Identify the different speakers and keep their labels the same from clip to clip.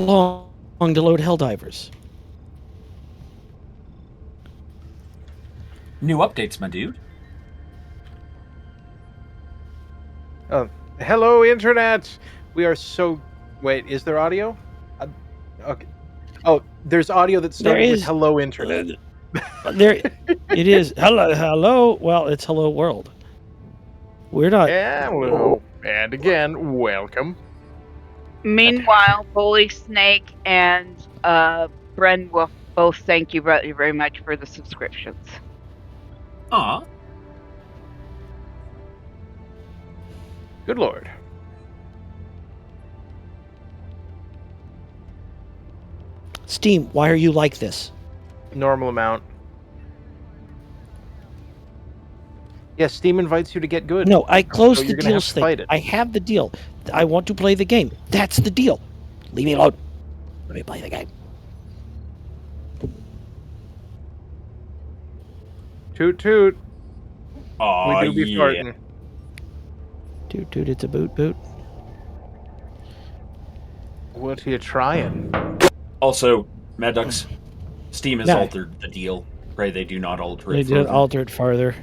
Speaker 1: Long to load Helldivers.
Speaker 2: New updates, my dude.
Speaker 3: Hello, Internet! We are so... Wait, is there audio? Okay. Oh, there's audio that started with hello, Internet.
Speaker 1: There it is. Hello. Well, it's hello world. We're not...
Speaker 3: Hello. And again, welcome.
Speaker 4: Meanwhile, Bully Snake and Bren will both thank you very, very much for the subscriptions.
Speaker 2: Aw.
Speaker 3: Good Lord.
Speaker 1: Steam, why are you like this?
Speaker 3: Normal amount. Yes, Steam invites you to get good.
Speaker 1: No, I closed
Speaker 3: So
Speaker 1: the
Speaker 3: you're gonna have
Speaker 1: deals
Speaker 3: to
Speaker 1: thing.
Speaker 3: fight it.
Speaker 1: I have the deal. I want to play the game. That's the deal. Leave me alone. Let me play the game.
Speaker 3: Toot toot.
Speaker 2: Aw,
Speaker 3: We do be farting.
Speaker 1: Toot toot, it's a boot.
Speaker 3: What are you trying?
Speaker 2: Also, MadDucks, Steam has
Speaker 1: No.
Speaker 2: altered the deal. Pray they do not alter
Speaker 1: They
Speaker 2: it
Speaker 1: did
Speaker 2: further.
Speaker 1: alter it farther.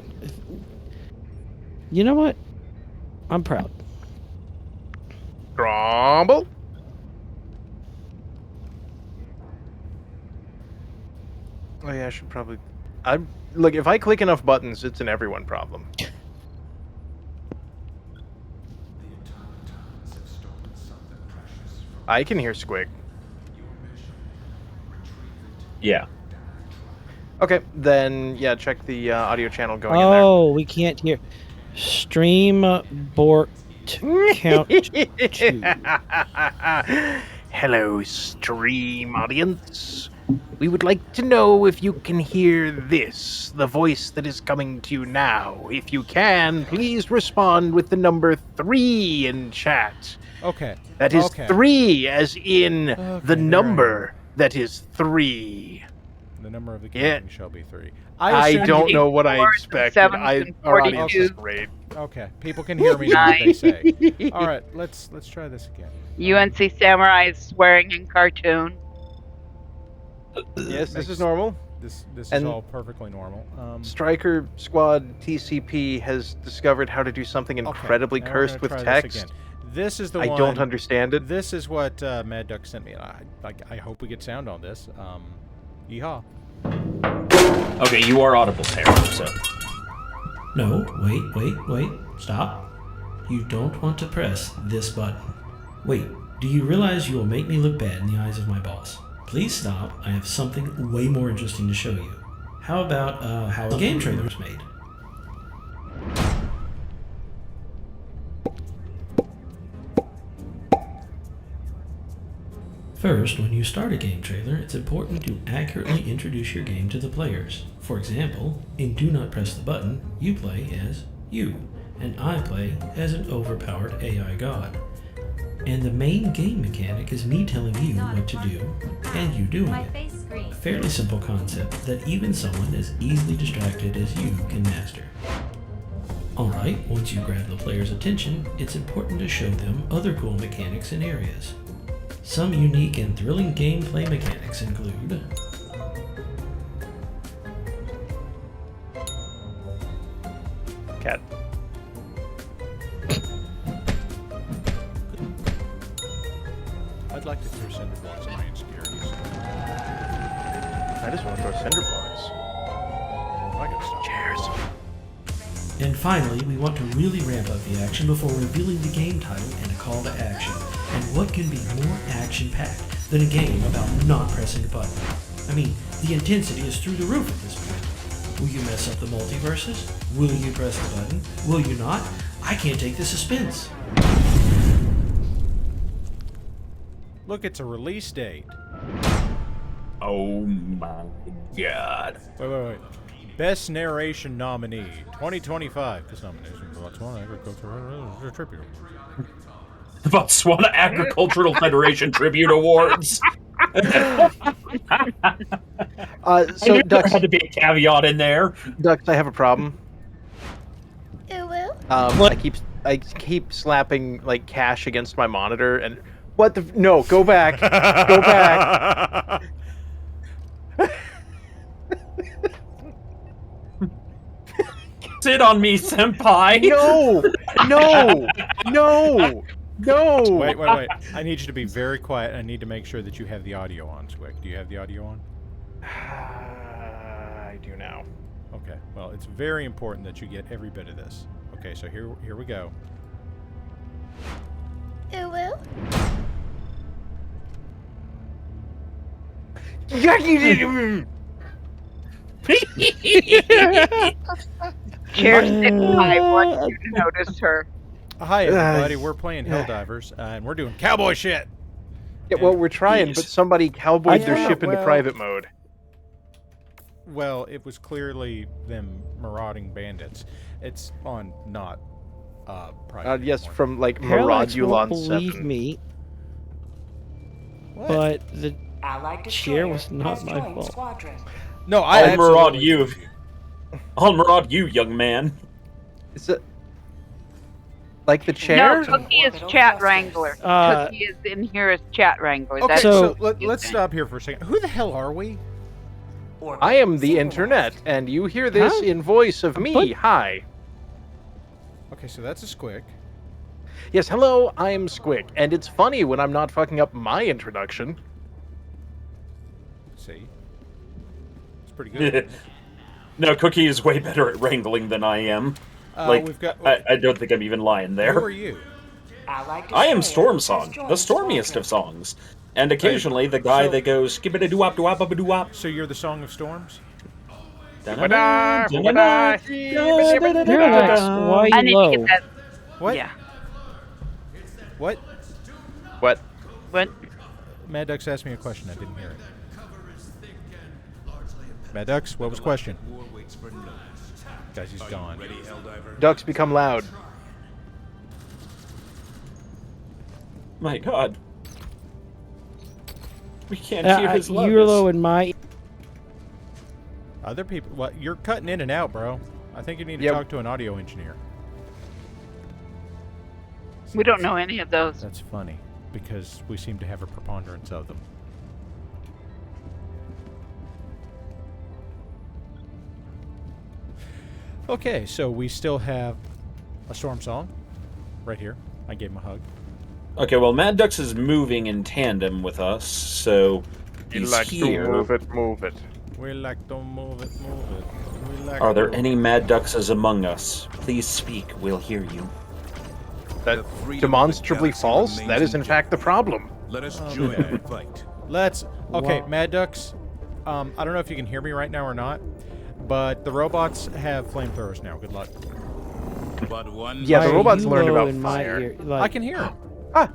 Speaker 1: You know what? I'm proud.
Speaker 3: Grumble. Oh yeah, I should probably. Look. If I click enough buttons, it's an everyone problem. I can hear Squig.
Speaker 2: Yeah.
Speaker 3: Okay, then yeah, check the audio channel going in there.
Speaker 1: Oh, we can't hear. Stream bort count 2.
Speaker 3: Hello, stream audience. We would like to know if you can hear this, the voice that is coming to you now. If you can, please respond with the number 3 in chat.
Speaker 5: Okay.
Speaker 3: That is
Speaker 5: okay.
Speaker 3: 3, as in the
Speaker 5: Okay, there I
Speaker 3: number that is 3.
Speaker 5: The number of the
Speaker 3: Yeah.
Speaker 5: counting shall be 3.
Speaker 3: I
Speaker 5: assume
Speaker 3: don't
Speaker 5: you-
Speaker 3: know what I
Speaker 4: Fours and
Speaker 3: expected.
Speaker 4: sevens and
Speaker 3: Our audience is
Speaker 4: 42s.
Speaker 3: great.
Speaker 5: Okay, people can hear me now. They say. All right, let's try this again.
Speaker 4: UNC Samurai is swearing in cartoon.
Speaker 3: Yes, this
Speaker 5: Makes-
Speaker 3: is normal.
Speaker 5: This is
Speaker 3: And-
Speaker 5: all perfectly normal.
Speaker 3: Striker Squad TCP has discovered how to do something incredibly
Speaker 5: now we're
Speaker 3: cursed
Speaker 5: gonna
Speaker 3: with
Speaker 5: try
Speaker 3: text.
Speaker 5: This again. This is the
Speaker 3: I
Speaker 5: one.
Speaker 3: don't understand it.
Speaker 5: This is what MadDucks sent me. I hope we get sound on this. Yeehaw.
Speaker 2: Okay, you are audible, Terra, so.
Speaker 6: No, wait, stop. You don't want to press this button. Wait, do you realize you will make me look bad in the eyes of my boss? Please stop, I have something way more interesting to show you. How about how a game trailer is made? First, when you start a game trailer, it's important to accurately introduce your game to the players. For example, in Do Not Press the Button, you play as you, and I play as an overpowered AI god. And the main game mechanic is me telling you what to do, and you doing it. A fairly simple concept that even someone as easily distracted as you can master. Alright, once you grab the player's attention, it's important to show them other cool mechanics and areas. Some unique and thrilling gameplay mechanics include
Speaker 3: Cat.
Speaker 5: I'd like to throw cinder blocks at my insecurities.
Speaker 3: I just want to throw cinder blocks.
Speaker 5: I gotta stop.
Speaker 3: Cheers.
Speaker 6: And finally, we want to really ramp up the action before revealing the game title and a call to action. And what can be more action-packed than a game about not pressing a button? I mean, the intensity is through the roof at this point. Will you mess up the multiverses? Will you press the button? Will you not? I can't take the suspense.
Speaker 5: Look, it's a release date.
Speaker 2: Oh my god.
Speaker 5: Wait. Best narration nominee, 2025. This nomination for Botswana Agricultural Tribute.
Speaker 2: Botswana Agricultural Federation Tribute Awards. I
Speaker 3: So
Speaker 2: knew there
Speaker 3: Ducks,
Speaker 2: had to be a caveat in there.
Speaker 3: Ducks, I have a problem.
Speaker 1: What?
Speaker 3: I keep slapping like cash against my monitor, and what the? No, go back, go back.
Speaker 2: Sit on me, senpai.
Speaker 3: No.
Speaker 5: Wait. I need you to be very quiet. I need to make sure that you have the audio on, Swick. Do you have the audio on?
Speaker 3: I do now.
Speaker 5: Okay. Well, it's very important that you get every bit of this. Okay, so here we go.
Speaker 4: Cheers, I want you to notice her.
Speaker 5: Hi, everybody. We're playing Helldivers, and we're doing cowboy shit.
Speaker 3: Yeah, well, we're trying, but somebody cowboyed their ship into private mode.
Speaker 5: Well, it was clearly them marauding bandits. It's on not private.
Speaker 3: Yes,
Speaker 5: anymore.
Speaker 3: from like
Speaker 1: Parallax won't
Speaker 3: Maradulon
Speaker 1: believe
Speaker 3: 7.
Speaker 1: me,
Speaker 5: What?
Speaker 1: but the chair was not my fault.
Speaker 7: Squadron.
Speaker 5: No, I
Speaker 2: I'll maraud
Speaker 5: absolutely
Speaker 2: you.
Speaker 5: believe you.
Speaker 2: I'll maraud you, young man.
Speaker 3: It's a, Like the chair?
Speaker 4: No, Cookie is chat wrangler. Cookie is in here as chat wrangler.
Speaker 5: Okay,
Speaker 4: That's
Speaker 5: so
Speaker 4: what
Speaker 5: let's stop here for a second. Who the hell are we?
Speaker 3: I am the internet, and you hear this in voice of me. Hi.
Speaker 5: Okay, so that's a squick.
Speaker 3: Yes, hello, I am Squick, and it's funny when I'm not fucking up my introduction.
Speaker 5: See? It's pretty good.
Speaker 2: No, Cookie is way better at wrangling than I am.
Speaker 5: We've got...
Speaker 2: I don't think I'm even lying there.
Speaker 5: Who are you?
Speaker 2: I am Storm Song, the stormiest of songs. And occasionally the guy that goes skibbity-doo-wop-doo-wop-a-doo-wop.
Speaker 5: So you're the Song of Storms?
Speaker 1: Parallax, why
Speaker 4: I
Speaker 1: are you
Speaker 4: need to
Speaker 1: low?
Speaker 4: get that.
Speaker 5: What?
Speaker 4: Yeah.
Speaker 5: What?
Speaker 3: What?
Speaker 4: What?
Speaker 5: MadDucks asked me a question. I didn't hear it. MadDucks, what was the question? Guys, he's gone.
Speaker 3: Ducks become loud.
Speaker 2: My God. We can't hear his
Speaker 1: You're low in my...
Speaker 5: Other people... What? You're cutting in and out, bro. I think you need to
Speaker 3: Yep.
Speaker 5: talk to an audio engineer.
Speaker 4: We don't know any of those.
Speaker 5: That's funny, because we seem to have a preponderance of them. Okay, so we still have a Storm Song right here. I gave him a hug.
Speaker 2: Okay, well, MadDucks is moving in tandem with us, so he's here.
Speaker 3: move it, move it.
Speaker 5: We like to move it, move it. We like
Speaker 2: Are there
Speaker 5: to-
Speaker 2: any MadDuckses among us? Please speak, we'll hear you.
Speaker 3: That demonstrably false? That is in fact the problem.
Speaker 7: Let us join the fight.
Speaker 5: Let's... Okay,
Speaker 1: Wow.
Speaker 5: MadDucks, I don't know if you can hear me right now or not, but the robots have flamethrowers now. Good luck.
Speaker 7: But one
Speaker 3: Yeah,
Speaker 1: Why
Speaker 3: the
Speaker 1: are
Speaker 3: robots
Speaker 1: you
Speaker 3: learned
Speaker 1: low
Speaker 3: about
Speaker 1: in my
Speaker 3: fire.
Speaker 1: ear? Like,
Speaker 5: I can hear him.
Speaker 3: Ah,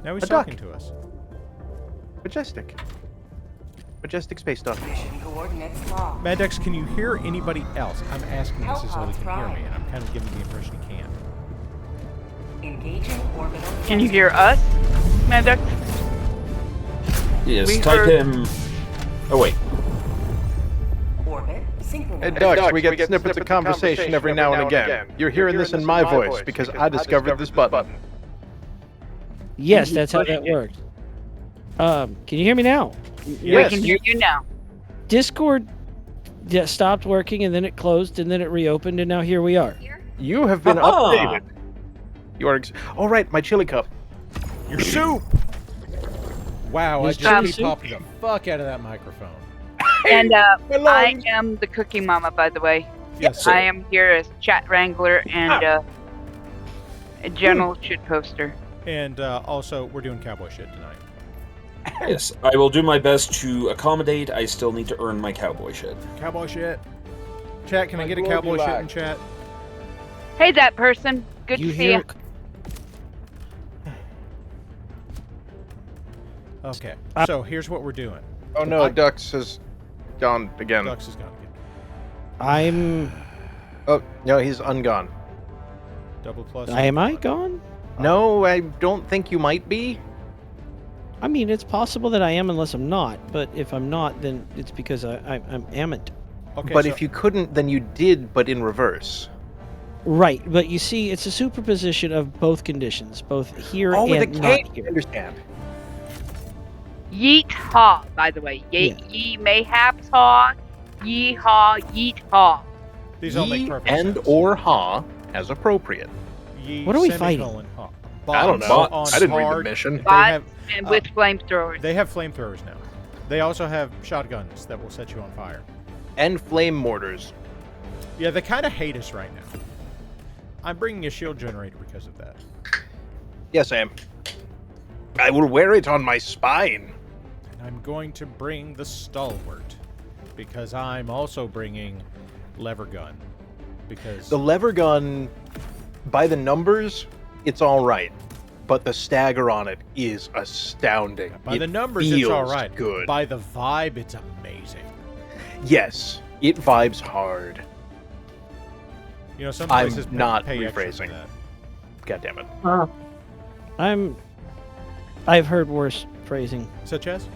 Speaker 5: Now he's
Speaker 3: a duck.
Speaker 5: talking to us.
Speaker 3: majestic. Majestic space duck.
Speaker 5: MadDucks, can you hear anybody else? I'm asking this as though he can hear me, and I'm kind of giving the impression he can't.
Speaker 8: Engaging orbital.
Speaker 4: Can you hear us, MadDucks?
Speaker 2: Yes,
Speaker 4: We
Speaker 2: type
Speaker 4: heard-
Speaker 2: him... Oh, wait.
Speaker 8: Orbit synchronized.
Speaker 3: Hey, Ducks, we get snippets of conversation every now and again. You're hearing this in my voice because I discovered this button.
Speaker 1: yes, that's how that works. Can you hear me now?
Speaker 3: Yes,
Speaker 4: We can hear you now.
Speaker 1: Discord stopped working, and then it closed, and then it reopened, and now here we are.
Speaker 3: you have been
Speaker 2: Ah.
Speaker 3: updated. You are. Oh, right, my chili cup.
Speaker 5: Your soup! Wow, I
Speaker 1: His
Speaker 5: just
Speaker 1: chili
Speaker 5: keep
Speaker 1: soup?
Speaker 5: popping the fuck out of that microphone.
Speaker 4: And
Speaker 3: My
Speaker 4: I
Speaker 3: lungs.
Speaker 4: am the Cookie Mama, by the way.
Speaker 5: Yes,
Speaker 4: I am here as chat wrangler and a general shit poster.
Speaker 5: And also, we're doing cowboy shit tonight.
Speaker 2: Yes, I will do my best to accommodate. I still need to earn my cowboy shit.
Speaker 5: Cowboy shit. Chat, can I get a cowboy shit in chat?
Speaker 4: Hey, that person. Good
Speaker 1: You
Speaker 4: to see
Speaker 1: hear?
Speaker 4: you.
Speaker 5: Okay, so here's what we're doing.
Speaker 3: Oh no, Ducks has gone again.
Speaker 5: Ducks is gone again.
Speaker 1: I'm...
Speaker 3: Oh no, he's ungone.
Speaker 5: Double plus.
Speaker 1: Am I gone?
Speaker 3: No, I don't think you might be.
Speaker 1: I mean, it's possible that I am unless I'm not, but if I'm not, then it's because I'm amn't.
Speaker 5: Okay,
Speaker 3: But
Speaker 5: so
Speaker 3: if you couldn't, then you did, but in reverse.
Speaker 1: Right, but you see, it's a superposition of both conditions, both here
Speaker 3: Oh, with a
Speaker 1: and
Speaker 3: K.
Speaker 1: not
Speaker 3: I
Speaker 1: here.
Speaker 3: understand.
Speaker 4: Yeet haw, by the way. Ye,
Speaker 1: Yeah.
Speaker 4: ye mayhaps haw. Yee haw, yeet haw.
Speaker 5: these all make
Speaker 3: Ye
Speaker 5: perfect
Speaker 3: and
Speaker 5: sense.
Speaker 3: or ha as appropriate.
Speaker 5: Ye
Speaker 1: What are we fighting?
Speaker 5: semicolon ha.
Speaker 3: I don't know.
Speaker 5: Bots
Speaker 3: I didn't read the
Speaker 5: hard-
Speaker 3: mission.
Speaker 5: They
Speaker 4: Bots
Speaker 5: have,
Speaker 4: and with flamethrowers.
Speaker 5: they have flamethrowers now. They also have shotguns that will set you on fire.
Speaker 3: And flame mortars.
Speaker 5: Yeah, they kind of hate us right now. I'm bringing a shield generator because of that.
Speaker 3: Yes, I am. I will wear it on my spine.
Speaker 5: And I'm going to bring the stalwart because I'm also bringing lever gun. Because
Speaker 3: The lever gun, by the numbers, it's all right. But the stagger on it is astounding.
Speaker 5: by
Speaker 3: It
Speaker 5: the numbers, it's
Speaker 3: feels
Speaker 5: all right.
Speaker 3: Good.
Speaker 5: By the vibe, it's amazing.
Speaker 3: Yes, it vibes hard.
Speaker 5: You know, some
Speaker 3: I'm
Speaker 5: places
Speaker 3: not
Speaker 5: pay extra for
Speaker 3: rephrasing.
Speaker 5: that.
Speaker 3: God damn it.
Speaker 1: I've heard worse phrasing.
Speaker 5: Such as?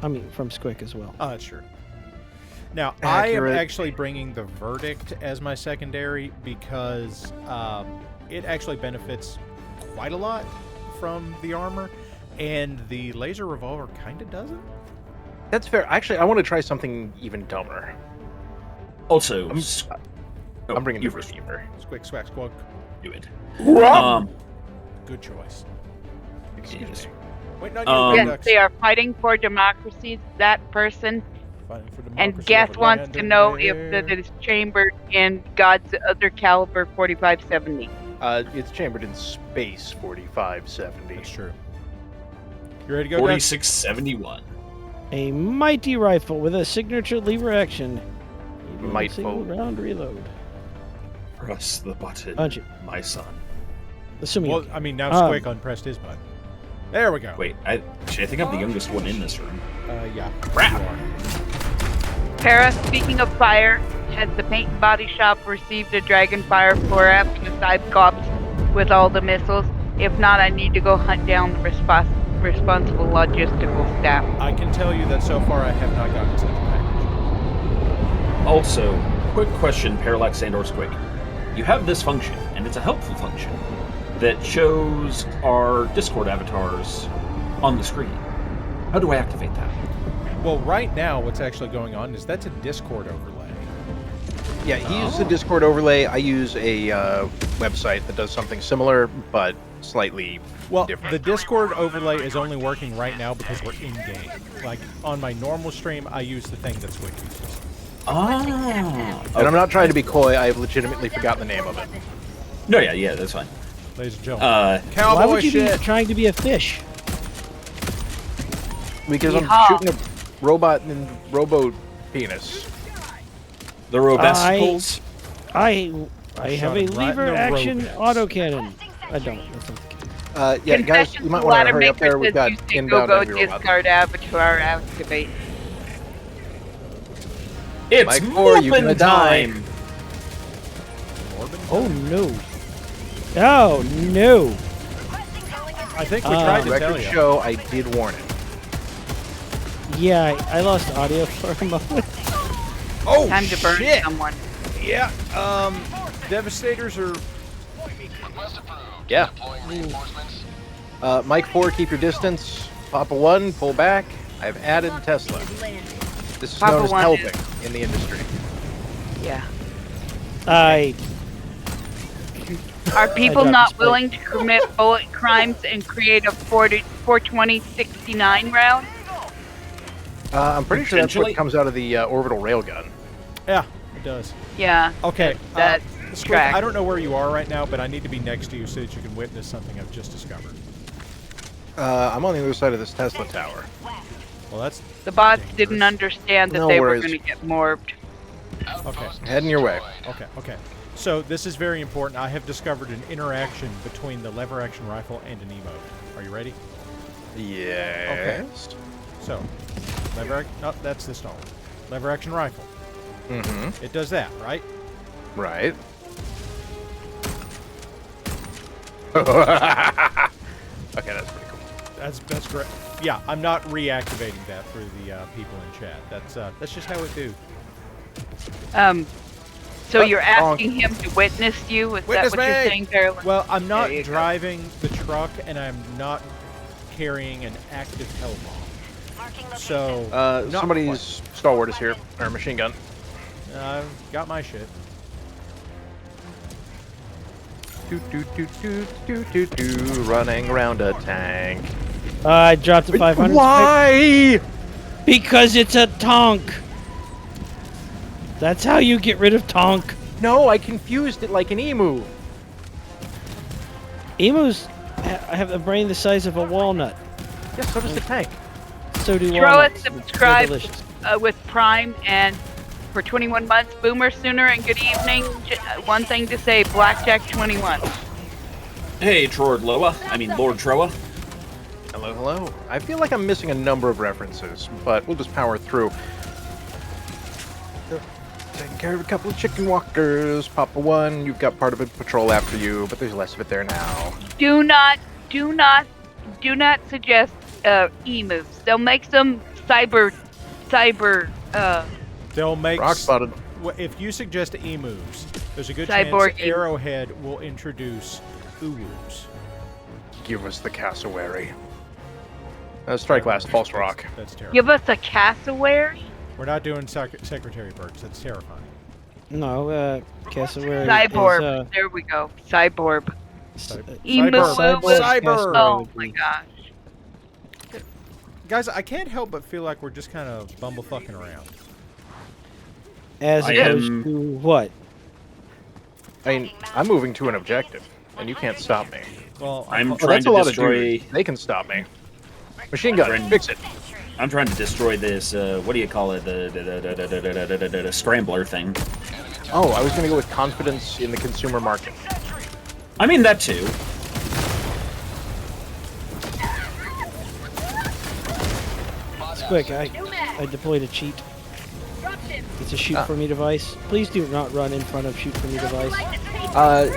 Speaker 1: I mean, from Squick as well.
Speaker 5: Oh, that's true. Now, I am
Speaker 3: Accurate.
Speaker 5: actually bringing the verdict as my secondary because it actually benefits quite a lot from the armor, and the laser revolver kind of doesn't.
Speaker 3: That's fair. Actually, I want to try something even dumber.
Speaker 2: Also,
Speaker 3: I'm bringing
Speaker 2: you
Speaker 3: the
Speaker 2: first.
Speaker 3: receiver.
Speaker 5: Squick, squack, squawk.
Speaker 2: Do it.
Speaker 5: Good choice.
Speaker 2: Excuse me.
Speaker 5: Wait, not you,
Speaker 4: Yes,
Speaker 5: MadDucks.
Speaker 4: they are fighting for democracy. That person.
Speaker 5: Fighting for
Speaker 4: And
Speaker 5: democracy
Speaker 4: Guess
Speaker 5: over
Speaker 4: wants
Speaker 5: land
Speaker 4: to
Speaker 5: and
Speaker 4: know if
Speaker 5: air.
Speaker 4: that is chambered in God's other caliber 4570.
Speaker 3: It's chambered in space 4570.
Speaker 5: That's true. You ready to go, Dux?
Speaker 2: 4671.
Speaker 1: A mighty rifle with a signature lever action.
Speaker 3: Might
Speaker 1: Single
Speaker 3: fold.
Speaker 1: round reload.
Speaker 2: Press the button,
Speaker 1: Punch it.
Speaker 2: my son.
Speaker 1: Assuming.
Speaker 5: Well, I mean, now Squick unpressed his button. There we go.
Speaker 2: Wait, I think I'm the youngest one in this room.
Speaker 5: Yeah.
Speaker 2: Crap.
Speaker 5: You are.
Speaker 4: Para, speaking of fire, has the paint and body shop received a Dragonfire 4F to Cyclops with all the missiles? If not, I need to go hunt down the responsible logistical staff.
Speaker 5: I can tell you that so far I have not gotten such a package.
Speaker 2: Also, quick question, Parallax and or Squick. You have this function, and it's a helpful function, that shows our Discord avatars on the screen. How do I activate that?
Speaker 5: Well, right now, what's actually going on is that's a Discord overlay.
Speaker 3: Yeah, he uses a Discord overlay. I use a website that does something similar, but slightly different.
Speaker 5: The Discord overlay is only working right now because we're in game. Like on my normal stream, I use the thing that Squick uses.
Speaker 3: And I'm not trying to be coy. I've legitimately forgotten the name of it.
Speaker 2: No, yeah, that's fine.
Speaker 5: Ladies and gentlemen,
Speaker 1: Why
Speaker 5: cowboy
Speaker 1: would you
Speaker 5: shit.
Speaker 1: be trying to be a fish?
Speaker 3: Because I'm
Speaker 4: Yeehaw.
Speaker 3: shooting a robot and robo penis.
Speaker 2: The robesticles.
Speaker 1: I have
Speaker 5: shot
Speaker 1: a
Speaker 5: him right in
Speaker 1: lever
Speaker 5: the
Speaker 1: action
Speaker 5: roadheads.
Speaker 1: autocannon. I don't. That's not the case.
Speaker 3: Yeah, guys, you might want to hurry up there. We've got inbound
Speaker 4: go
Speaker 3: heavy robots.
Speaker 4: discard avatar activate.
Speaker 2: It's
Speaker 3: Mike Moore, you
Speaker 2: Morphin
Speaker 3: gonna die.
Speaker 2: time!
Speaker 1: Oh no. Oh no.
Speaker 5: I think we tried to tell
Speaker 3: Record
Speaker 5: you.
Speaker 3: show, I did warn it.
Speaker 1: Yeah, I lost audio for a moment.
Speaker 5: Oh,
Speaker 4: Time to burn
Speaker 5: shit.
Speaker 4: someone.
Speaker 5: Yeah, Devastators are...
Speaker 3: Yeah. Mike 4, keep your distance. Papa 1, pull back. I've added Tesla. This is
Speaker 4: Papa
Speaker 3: known as
Speaker 4: 1
Speaker 3: helping in the industry.
Speaker 4: Yeah. Are people
Speaker 1: dropped
Speaker 4: not
Speaker 1: this
Speaker 4: willing to commit bullet crimes and create a 420-69 round?
Speaker 3: I'm pretty sure that's what
Speaker 2: Potentially.
Speaker 3: comes out of the orbital railgun.
Speaker 5: Yeah, it does.
Speaker 4: Yeah.
Speaker 5: Okay,
Speaker 4: That's
Speaker 5: Squick,
Speaker 4: track.
Speaker 5: I don't know where you are right now, but I need to be next to you so that you can witness something I've just discovered.
Speaker 3: I'm on the other side of this Tesla tower.
Speaker 5: Well, that's...
Speaker 4: The bots
Speaker 5: dangerous.
Speaker 4: didn't understand that
Speaker 3: No
Speaker 4: they
Speaker 3: worries.
Speaker 4: were going to get morbed.
Speaker 5: Okay,
Speaker 3: Heading your way.
Speaker 5: okay. So this is very important. I have discovered an interaction between the lever action rifle and an emote. Are you ready?
Speaker 3: Yes.
Speaker 5: So, that's the stone. Lever action rifle.
Speaker 3: Mm-hmm.
Speaker 5: It does that, right?
Speaker 3: Right. Okay, that's pretty cool.
Speaker 5: That's great. Yeah, I'm not reactivating that for the people in chat. That's just how it do.
Speaker 4: So you're
Speaker 3: wrong.
Speaker 4: asking him to witness you? Is
Speaker 5: Witness
Speaker 4: that what you're
Speaker 5: me!
Speaker 4: saying, Carolyn?
Speaker 5: Well, I'm not
Speaker 4: There you go.
Speaker 5: driving the truck, and I'm not carrying an active hell bomb. So, not
Speaker 3: Somebody's stalwart is here, or machine gun.
Speaker 5: quite. I've got my shit.
Speaker 3: Running around a tank.
Speaker 1: I dropped to 500.
Speaker 3: Why?
Speaker 1: Because it's a tonk. That's how you get rid of tonk.
Speaker 3: No, I confused it like an emu.
Speaker 1: Emus have a brain the size of a walnut.
Speaker 3: Yeah, so does the tank.
Speaker 1: So do
Speaker 4: Throw a
Speaker 1: walnuts. They're
Speaker 4: subscribe
Speaker 1: delicious.
Speaker 4: with Prime and for 21 months. Boomer Sooner and good evening. One thing to say, Blackjack 21.
Speaker 2: Hey, Lord Troa.
Speaker 3: Hello, hello. I feel like I'm missing a number of references, but we'll just power through. Taking care of a couple of chicken walkers. Papa 1, you've got part of a patrol after you, but there's less of it there now.
Speaker 4: Do not suggest emus. They'll make some cyber.
Speaker 5: They'll make...
Speaker 3: Rock spotted.
Speaker 5: If you suggest emus, There's a good
Speaker 4: Cyborg.
Speaker 5: chance Arrowhead will introduce Uwus.
Speaker 3: Give us the cassowary. Strike last, false rock.
Speaker 5: That's terrible.
Speaker 4: Give us a cassowary?
Speaker 5: We're not doing Secretary Birds. That's terrifying.
Speaker 1: No, cassowary
Speaker 4: Cyborg.
Speaker 1: is,
Speaker 4: There we go. Cyborg. Emu.
Speaker 5: Cyborg.
Speaker 4: Oh my gosh.
Speaker 5: Guys, I can't help but feel like we're just kind of bumblefucking around.
Speaker 1: As
Speaker 2: I
Speaker 1: opposed
Speaker 2: am-
Speaker 1: to what?
Speaker 3: I mean, I'm moving to an objective, and you can't stop me.
Speaker 5: Well,
Speaker 2: I'm
Speaker 3: Oh,
Speaker 2: trying
Speaker 3: that's a
Speaker 2: to
Speaker 3: lot of
Speaker 2: destroy.
Speaker 3: dudes. They can stop me. Machine gun,
Speaker 2: Friend.
Speaker 3: fix it.
Speaker 2: I'm trying to destroy this. What do you call it? The scrambler thing.
Speaker 3: Oh, I was going to go with confidence in the consumer market.
Speaker 2: I mean that too.
Speaker 1: It's quick. I deployed a cheat. It's a shoot for me device. Please do not run in front of shoot for me device.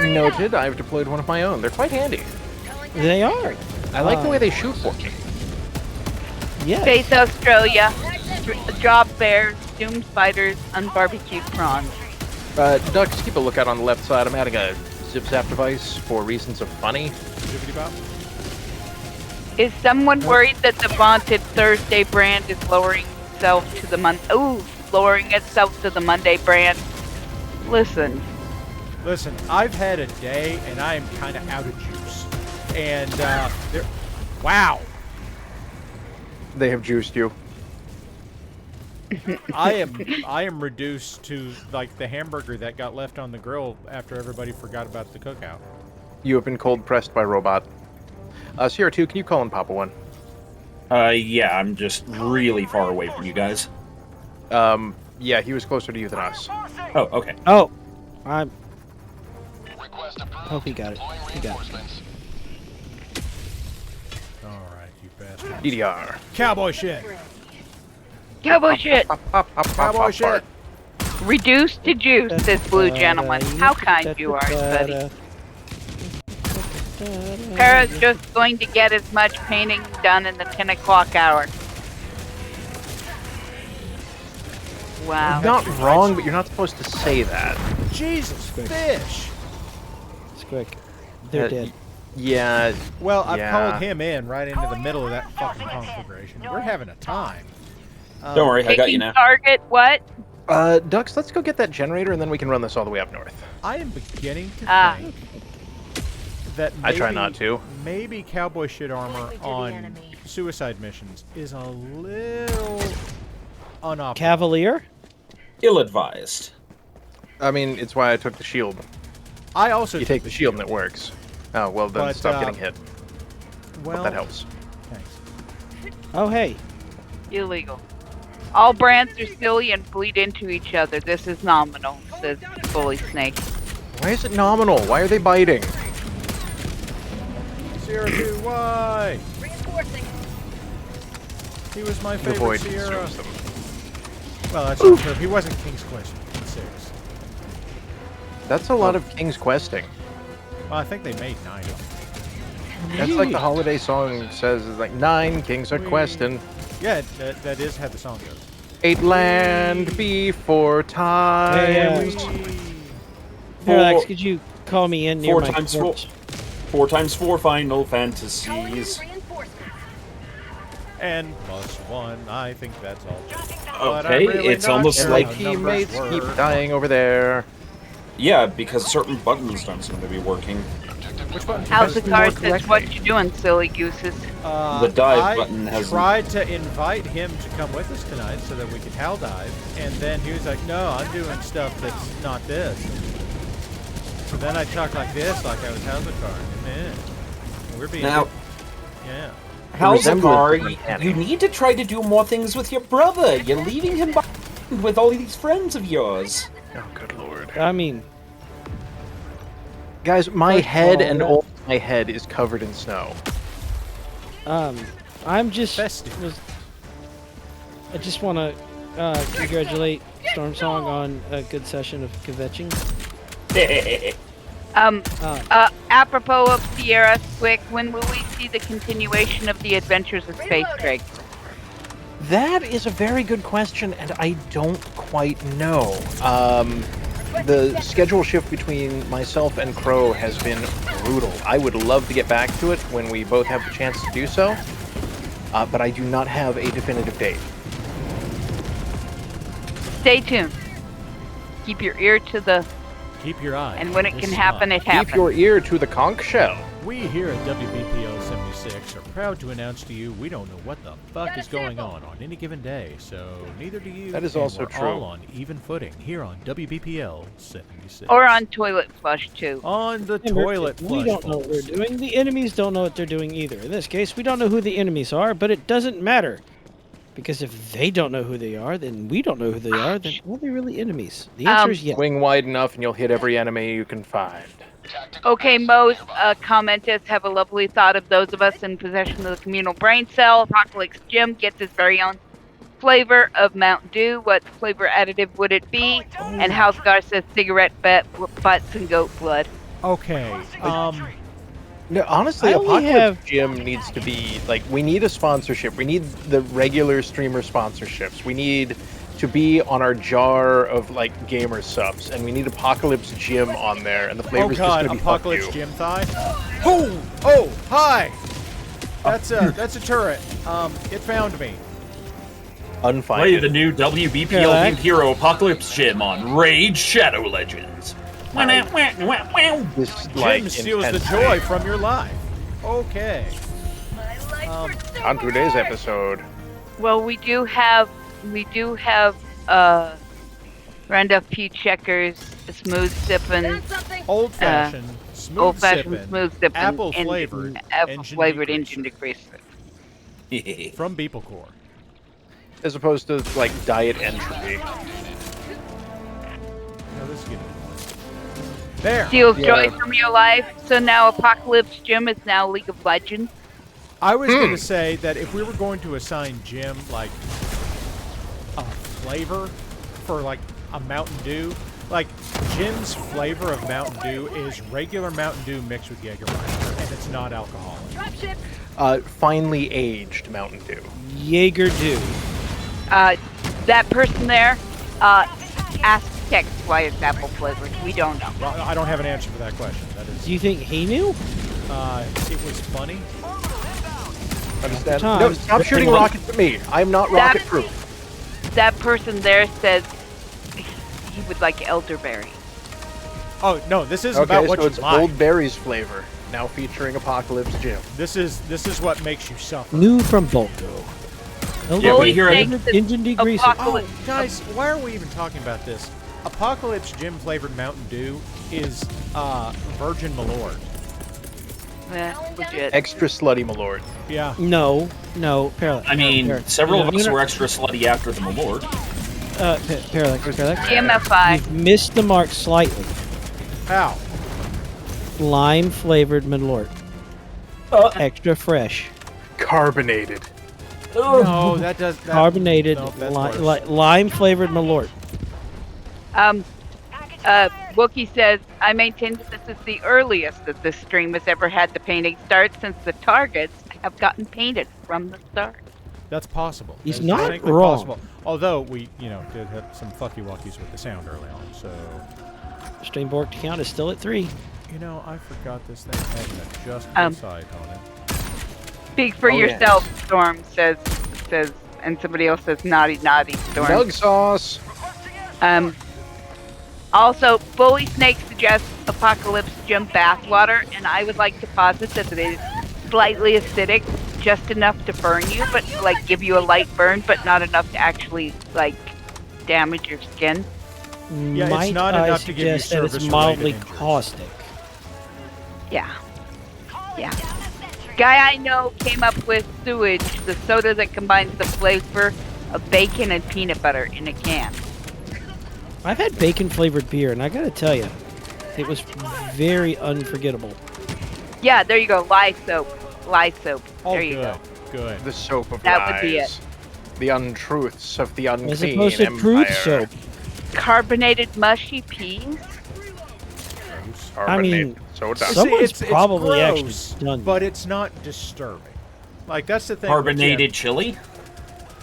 Speaker 3: Noted. I've deployed one of my own. They're quite handy.
Speaker 1: They are.
Speaker 3: I like the way they shoot for me.
Speaker 1: Yes.
Speaker 4: Space Australia. Job bears, doom spiders, unbarbecued prawns.
Speaker 3: Ducks, keep a lookout on the left side. I'm adding a zip-zap device for reasons of funny.
Speaker 5: Zippity-bop.
Speaker 4: Is someone worried that the vaunted Thursday brand is lowering itself to the lowering itself to the Monday brand? Listen,
Speaker 5: Listen, I've had a day, and I am kind of out of juice. And, wow.
Speaker 3: They have juiced you.
Speaker 5: I am reduced to, like, the hamburger that got left on the grill after everybody forgot about the cookout.
Speaker 3: You have been cold-pressed by robot. Sierra 2, can you call in Papa 1?
Speaker 2: Yeah, I'm just really far away from you guys.
Speaker 3: Yeah, he was closer to you than us.
Speaker 2: Oh, okay.
Speaker 1: Oh, I'm. Hope he got it. He got it.
Speaker 5: Alright, you bastard.
Speaker 3: DDR.
Speaker 5: Cowboy shit!
Speaker 4: cowboy shit.
Speaker 5: Cowboy shit!
Speaker 4: Reduced to juice, this blue gentleman. How kind you are, buddy. Kara's just going to get as much painting done in the 10 o'clock hour. Wow.
Speaker 3: Not wrong, but you're not supposed to say that.
Speaker 5: Jesus, fish!
Speaker 1: It's quick. They're dead.
Speaker 3: Yeah.
Speaker 5: Well, I've
Speaker 3: Yeah.
Speaker 5: called him in right into the middle of that fucking conflagration. We're having a time.
Speaker 2: Don't worry, I got you
Speaker 4: Picking
Speaker 2: now.
Speaker 4: target, what?
Speaker 3: Ducks, let's go get that generator, and then we can run this all the way up north.
Speaker 5: I am beginning to
Speaker 4: Ah.
Speaker 5: think that
Speaker 3: I try not to.
Speaker 5: Maybe cowboy shit armor on suicide missions is a little unoptimal.
Speaker 1: Cavalier?
Speaker 2: Ill-advised.
Speaker 3: I mean, it's why I took the shield.
Speaker 5: I also
Speaker 3: You take the shield and it works. Oh, well then
Speaker 5: But,
Speaker 3: stop getting hit.
Speaker 5: well,
Speaker 3: But that helps.
Speaker 5: Thanks.
Speaker 1: Oh, hey.
Speaker 4: Illegal. All brands are silly and bleed into each other. This is nominal, says Bully Snake.
Speaker 3: Why is it nominal? Why are they biting?
Speaker 5: Sierra 2, why? He was my
Speaker 3: The
Speaker 5: favorite
Speaker 3: void
Speaker 5: Sierra.
Speaker 3: consumes them.
Speaker 5: Well, that's not true. He wasn't King's Quest 6.
Speaker 3: That's a lot of King's questing.
Speaker 5: Well, I think they made 9 of them.
Speaker 3: That's like the holiday song says, is like 9 kings are questing.
Speaker 5: Yeah, that is how the song goes.
Speaker 3: 8 land before times.
Speaker 1: Parallax, could you call me in near
Speaker 2: Four
Speaker 1: my
Speaker 2: times
Speaker 1: corpse?
Speaker 2: 4 times 4 Final Fantasies.
Speaker 5: And +1, I think that's all. But I'm
Speaker 2: Okay,
Speaker 5: really
Speaker 2: it's
Speaker 5: not
Speaker 2: almost
Speaker 5: sure
Speaker 3: And
Speaker 2: like
Speaker 3: my
Speaker 5: how numbers
Speaker 3: teammates keep
Speaker 5: work.
Speaker 3: dying over there.
Speaker 2: Yeah, because certain buttons don't seem to be working.
Speaker 5: Which button?
Speaker 4: How's the
Speaker 3: Press
Speaker 4: car
Speaker 3: more
Speaker 4: says,
Speaker 3: correctly.
Speaker 4: what you doing, silly gooses?
Speaker 2: The dive
Speaker 5: I
Speaker 2: button hasn't-
Speaker 5: tried to invite him to come with us tonight so that we could hell dive, and then he was like, no, I'm doing stuff that's not this. So then I talked like this, like I was how's the car? Man, we're being...
Speaker 2: Now,
Speaker 5: yeah.
Speaker 2: how's the
Speaker 3: resemblance
Speaker 2: car?
Speaker 3: is uncanny.
Speaker 2: You need to try to do more things with your brother. You're leaving him behind with all these friends of yours.
Speaker 3: Oh, good lord.
Speaker 1: I mean,
Speaker 3: Guys, my
Speaker 1: First of
Speaker 3: head
Speaker 1: all,
Speaker 3: and
Speaker 1: that-
Speaker 3: all my head is covered in snow.
Speaker 1: I'm just.
Speaker 5: Festive.
Speaker 1: I just want to congratulate Storm Song on a good session of kvetching.
Speaker 4: Apropos of Sierra, quick, when will we see the continuation of the Adventures of Space Drake?
Speaker 3: That is a very good question, and I don't quite know. the schedule shift between myself and Crow has been brutal. I would love to get back to it when we both have the chance to do so, but I do not have a definitive date.
Speaker 4: Stay tuned. Keep your ear to the...
Speaker 5: Keep your eye.
Speaker 4: And when it
Speaker 5: on
Speaker 4: can
Speaker 5: this
Speaker 4: happen,
Speaker 5: spot.
Speaker 4: it happens.
Speaker 3: Keep your ear to the conch shell.
Speaker 5: We here at WBPL 76 are proud to announce to you we don't know what the fuck is going on any given day, so neither do you.
Speaker 3: That is
Speaker 5: and
Speaker 3: also
Speaker 5: we're
Speaker 3: true.
Speaker 5: all on even footing here on WBPL 76.
Speaker 4: Or on toilet flush, too.
Speaker 5: On the
Speaker 1: Remember,
Speaker 5: toilet
Speaker 1: we
Speaker 5: flush.
Speaker 1: don't know what we're
Speaker 5: folks.
Speaker 1: doing. The enemies don't know what they're doing either. In this case, we don't know who the enemies are, but it doesn't matter. Because if they don't know who they are, then we don't know who they are, then are they really enemies? The answer is yes.
Speaker 3: Swing wide enough and you'll hit every enemy you can find.
Speaker 4: Okay, Mo's commenters have a lovely thought of those of us in possession of the communal brain cell. Apocalypse Jim gets his very own flavor of Mountain Dew. What flavor additive would it be? And Housegar says cigarette butts and goat blood.
Speaker 5: Okay.
Speaker 3: No, honestly,
Speaker 1: I only
Speaker 3: Apocalypse
Speaker 1: have-
Speaker 3: Gym needs to be, like, we need a sponsorship. We need the regular streamer sponsorships. We need to be on our jar of, like, gamer subs. And we need Apocalypse Gym on there. And the
Speaker 5: Oh
Speaker 3: flavor's just
Speaker 5: god,
Speaker 3: gonna be
Speaker 5: Apocalypse
Speaker 3: fuck you.
Speaker 5: Gym thigh. Oh, hi. That's a turret. It found me.
Speaker 2: Play
Speaker 3: Unfinded.
Speaker 2: the new WBPL
Speaker 1: Relax.
Speaker 2: themed hero Apocalypse Gym on Rage Shadow Legends.
Speaker 3: This,
Speaker 5: Jim
Speaker 3: like,
Speaker 5: steals the
Speaker 3: intense
Speaker 5: joy
Speaker 3: thing.
Speaker 5: from your life. Okay.
Speaker 3: On today's episode,
Speaker 4: Well, we do have Randolph P. Checkers, smooth sipping,
Speaker 5: Old fashioned, smooth
Speaker 4: old fashioned
Speaker 5: sipping,
Speaker 4: smooth sipping,
Speaker 5: apple flavored,
Speaker 4: apple flavored engine degreaser.
Speaker 5: from Beeple Core.
Speaker 3: as opposed to, like, diet entropy.
Speaker 5: No, this is getting annoying. There.
Speaker 4: Steals
Speaker 3: Yeah.
Speaker 4: joy from your life. So now Apocalypse Jim is now League of Legends.
Speaker 5: I was going to say that if we were going to assign Jim like a flavor for like a Mountain Dew, like Jim's flavor of Mountain Dew is regular Mountain Dew mixed with Jägermeister, and it's not alcoholic.
Speaker 3: Finely aged Mountain Dew.
Speaker 1: Jaeger do.
Speaker 4: That person there, ask text why it's apple flavored. We don't know.
Speaker 5: Well, I don't have an answer for that question. That is,
Speaker 1: Do you think he knew?
Speaker 5: it was funny.
Speaker 3: Understand?
Speaker 1: Tom,
Speaker 3: No, stop shooting rockets at me. I'm not
Speaker 4: That-
Speaker 3: rocket proof.
Speaker 4: That person there says he would like elderberry.
Speaker 5: Oh no, this isn't
Speaker 3: Okay,
Speaker 5: about what
Speaker 3: so
Speaker 5: you
Speaker 3: it's
Speaker 5: like.
Speaker 3: Old Berry's flavor, now featuring Apocalypse Jim.
Speaker 5: This is what makes you suffer.
Speaker 1: New from Bolko.
Speaker 2: Yeah, we hear
Speaker 4: Snake
Speaker 2: it.
Speaker 4: says
Speaker 1: Engine degreaser.
Speaker 5: Oh,
Speaker 4: Apocalypse.
Speaker 5: guys, why are we even talking about this? Apocalypse Jim flavored Mountain Dew is Virgin Malort.
Speaker 4: Legit.
Speaker 3: Extra slutty, my lord.
Speaker 5: Yeah.
Speaker 1: No, Parallax.
Speaker 2: I mean,
Speaker 1: Parallax.
Speaker 2: several of
Speaker 1: No,
Speaker 2: us
Speaker 1: no,
Speaker 2: were extra slutty after the Malort.
Speaker 1: Parallax.
Speaker 4: TMFI.
Speaker 1: You've missed the mark slightly.
Speaker 5: How?
Speaker 1: Lime flavored Malort. Extra fresh.
Speaker 3: Carbonated.
Speaker 5: No, that does. That,
Speaker 1: Carbonated
Speaker 5: no, that's worse.
Speaker 1: lime flavored Malort.
Speaker 4: Wookie says, I maintain that this is the earliest that this stream has ever had the painting start since the targets have gotten painted from the start.
Speaker 5: That's possible.
Speaker 1: He's
Speaker 5: That is
Speaker 1: not
Speaker 5: distinctly
Speaker 1: wrong.
Speaker 5: Possible. Although we, did have some fucky-wuckies with the sound early on, so...
Speaker 1: Stream bork count is still at 3.
Speaker 5: I forgot this thing had an adjustable side on it.
Speaker 4: Speak for
Speaker 3: Oh,
Speaker 4: yourself, Storm says, and somebody else says, naughty, Storm.
Speaker 3: Nug sauce.
Speaker 4: Also, Bully Snake suggests Apocalypse Jim bathwater, and I would like to posit that it is slightly acidic, just enough to burn you, but like give you a light burn, but not enough to actually like damage your skin.
Speaker 5: Yeah,
Speaker 1: Might
Speaker 5: it's not
Speaker 1: I
Speaker 5: enough to give you
Speaker 1: suggest that it's
Speaker 5: service-related
Speaker 1: mildly
Speaker 5: injuries.
Speaker 1: caustic.
Speaker 4: Yeah. Guy I know came up with Sewage, the soda that combines the flavor of bacon and peanut butter in a can.
Speaker 1: I've had bacon flavored beer, and I gotta tell you, it was very unforgettable.
Speaker 4: Yeah, there you go. Lye soap.
Speaker 5: Oh,
Speaker 4: There you
Speaker 5: good.
Speaker 4: go.
Speaker 5: Good.
Speaker 3: The soap of
Speaker 4: That
Speaker 3: lies.
Speaker 4: would be it.
Speaker 3: The untruths of the unclean
Speaker 1: As opposed to
Speaker 3: empire.
Speaker 1: truth soap.
Speaker 4: Carbonated mushy peas.
Speaker 1: I mean,
Speaker 3: soda.
Speaker 1: some- Someone's probably actually
Speaker 5: gross,
Speaker 1: done
Speaker 5: but it's not disturbing. Like, that's the thing. with
Speaker 2: Carbonated chili?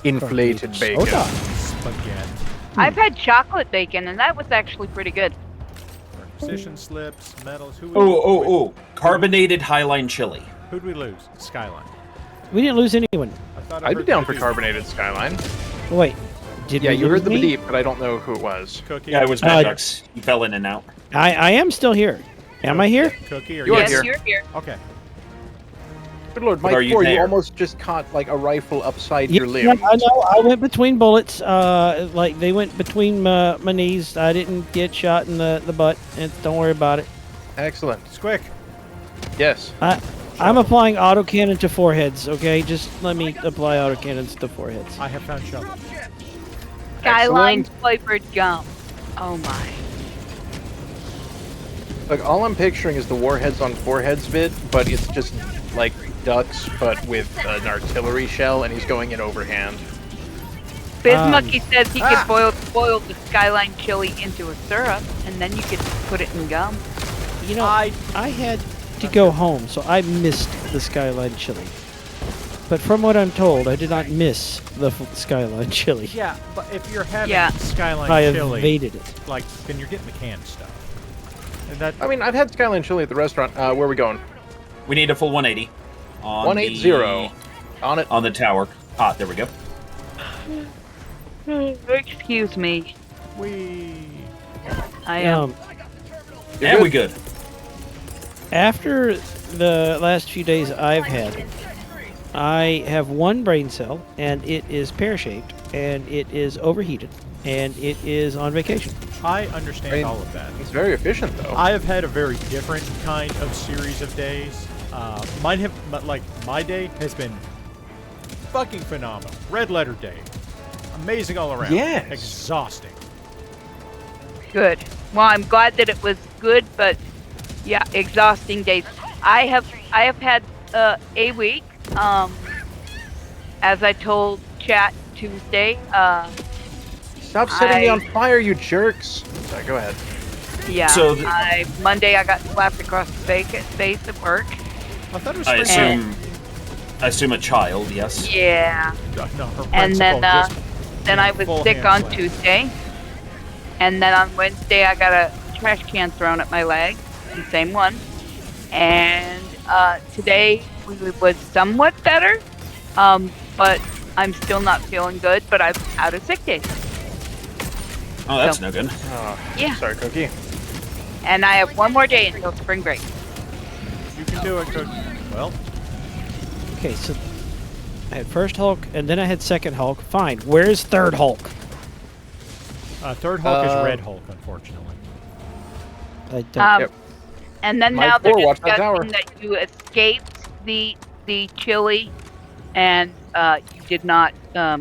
Speaker 3: Inflated bacon.
Speaker 1: Soda.
Speaker 5: Spaghetti.
Speaker 4: I've had chocolate bacon, and that was actually pretty good.
Speaker 5: Requisition slips, medals.
Speaker 2: Carbonated Highline chili.
Speaker 5: Who'd we lose? Skyline.
Speaker 1: We didn't lose anyone.
Speaker 5: I thought I
Speaker 3: I'd be
Speaker 5: heard
Speaker 3: down for
Speaker 5: Cookie.
Speaker 3: carbonated Skyline.
Speaker 1: Wait, did
Speaker 3: Yeah,
Speaker 1: we
Speaker 3: you
Speaker 1: lose
Speaker 3: heard the
Speaker 1: me?
Speaker 3: beep, but I don't know who it was.
Speaker 5: Cookie.
Speaker 2: Yeah, it was MadDucks. He fell in and out.
Speaker 1: I am still here. Am I here?
Speaker 5: Cookie or
Speaker 3: You are
Speaker 4: Yes,
Speaker 3: here.
Speaker 4: you're here.
Speaker 5: Okay.
Speaker 3: Good lord,
Speaker 2: But
Speaker 3: Mike
Speaker 2: are you
Speaker 3: 4, you
Speaker 2: there?
Speaker 3: almost just caught like a rifle upside
Speaker 1: Yeah,
Speaker 3: your limb.
Speaker 1: I know. I went between bullets. Like they went between my knees. I didn't get shot in the butt. And don't worry about it.
Speaker 3: Excellent.
Speaker 5: Squick.
Speaker 3: Yes.
Speaker 1: I'm applying autocannon to foreheads. Okay, just let me apply autocannons to foreheads.
Speaker 5: I have found shovel.
Speaker 4: Skyline
Speaker 3: Excellent.
Speaker 4: flavored gum. Oh my.
Speaker 3: Look, all I'm picturing is the warheads on foreheads bit, but it's just like ducks, but with an artillery shell, and he's going in overhand.
Speaker 4: Bismucky says he could boil the Skyline chili into a syrup, and then you could put it in gum.
Speaker 1: You know, I had to go home, so I missed the Skyline chili. But from what I'm told, I did not miss the Skyline chili.
Speaker 5: Yeah, but if you're having
Speaker 4: Yeah.
Speaker 5: Skyline
Speaker 1: I
Speaker 5: chili,
Speaker 1: evaded it.
Speaker 5: like, then you're getting the canned stuff. And that
Speaker 3: I mean, I've had Skyline chili at the restaurant. Where are we going?
Speaker 2: We need a full 180. On
Speaker 3: 180. On it.
Speaker 2: On the tower. Ah, there we go.
Speaker 4: Excuse me. I am.
Speaker 3: You're
Speaker 2: And
Speaker 3: good.
Speaker 2: we good.
Speaker 1: After the last few days I've had, I have one brain cell, and it is pear-shaped, and it is overheated, and it is on vacation.
Speaker 5: I understand all of that.
Speaker 3: It's very efficient, though.
Speaker 5: I have had a very different kind of series of days. Mine have, but like my day has been fucking phenomenal. Red letter day, amazing all around.
Speaker 3: Yes.
Speaker 5: Exhausting.
Speaker 4: Good. Well, I'm glad that it was good, but yeah, exhausting days. I have had a week. As I told Chat Tuesday.
Speaker 3: Stop setting me on fire, you jerks! Sorry, go ahead.
Speaker 4: Yeah.
Speaker 2: So
Speaker 4: Monday I got slapped across the face at work.
Speaker 5: I thought it was
Speaker 2: I
Speaker 5: spring
Speaker 2: assume a child, yes.
Speaker 4: Yeah.
Speaker 5: break. No, her
Speaker 4: And then
Speaker 5: principal
Speaker 4: then I was
Speaker 5: full
Speaker 4: sick
Speaker 5: hand
Speaker 4: on
Speaker 5: slap.
Speaker 4: Tuesday. And then on Wednesday I got a trash can thrown at my leg. The same one. And today was somewhat better. But I'm still not feeling good, but I've had a sick day.
Speaker 2: Oh, that's
Speaker 4: So-
Speaker 2: no good.
Speaker 4: Yeah.
Speaker 3: Sorry, Cookie.
Speaker 4: And I have one more day until spring break.
Speaker 5: You can do it, Cook. Well,
Speaker 1: Okay, so I had first Hulk, and then I had second Hulk. Fine. Where's third Hulk?
Speaker 5: third Hulk is Red Hulk, unfortunately.
Speaker 1: I don't.
Speaker 3: Yep.
Speaker 4: And then
Speaker 3: Mike
Speaker 4: now they're
Speaker 3: 4, watch that tower.
Speaker 4: discussing that you escaped the chili, and you did not not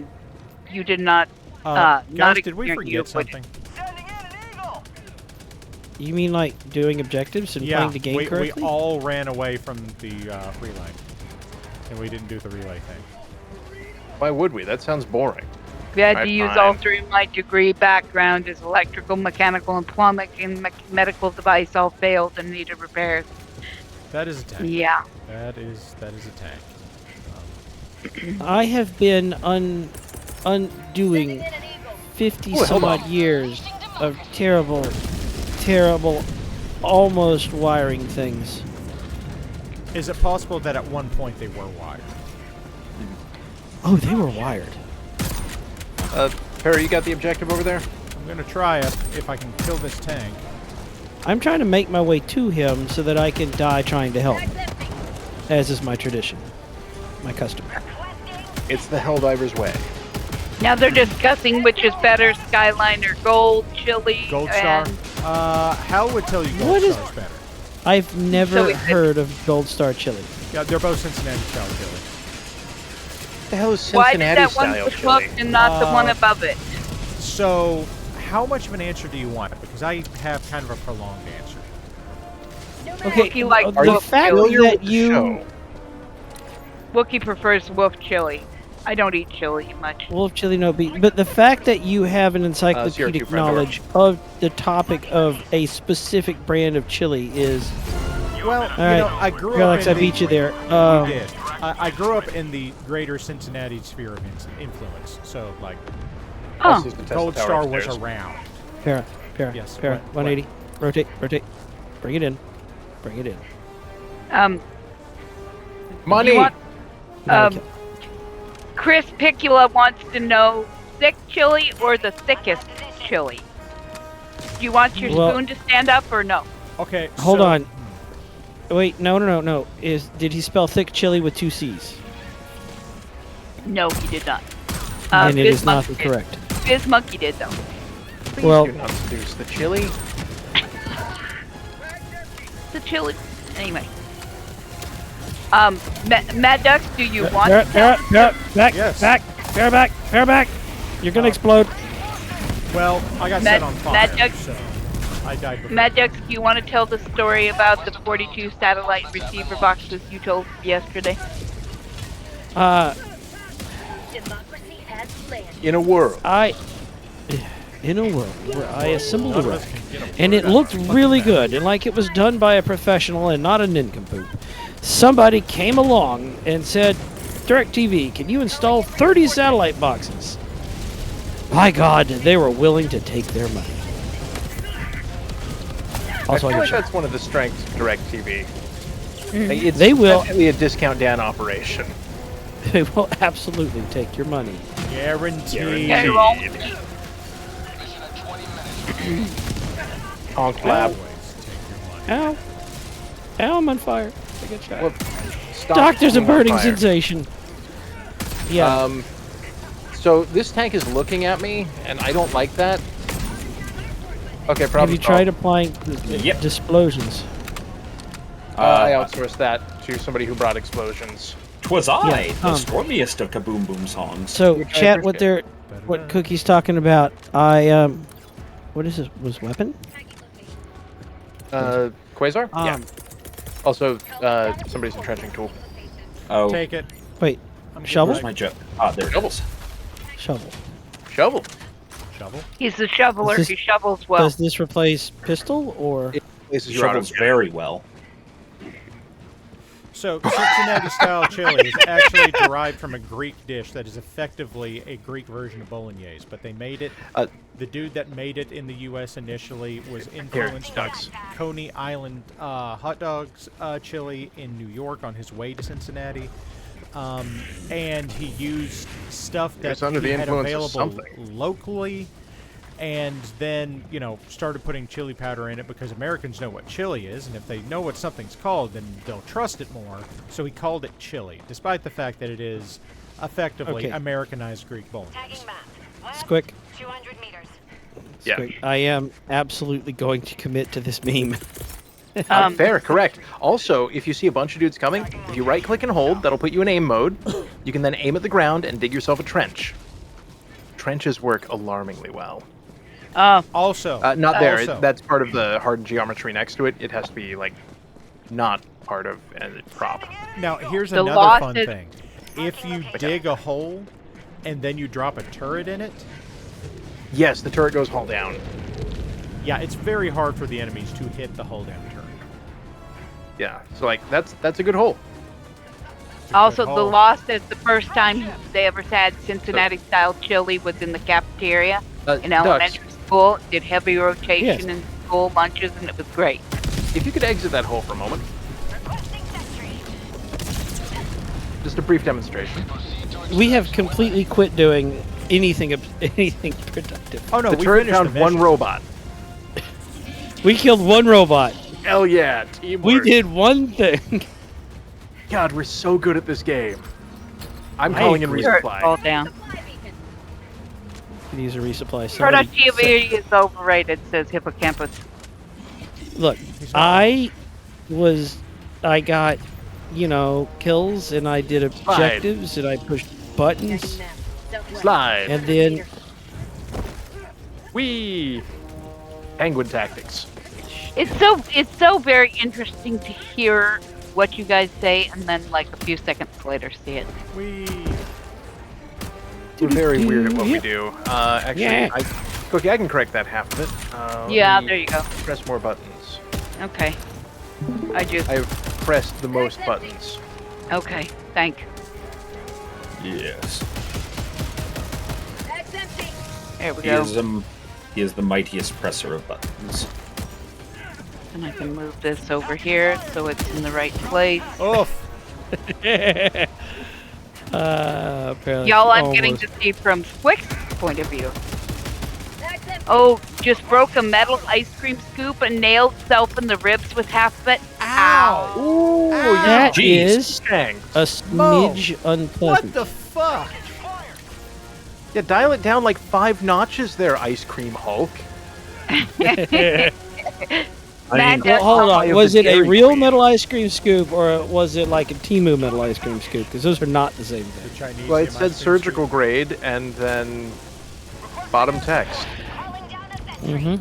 Speaker 5: Guys, did we
Speaker 4: experience- you
Speaker 5: forget
Speaker 4: avoided-
Speaker 5: something?
Speaker 1: You mean like doing objectives and
Speaker 5: Yeah,
Speaker 1: playing the game
Speaker 5: we
Speaker 1: correctly?
Speaker 5: all ran away from the relay, and we didn't do the relay thing.
Speaker 3: Why would we? That sounds boring.
Speaker 4: We had to
Speaker 3: Right,
Speaker 4: use
Speaker 3: fine.
Speaker 4: all three of my degree background as electrical, mechanical, and plumbing, and medical device all failed and needed repairs.
Speaker 5: That is a tank.
Speaker 4: Yeah.
Speaker 5: That is a tank.
Speaker 1: I have been undoing 50
Speaker 3: Ooh,
Speaker 1: some
Speaker 3: hold
Speaker 1: odd years of terrible, almost wiring things.
Speaker 5: Is it possible that at one point they were wired?
Speaker 1: Oh, they were wired.
Speaker 3: Perry, you got the objective over there?
Speaker 5: I'm gonna try it if I can kill this tank.
Speaker 1: I'm trying to make my way to him so that I can die trying to help, as is my tradition, my custom.
Speaker 3: It's the Helldiver's way.
Speaker 4: Now they're discussing which is better, Skyline or Gold, Chili,
Speaker 5: Gold Star.
Speaker 4: and
Speaker 5: Hal would tell you Gold
Speaker 1: What is-
Speaker 5: Star's better.
Speaker 1: I've never
Speaker 4: So we could-
Speaker 1: heard of Gold Star chili.
Speaker 5: Yeah, they're both Cincinnati style chili.
Speaker 3: What the hell is
Speaker 4: why did
Speaker 3: Cincinnati
Speaker 4: that one
Speaker 3: style
Speaker 4: was
Speaker 3: chili?
Speaker 4: cooked and not the one above it?
Speaker 5: So, how much of an answer do you want? Because I have kind of a prolonged answer.
Speaker 1: Okay,
Speaker 4: Wookiee like
Speaker 3: Are you
Speaker 4: wolf
Speaker 1: fact
Speaker 4: chili.
Speaker 3: familiar
Speaker 1: that
Speaker 3: with the
Speaker 1: you-
Speaker 3: show?
Speaker 4: Wookiee prefers wolf chili. I don't eat chili much.
Speaker 1: Wolf chili no beef. But the fact that you have an
Speaker 3: CR2
Speaker 1: encyclopedic
Speaker 3: friend door.
Speaker 1: knowledge of the topic of a specific brand of chili is...
Speaker 5: Well,
Speaker 1: All right,
Speaker 5: I grew
Speaker 1: Alex,
Speaker 5: up
Speaker 1: I
Speaker 5: in
Speaker 1: beat you there.
Speaker 5: You did. I grew up in the greater Cincinnati sphere of influence. So, like,
Speaker 3: Also used to test
Speaker 5: Gold
Speaker 3: the tower
Speaker 5: Star was
Speaker 3: upstairs.
Speaker 5: around.
Speaker 1: Para.
Speaker 5: Yes,
Speaker 1: 180. Rotate. Bring it in.
Speaker 3: Money!
Speaker 4: You want-
Speaker 1: Now we
Speaker 4: Um,
Speaker 1: kill.
Speaker 4: Chris Picula wants to know thick chili or the thickest chili. Do you want your
Speaker 1: Well-
Speaker 4: spoon to stand up or no?
Speaker 5: Okay.
Speaker 1: Hold
Speaker 5: so-
Speaker 1: on. Wait, no. Did he spell thick chili with 2 C's?
Speaker 4: No, he did not.
Speaker 1: And it
Speaker 4: Biz
Speaker 1: is not
Speaker 4: Monkey did.
Speaker 1: correct.
Speaker 4: Biz Monkey did though.
Speaker 3: Please
Speaker 1: Well-
Speaker 3: do not seduce the chili.
Speaker 4: The chili. Anyway. MadDucks, do you want
Speaker 1: Para,
Speaker 4: to tell?
Speaker 1: back,
Speaker 5: Yes.
Speaker 1: back. You're gonna explode.
Speaker 5: Well, I got
Speaker 4: Mad-
Speaker 5: set on fire,
Speaker 4: Mad
Speaker 5: so I died before.
Speaker 4: MadDucks, do you want to tell the story about the 42 satellite receiver boxes you told yesterday?
Speaker 8: Democracy has landed.
Speaker 3: In a world.
Speaker 1: In a world where I assembled a wreck, and it looked really good, and like it was done by a professional and not a nincompoop, somebody came along and said, DirecTV, can you install 30 satellite boxes? My God, they were willing to take their money. Also,
Speaker 3: I
Speaker 1: I
Speaker 3: feel like
Speaker 1: get shot.
Speaker 3: that's one of the strengths of DirecTV. Like, it's
Speaker 1: They will-
Speaker 3: definitely a discount down operation.
Speaker 1: They will absolutely take your money.
Speaker 5: Guaranteed.
Speaker 4: Okay, roll.
Speaker 3: Honk lab.
Speaker 1: Ow, I'm on fire. I get shot.
Speaker 3: Well, stop
Speaker 1: Doctor's a
Speaker 3: being on
Speaker 1: burning
Speaker 3: fire.
Speaker 1: sensation. Yeah.
Speaker 3: So this tank is looking at me, and I don't like that. Okay,
Speaker 1: Have
Speaker 3: problem
Speaker 1: you tried
Speaker 3: solved.
Speaker 1: applying
Speaker 2: Yep.
Speaker 1: explosions?
Speaker 3: I outsourced that to somebody who brought explosions.
Speaker 2: 'Twas I,
Speaker 1: Yeah,
Speaker 2: the stormiest of Kaboom Boom songs.
Speaker 1: So,
Speaker 3: Which I
Speaker 1: chat, what
Speaker 3: appreciate.
Speaker 1: what Cookie's talking about? What is this? Was weapon?
Speaker 3: Quasar? Yeah.
Speaker 1: Um,
Speaker 3: Also, somebody's entrenching tool.
Speaker 2: Oh,
Speaker 5: Take it.
Speaker 1: Wait,
Speaker 5: I'm
Speaker 1: shovel?
Speaker 2: where's my joke? Ah, there it is.
Speaker 1: shovel.
Speaker 3: Shovel.
Speaker 5: Shovel.
Speaker 4: He's a shoveler.
Speaker 1: This-
Speaker 4: He shovels well.
Speaker 1: Does this replace pistol or?
Speaker 3: This is your auto.
Speaker 2: Shovels very well.
Speaker 5: So, Cincinnati-style chili is actually derived from a Greek dish that is effectively a Greek version of bolognese, but they made it. The dude that made it in the U.S. initially was influenced by Coney Island hot dogs chili in New York on his way to Cincinnati, and he used stuff that
Speaker 3: It's under
Speaker 5: he
Speaker 3: the
Speaker 5: had
Speaker 3: influence of
Speaker 5: available
Speaker 3: something.
Speaker 5: locally. And then, started putting chili powder in it because Americans know what chili is, and if they know what something's called, then they'll trust it more. So he called it chili, despite the fact that it is effectively
Speaker 1: Okay.
Speaker 5: Americanized Greek bolognese.
Speaker 8: Tagging map. West,
Speaker 1: Squick.
Speaker 8: 200 meters.
Speaker 3: Yeah.
Speaker 1: Squick. I am absolutely going to commit to this meme.
Speaker 3: Fair, correct. Also, if you see a bunch of dudes coming, if you right-click and hold, that'll put you in aim mode. You can then aim at the ground and dig yourself a trench. Trenches work alarmingly well.
Speaker 5: Also,
Speaker 3: Not there.
Speaker 5: Also-
Speaker 3: That's part of the hardened geometry next to it. It has to be, like, not part of a prop.
Speaker 5: now here's
Speaker 4: The
Speaker 5: another
Speaker 4: loss
Speaker 5: fun
Speaker 4: is-
Speaker 5: thing. If you dig a hole and then you drop a turret in it,
Speaker 3: Yes, the turret goes hull down.
Speaker 5: yeah, it's very hard for the enemies to hit the hull down turret.
Speaker 3: Yeah, so, like, that's a good hole.
Speaker 4: Also,
Speaker 5: Good
Speaker 4: the
Speaker 5: hole.
Speaker 4: Lost is the first time they ever had Cincinnati-style chili was in the cafeteria in
Speaker 3: Ducks,
Speaker 4: elementary school. Did heavy rotation
Speaker 1: Yes.
Speaker 4: in school lunches, and it was great.
Speaker 3: if you could exit that hole for a moment.
Speaker 8: Requesting sentry.
Speaker 3: Just a brief demonstration.
Speaker 1: We have completely quit doing anything productive.
Speaker 5: Oh no,
Speaker 3: The
Speaker 5: we
Speaker 3: turret
Speaker 5: finished
Speaker 3: found
Speaker 5: the
Speaker 3: one
Speaker 5: mission.
Speaker 3: robot.
Speaker 1: We killed one robot.
Speaker 3: Hell yeah, teamwork.
Speaker 1: We did one thing.
Speaker 3: God, we're so good at this game. I'm
Speaker 1: I
Speaker 3: calling in
Speaker 1: agree.
Speaker 4: Turret
Speaker 3: resupply.
Speaker 4: fall down.
Speaker 1: Could use a resupply. Somebody
Speaker 4: Productivity is overrated, says Hippocampus.
Speaker 1: Look, I got, kills and I did objectives and I pushed buttons
Speaker 8: Tagging map. Southwest.
Speaker 3: Slide.
Speaker 1: and then
Speaker 3: Wee. Penguin tactics.
Speaker 4: It's so very interesting to hear what you guys say, and then like a few seconds later see it.
Speaker 5: We
Speaker 3: We're very weird at what we
Speaker 1: Yep.
Speaker 3: do. Actually,
Speaker 1: Yeah.
Speaker 3: Cookie, I can correct that half of it. Let
Speaker 4: Yeah,
Speaker 3: me
Speaker 4: there you go.
Speaker 3: Press more buttons.
Speaker 4: Okay.
Speaker 3: I've pressed the most buttons.
Speaker 4: Okay, thank you.
Speaker 2: Yes.
Speaker 8: Bag's empty.
Speaker 4: There we
Speaker 2: He
Speaker 4: go.
Speaker 2: is the mightiest presser of buttons.
Speaker 4: And I can move this over here so it's in the right place.
Speaker 5: Oof.
Speaker 1: Apparently
Speaker 4: Y'all, I'm getting
Speaker 1: almost-
Speaker 4: to see from Squick's point of view. Oh, just broke a metal ice cream scoop and nailed self in the ribs with half of it. Ow.
Speaker 3: Ooh,
Speaker 1: That
Speaker 2: Jeez.
Speaker 1: is
Speaker 3: dang.
Speaker 1: a smidge
Speaker 5: What
Speaker 1: unpleasant.
Speaker 5: the fuck?
Speaker 3: Yeah, dial it down like 5 notches there, Ice Cream Hulk.
Speaker 4: Man,
Speaker 1: Well, hold
Speaker 3: Eye
Speaker 1: on.
Speaker 3: of
Speaker 1: Was
Speaker 3: the
Speaker 1: it a
Speaker 3: Dairy
Speaker 1: real
Speaker 3: Queen.
Speaker 1: metal ice cream scoop or was it like a Timu metal ice cream scoop? Because those are not the same
Speaker 5: The
Speaker 1: thing.
Speaker 5: Chinese.
Speaker 3: Well, it
Speaker 5: ice
Speaker 3: said
Speaker 5: cream
Speaker 3: surgical
Speaker 5: scoop.
Speaker 3: grade and then bottom text.
Speaker 8: Calling down a sentry.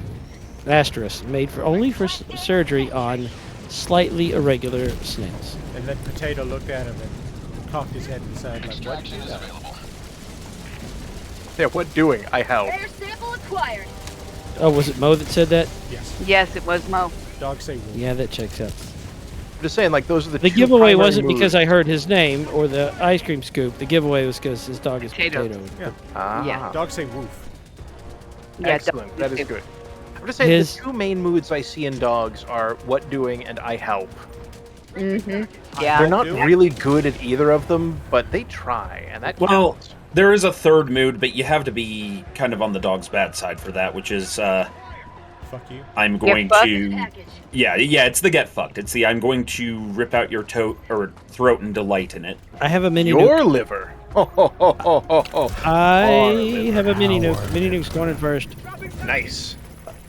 Speaker 1: Asterisk, made for only for surgery on slightly irregular snails.
Speaker 5: And then Potato looked at him and cocked his head and said, like, what is that?
Speaker 3: Yeah, what doing? I help.
Speaker 8: Air sample acquired.
Speaker 1: Oh, was it Mo that said that?
Speaker 5: Yes.
Speaker 4: Yes, it was Mo.
Speaker 5: Dogs say wolf.
Speaker 1: Yeah, that checks out.
Speaker 3: I'm just saying, like, those are the
Speaker 1: The
Speaker 3: two
Speaker 1: giveaway
Speaker 3: primary
Speaker 1: wasn't
Speaker 3: moves.
Speaker 1: because I heard his name or the ice cream scoop. The giveaway was because his dog is
Speaker 4: Potato.
Speaker 1: Potato.
Speaker 5: Yeah.
Speaker 3: Ah,
Speaker 4: Yeah.
Speaker 5: Dogs say woof.
Speaker 4: Yeah,
Speaker 3: excellent. That is
Speaker 4: it-
Speaker 3: good. I'm just saying,
Speaker 1: His-
Speaker 3: the two main moods I see in dogs are what doing and I help.
Speaker 4: Yeah.
Speaker 3: They're not
Speaker 5: do.
Speaker 3: really good at either of them, but they try, and that
Speaker 2: Well,
Speaker 3: counts.
Speaker 2: there is a third mood, but you have to be kind of on the dog's bad side for that, which is
Speaker 5: Fuck you.
Speaker 2: I'm going
Speaker 4: fucked.
Speaker 2: to.
Speaker 8: Package.
Speaker 2: Yeah, it's the get fucked. It's the I'm going to rip out your throat and delight in it.
Speaker 1: I have a mini
Speaker 3: Your
Speaker 1: nuke.
Speaker 3: liver. Ho, ho, ho, ho, ho, ho.
Speaker 1: I have a mini nuke. Mini nuke's going in first.
Speaker 3: Nice.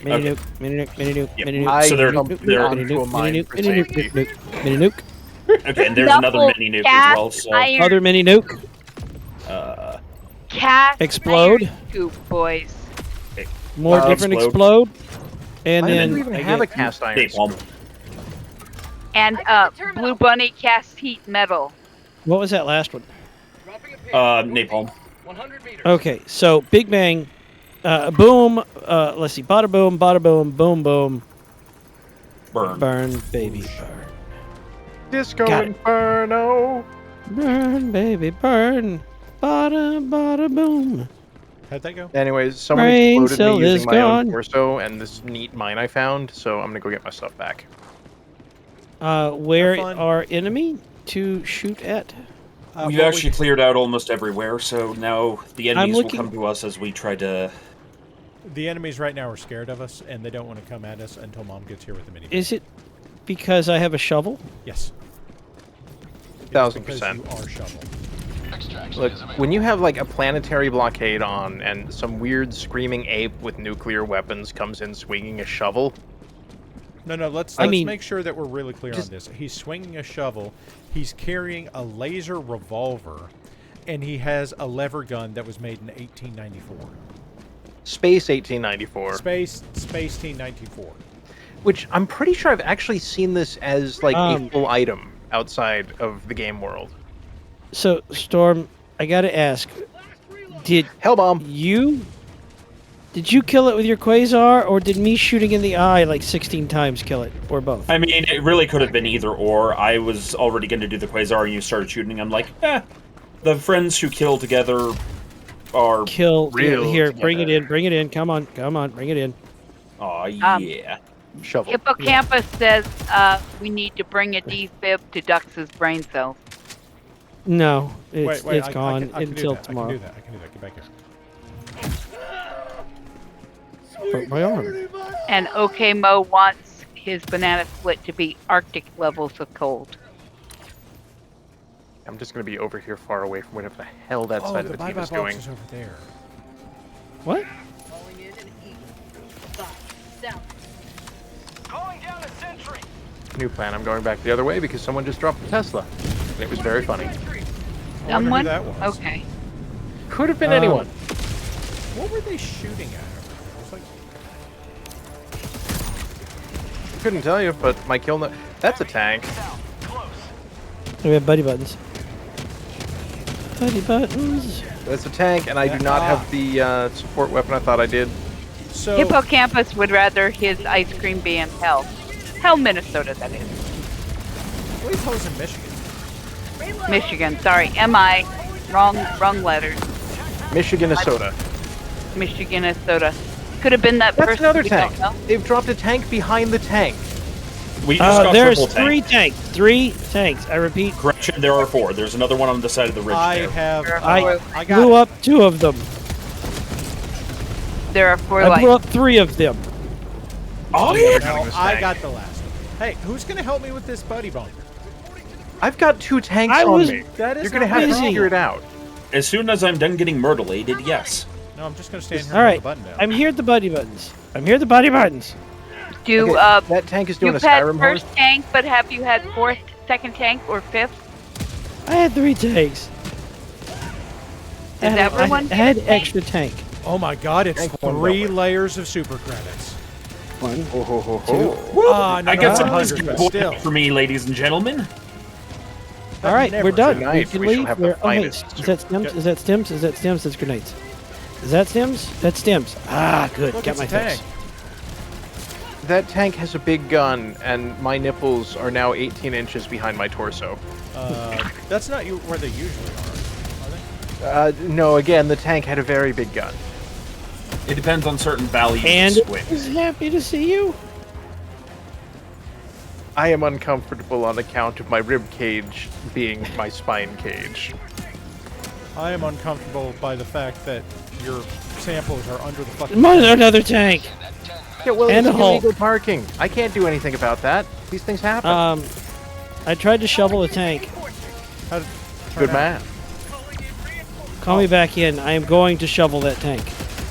Speaker 1: Mini
Speaker 2: Okay.
Speaker 1: nuke, mini nuke, mini nuke,
Speaker 2: Yep.
Speaker 1: mini nuke.
Speaker 3: I
Speaker 2: So they're-
Speaker 3: jumped
Speaker 2: they're-
Speaker 3: onto
Speaker 1: Mini
Speaker 3: a
Speaker 1: nuke,
Speaker 3: mine
Speaker 1: mini
Speaker 3: for
Speaker 1: nuke, mini nuke,
Speaker 3: safety.
Speaker 1: mini nuke, mini nuke.
Speaker 2: Okay, and there's another
Speaker 4: Double
Speaker 2: mini nuke as
Speaker 4: cast
Speaker 2: well. So
Speaker 4: iron
Speaker 1: Other mini nuke.
Speaker 4: cast
Speaker 1: Explode.
Speaker 4: iron scoop, boys.
Speaker 1: More different
Speaker 2: explode.
Speaker 1: explode. And
Speaker 3: Why
Speaker 1: then
Speaker 3: do we even
Speaker 1: I
Speaker 3: have a
Speaker 1: get-
Speaker 3: cast iron
Speaker 2: napalm.
Speaker 3: scoop?
Speaker 4: And
Speaker 8: I got the terminal.
Speaker 4: Blue Bunny cast heat metal.
Speaker 1: What was that last one?
Speaker 2: Napalm.
Speaker 1: Okay, so Big Bang, boom. Let's see, bada boom, boom, boom,
Speaker 2: Burn.
Speaker 1: burn, baby, burn,
Speaker 3: Disco
Speaker 1: Got it.
Speaker 3: Inferno.
Speaker 1: burn, baby, burn, bada boom.
Speaker 5: How'd that go?
Speaker 3: Anyways, someone
Speaker 1: Brain
Speaker 3: exploded
Speaker 1: cell
Speaker 3: me
Speaker 1: is
Speaker 3: using my own
Speaker 1: gone.
Speaker 3: torso and this neat mine I found, so I'm gonna go get my stuff back.
Speaker 1: Where
Speaker 5: Have fun.
Speaker 1: are enemy to shoot at?
Speaker 2: We've
Speaker 5: what
Speaker 2: actually cleared out almost everywhere, so now the enemies will
Speaker 1: looking-
Speaker 2: come to us as we try to.
Speaker 5: The enemies right now are scared of us, and they don't want to come at us until Mom gets here with the mini.
Speaker 1: Is it because I have a shovel?
Speaker 5: Yes. It is
Speaker 3: 1000%.
Speaker 5: because you are shovel.
Speaker 3: Look, when you have like a planetary blockade on and some weird screaming ape with nuclear weapons comes in swinging a shovel,
Speaker 5: No, let's
Speaker 1: I mean-
Speaker 5: make sure that we're really clear
Speaker 3: Just-
Speaker 5: on this. He's swinging a shovel, he's carrying a laser revolver, and he has a lever gun that was made in 1894.
Speaker 3: Space 1894,
Speaker 5: Space 1894.
Speaker 3: which I'm pretty sure I've actually seen this as like a
Speaker 1: Um,
Speaker 3: full item outside of the game world.
Speaker 1: So, Storm, I gotta ask, did
Speaker 3: Hellbomb.
Speaker 1: did you kill it with your quasar, or did me shooting in the eye like 16 times kill it, or both?
Speaker 2: I mean, it really could have been either or. I was already going to do the quasar, and you started shooting. I'm like, the friends who kill together are.
Speaker 1: Kill
Speaker 3: Real
Speaker 1: here, bring it
Speaker 3: together.
Speaker 1: in, bring it in. Come on, bring it in.
Speaker 2: Aw, yeah.
Speaker 3: Shovel.
Speaker 4: Hippocampus says we need to bring a defib to Dux's brain cells.
Speaker 1: No, it's
Speaker 5: Wait,
Speaker 1: it's gone
Speaker 5: I can do
Speaker 1: until
Speaker 5: that.
Speaker 1: tomorrow.
Speaker 5: I can do that. Get back here.
Speaker 1: Broke my arm.
Speaker 4: And OK Mo wants his banana split to be Arctic levels of cold.
Speaker 3: I'm just gonna be over here far away from whatever the hell that
Speaker 5: Oh,
Speaker 3: side
Speaker 5: the
Speaker 3: of the team
Speaker 5: bye-bye
Speaker 3: is
Speaker 5: box
Speaker 3: doing.
Speaker 5: is over there.
Speaker 1: What?
Speaker 8: Calling in an eagle. 5 south.
Speaker 9: Calling down a sentry.
Speaker 3: New plan. I'm going back the other way because someone just dropped a Tesla. And it was very funny.
Speaker 5: I wonder who
Speaker 4: Someone?
Speaker 5: that was.
Speaker 4: Okay.
Speaker 3: Could have been anyone.
Speaker 5: What were they shooting at? It was like,
Speaker 3: Couldn't tell you, but my kill. That's a tank.
Speaker 1: We have buddy buttons. Buddy buttons.
Speaker 3: That's a tank, and I do not have the support weapon I thought I did.
Speaker 5: so
Speaker 4: Hippocampus would rather his ice cream be in Hell. Hell, Minnesota, that is.
Speaker 5: I believe I was in Michigan.
Speaker 4: Michigan, sorry. MI. Wrong letters.
Speaker 3: Michigan, Minnesota.
Speaker 4: Michigan soda. Could have been that
Speaker 3: That's
Speaker 4: person.
Speaker 3: another
Speaker 4: we
Speaker 3: tank.
Speaker 4: don't know.
Speaker 3: They've dropped a tank behind the tank.
Speaker 2: We just got
Speaker 1: There's
Speaker 2: triple tank.
Speaker 1: 3 tanks. 3 tanks. I repeat.
Speaker 2: Correction, there are 4. There's another one on the side of the ridge
Speaker 5: I
Speaker 2: there.
Speaker 5: have.
Speaker 1: I
Speaker 5: I got
Speaker 1: blew
Speaker 5: it.
Speaker 1: up 2 of them.
Speaker 4: There are 4
Speaker 1: I
Speaker 4: lights.
Speaker 1: blew up 3 of them.
Speaker 2: Oh, yeah!
Speaker 5: No,
Speaker 3: this
Speaker 5: I
Speaker 3: tank.
Speaker 5: got the last one. Hey, who's gonna help me with this buddy bunker?
Speaker 3: I've got 2 tanks
Speaker 1: I
Speaker 3: on
Speaker 1: was-
Speaker 3: me.
Speaker 5: That is
Speaker 3: You're gonna
Speaker 5: not
Speaker 3: have to
Speaker 1: busy.
Speaker 3: figure it out.
Speaker 2: As soon as I'm done getting myrtleated, yes.
Speaker 5: No, I'm just gonna stand here
Speaker 1: All
Speaker 5: and
Speaker 1: right.
Speaker 5: hold the button down.
Speaker 1: I'm here at the buddy buttons. I'm here at the buddy buttons.
Speaker 4: Do
Speaker 3: Okay, that tank is doing
Speaker 4: you've
Speaker 3: a
Speaker 4: had
Speaker 3: Skyrim
Speaker 4: first
Speaker 3: horse.
Speaker 4: tank, but have you had second tank, or 5th?
Speaker 1: I had 3 tanks.
Speaker 4: Is everyone
Speaker 1: I had
Speaker 4: get a tank?
Speaker 1: extra tank.
Speaker 5: Oh my God! It's
Speaker 3: Tank one
Speaker 5: 3
Speaker 3: over.
Speaker 5: layers of super credits.
Speaker 1: 1.
Speaker 3: Oh, ho, ho, ho.
Speaker 5: Ah, no,
Speaker 2: I
Speaker 5: no,
Speaker 2: got
Speaker 5: no,
Speaker 2: some
Speaker 5: 100,
Speaker 2: whiskey
Speaker 5: but
Speaker 2: boy
Speaker 5: still.
Speaker 2: for me, ladies and gentlemen.
Speaker 1: All right,
Speaker 5: never.
Speaker 1: we're done.
Speaker 3: Tonight
Speaker 1: we can
Speaker 3: we shall
Speaker 1: leave.
Speaker 3: have the
Speaker 1: We're- oh, hey,
Speaker 3: finest
Speaker 1: is that stems? Is that stems? Is that stems? That's grenades. Is that stems? That's stems. Ah, good.
Speaker 5: Look,
Speaker 1: Got
Speaker 5: it's
Speaker 1: my
Speaker 5: a tank.
Speaker 1: fix.
Speaker 3: That tank has a big gun, and my nipples are now 18 inches behind my torso.
Speaker 5: That's not where they usually are they?
Speaker 3: No, again, the tank had a very big gun.
Speaker 2: It depends on certain values
Speaker 1: And
Speaker 2: of squid.
Speaker 1: is happy to see you.
Speaker 3: I am uncomfortable on account of my rib cage being my spine cage.
Speaker 5: I am uncomfortable by the fact that your samples are under the fucking.
Speaker 1: Another tank.
Speaker 3: Yeah, well,
Speaker 1: And
Speaker 3: it's
Speaker 1: a hole.
Speaker 3: illegal parking. I can't do anything about that. These things happen.
Speaker 1: I tried to shovel a tank.
Speaker 5: How did-
Speaker 3: Good
Speaker 5: turn out?
Speaker 3: man.
Speaker 1: Call me back in. I am going to shovel that tank.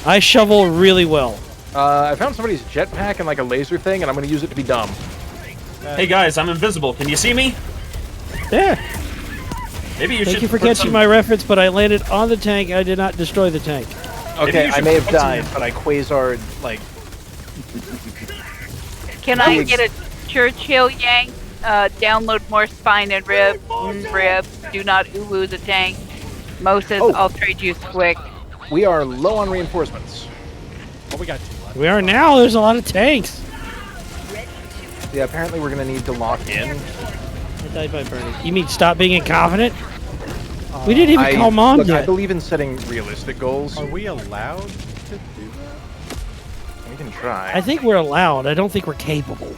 Speaker 1: I shovel really well.
Speaker 3: I found somebody's jetpack and like a laser thing, and I'm going to use it to be dumb.
Speaker 2: Hey guys, I'm invisible. Can you see me?
Speaker 1: There.
Speaker 2: Maybe you
Speaker 1: Thank
Speaker 2: should
Speaker 1: you for
Speaker 2: put
Speaker 1: catching
Speaker 2: some-
Speaker 1: my reference, but I landed on the tank. I did not destroy the tank.
Speaker 3: Okay,
Speaker 2: you
Speaker 3: I
Speaker 2: should
Speaker 3: may have
Speaker 2: put some-
Speaker 3: died, but I quasar like.
Speaker 4: Can I get a Churchill yank? Download more spine and rib. Rib. Do not uwu the tank. Moses,
Speaker 3: Oh.
Speaker 4: I'll trade you quick.
Speaker 3: We are low on reinforcements.
Speaker 5: Oh, we got 2 left.
Speaker 1: We are now. There's a lot of tanks.
Speaker 3: Yeah, apparently we're going to need to lock in.
Speaker 1: I died by burning. You mean stop being incompetent? We didn't even call mom
Speaker 3: look, I
Speaker 1: yet.
Speaker 3: believe in setting realistic goals.
Speaker 5: Are we allowed to do that?
Speaker 3: We can try.
Speaker 1: I think we're allowed. I don't think we're capable.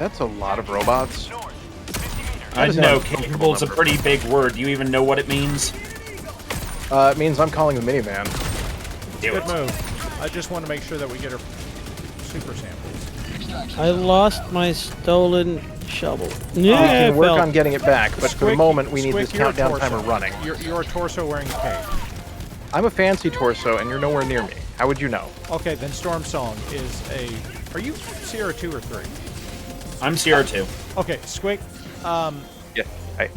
Speaker 3: That's a lot of robots.
Speaker 2: I
Speaker 3: is
Speaker 2: know,
Speaker 3: not a comfortable
Speaker 2: capable is a
Speaker 3: number.
Speaker 2: pretty big word. Do you even know what it means?
Speaker 3: It means I'm calling the minivan.
Speaker 2: Do
Speaker 5: Good
Speaker 2: it.
Speaker 5: move. I just want to make sure that we get our super samples.
Speaker 1: I lost my stolen shovel.
Speaker 3: We
Speaker 1: Yeah,
Speaker 3: can work
Speaker 1: fell.
Speaker 3: on getting it back, but for the
Speaker 5: Squick-
Speaker 3: moment we need
Speaker 5: Squick,
Speaker 3: this
Speaker 5: you're a
Speaker 3: countdown
Speaker 5: torso.
Speaker 3: timer running.
Speaker 5: You're a torso wearing a cape.
Speaker 3: I'm a fancy torso, and you're nowhere near me. How would you know?
Speaker 5: Okay, then Storm Song is a. Are you CR2 or 3?
Speaker 2: I'm CR2.
Speaker 5: Okay, Squick.
Speaker 3: Yeah. Hey.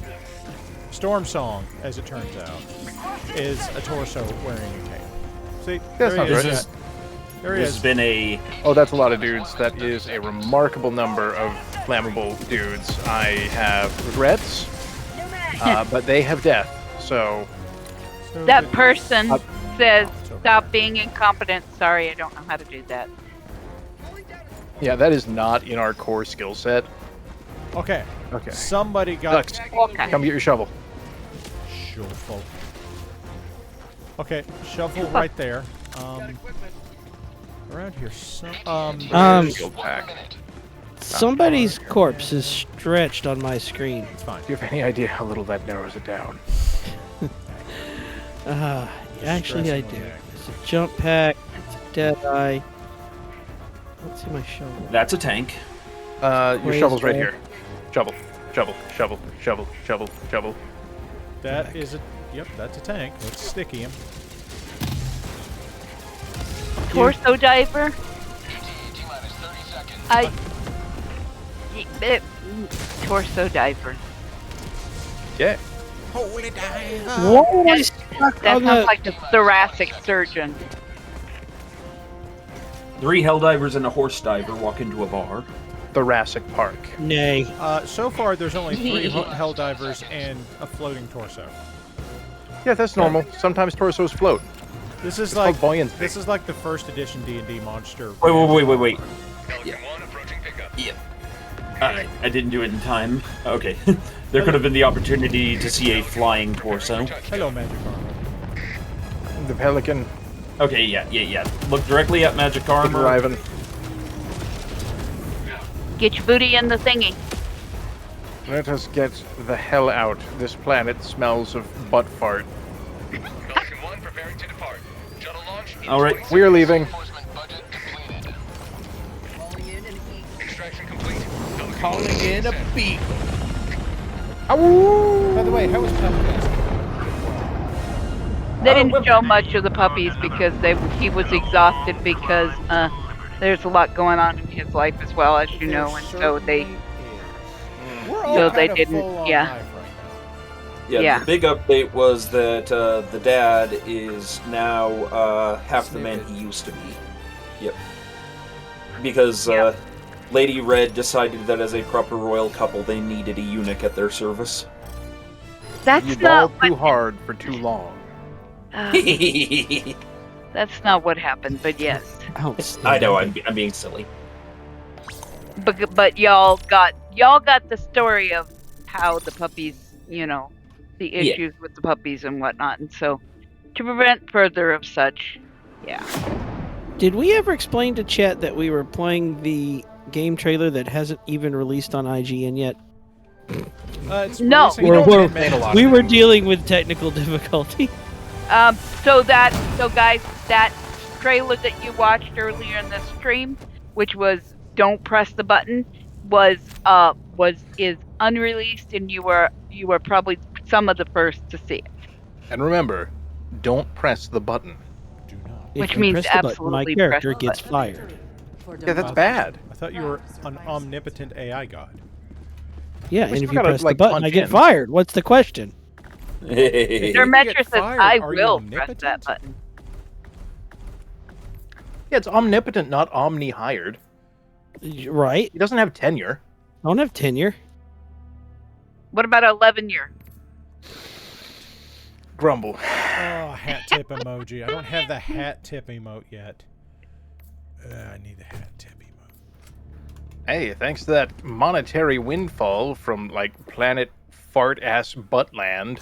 Speaker 5: Storm Song, as it turns out, is a torso wearing a cape. See,
Speaker 3: That's
Speaker 5: there
Speaker 3: not
Speaker 5: he
Speaker 3: right.
Speaker 5: is. There he
Speaker 2: This
Speaker 5: is.
Speaker 2: has been a...
Speaker 3: Oh, that's a lot of dudes. That is a remarkable number of flammable dudes. I have regrets, but they have death. So
Speaker 5: So
Speaker 4: That
Speaker 5: the-
Speaker 4: person
Speaker 3: Up.
Speaker 4: says, stop being incompetent. Sorry, I don't know how to do that.
Speaker 3: yeah, that is not in our core skill set.
Speaker 5: Okay.
Speaker 3: Okay.
Speaker 5: Somebody got
Speaker 3: Ducks,
Speaker 4: Okay.
Speaker 3: come get your shovel.
Speaker 5: shovel. Okay, shovel right there. Around here,
Speaker 3: Skill pack.
Speaker 1: Somebody's corpse is stretched on my screen.
Speaker 5: it's fine.
Speaker 3: Do you have any idea how little that narrows it down?
Speaker 1: Actually, I do. It's a jump pack. It's a dead eye. Let's see my shovel.
Speaker 2: That's a tank.
Speaker 3: Your
Speaker 1: Where's
Speaker 3: shovel's right
Speaker 1: that?
Speaker 3: here. Shovel, shovel, shovel, shovel, shovel, shovel.
Speaker 5: That is a. Yep, that's a tank. Let's sticky him.
Speaker 4: Torso diver. Torso diver.
Speaker 3: Yeah.
Speaker 1: Whoa, I stuck
Speaker 4: That
Speaker 1: on
Speaker 4: sounds
Speaker 1: the...
Speaker 4: like a thoracic surgeon.
Speaker 2: 3 hell divers and a horse diver walk into a bar.
Speaker 3: Thoracic Park.
Speaker 1: Nay.
Speaker 5: So far, there's only 3 hell divers and a floating torso.
Speaker 3: Yeah, that's normal. Sometimes torsos float.
Speaker 5: This is
Speaker 3: It's
Speaker 5: like
Speaker 3: called buoyancy.
Speaker 5: this is like the first edition D&D monster.
Speaker 2: Wait. Yeah. I didn't do it in time. Okay. There could have been the opportunity to see a flying torso.
Speaker 5: Hello, Magic Armor.
Speaker 3: The pelican.
Speaker 2: Okay, yeah. Look directly at magic armor.
Speaker 3: Arriving.
Speaker 4: Get your booty in the thingy.
Speaker 3: Let us get the hell out. This planet smells of butt fart.
Speaker 9: Falcon 1 preparing to depart. Shuttle launch in
Speaker 2: All right.
Speaker 9: 20
Speaker 3: We're leaving.
Speaker 9: Reinforcement budget completed.
Speaker 8: Calling in an E.
Speaker 9: Extraction complete.
Speaker 5: Calling in a beat.
Speaker 3: Ow!
Speaker 5: By the way, how was Pumpcast?
Speaker 4: They didn't show much of the puppies because he was exhausted because there's a lot going on in his life as well, as you know, and so they
Speaker 5: We're all
Speaker 4: so
Speaker 5: kind
Speaker 4: they
Speaker 5: of
Speaker 4: didn't.
Speaker 5: full on
Speaker 4: Yeah.
Speaker 5: life right now.
Speaker 2: Yeah,
Speaker 4: Yeah.
Speaker 2: the big update was that the dad is now half the man he used to be. Yep. Because Lady Red decided that as a proper royal couple, they needed a eunuch at their service.
Speaker 4: That's
Speaker 3: You
Speaker 4: not
Speaker 3: dolled too hard for too long.
Speaker 4: that's not what happened, but yes.
Speaker 2: I know, I'm being silly.
Speaker 4: But y'all got the story of how the puppies, the issues with the puppies and whatnot, and so to prevent further of such, yeah.
Speaker 1: Did we ever explain to chat that we were playing the game trailer that hasn't even released on IGN yet?
Speaker 5: It's
Speaker 4: No.
Speaker 5: releasing
Speaker 1: We were dealing with technical difficulty.
Speaker 4: So guys, that trailer that you watched earlier in the stream, which was "Don't Press the Button," is unreleased, and you were probably some of the first to see it.
Speaker 3: And remember, don't press the button.
Speaker 5: Do not.
Speaker 1: If
Speaker 4: Which
Speaker 1: you
Speaker 4: means
Speaker 1: press the button, my
Speaker 4: absolutely press
Speaker 1: character
Speaker 4: the
Speaker 1: gets
Speaker 4: button.
Speaker 1: fired.
Speaker 3: Yeah, that's bad.
Speaker 5: I thought you were an omnipotent AI god.
Speaker 1: Yeah,
Speaker 3: We
Speaker 1: and
Speaker 3: still
Speaker 1: if you
Speaker 3: gotta,
Speaker 1: press the
Speaker 3: like,
Speaker 1: button,
Speaker 3: punch
Speaker 1: I get
Speaker 3: in.
Speaker 1: fired. What's the question?
Speaker 4: Their
Speaker 5: you
Speaker 4: mentor
Speaker 5: get
Speaker 4: says,
Speaker 5: fired,
Speaker 4: "I
Speaker 5: are you
Speaker 4: will press that
Speaker 5: omnipotent?
Speaker 4: button."
Speaker 3: Yeah, it's omnipotent, not omni-hired.
Speaker 1: Right?
Speaker 3: He doesn't have tenure.
Speaker 1: I don't have tenure.
Speaker 4: What about 11-year?
Speaker 3: Grumble.
Speaker 5: Oh, hat tip emoji. I don't have the hat tip emote yet. I need the hat tip emote.
Speaker 3: Hey, thanks to that monetary windfall from, like, planet fart-ass buttland.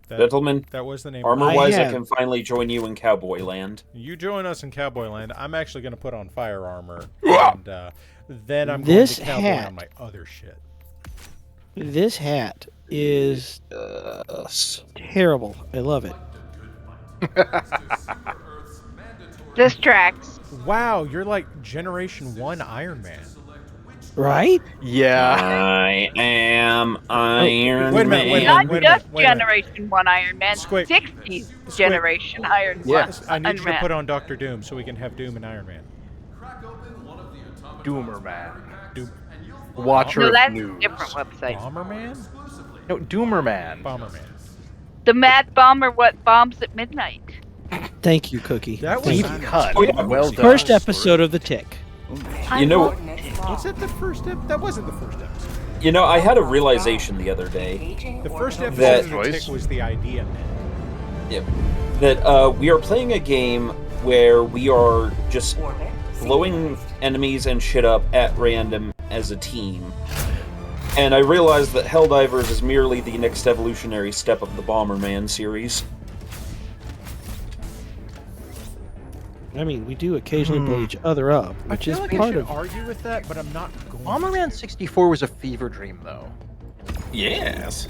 Speaker 2: Gentlemen,
Speaker 5: That was the name.
Speaker 2: armor-wise, I
Speaker 1: have-
Speaker 2: can finally join you in Cowboy Land.
Speaker 5: You join us in Cowboy Land. I'm actually going to put on fire armor, and then I'm
Speaker 1: This
Speaker 5: going to cowboy
Speaker 1: hat.
Speaker 5: on my other shit.
Speaker 1: This hat is terrible. I love it.
Speaker 4: This tracks.
Speaker 5: Wow, you're like Generation 1 Iron Man.
Speaker 1: Right?
Speaker 3: Yeah.
Speaker 2: I am Iron
Speaker 5: Wait a minute, wait a
Speaker 2: Man.
Speaker 5: minute.
Speaker 4: Not
Speaker 5: wait a
Speaker 4: just
Speaker 5: minute, wait a minute.
Speaker 4: Generation 1 Iron Man,
Speaker 5: Squeak.
Speaker 4: 60s
Speaker 5: Squeak.
Speaker 4: Generation Iron Man.
Speaker 3: Yeah.
Speaker 5: I need you to
Speaker 4: Man.
Speaker 5: put on Doctor Doom so we can have Doom and Iron Man.
Speaker 3: Doomer Man.
Speaker 5: Doom.
Speaker 3: Watcher
Speaker 4: No,
Speaker 3: of
Speaker 4: that's a
Speaker 3: news.
Speaker 4: different website.
Speaker 5: Bomberman?
Speaker 3: No, Doomer Man.
Speaker 5: Bomberman.
Speaker 4: The Mad Bomber, what bombs at midnight?
Speaker 1: Thank you, Cookie.
Speaker 5: That was
Speaker 3: Deep cut.
Speaker 2: Oh, yeah.
Speaker 3: Well done.
Speaker 1: First episode of The Tick.
Speaker 2: You know,
Speaker 5: Was that the first episode? That wasn't the first episode.
Speaker 2: I had a realization the other day.
Speaker 5: The first episode
Speaker 2: That-
Speaker 5: of The Tick was the idea man.
Speaker 2: Yep. That we are playing a game where we are just blowing enemies and shit up at random as a team. And I realized that Helldivers is merely the next evolutionary step of the Bomberman series.
Speaker 1: I mean, we do occasionally blow each other up, which
Speaker 5: I
Speaker 1: is
Speaker 5: feel like I
Speaker 1: part
Speaker 5: should
Speaker 1: of.
Speaker 5: argue with that, but I'm not going.
Speaker 3: Bomberman 64 was a fever dream, though.
Speaker 2: Yes.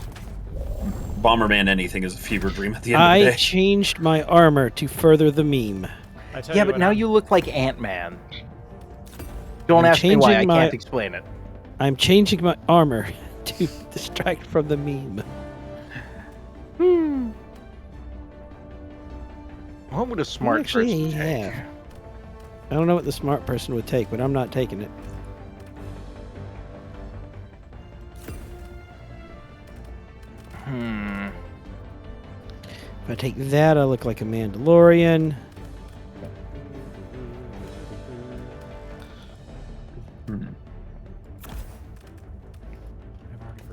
Speaker 2: Bomberman anything is a fever dream at the end of
Speaker 1: I
Speaker 2: the day.
Speaker 1: changed my armor to further the meme.
Speaker 5: I tell
Speaker 3: Yeah,
Speaker 5: you
Speaker 3: but
Speaker 5: what,
Speaker 3: now
Speaker 5: I'm-
Speaker 3: you look like Ant-Man. Don't
Speaker 1: I'm
Speaker 3: ask me why, I
Speaker 1: changing my-
Speaker 3: can't explain it.
Speaker 1: I'm changing my armor to distract from the meme.
Speaker 3: What would a smart
Speaker 1: Actually,
Speaker 3: person take?
Speaker 1: yeah. I don't know what the smart person would take, but I'm not taking it. If I take that, I look like a Mandalorian.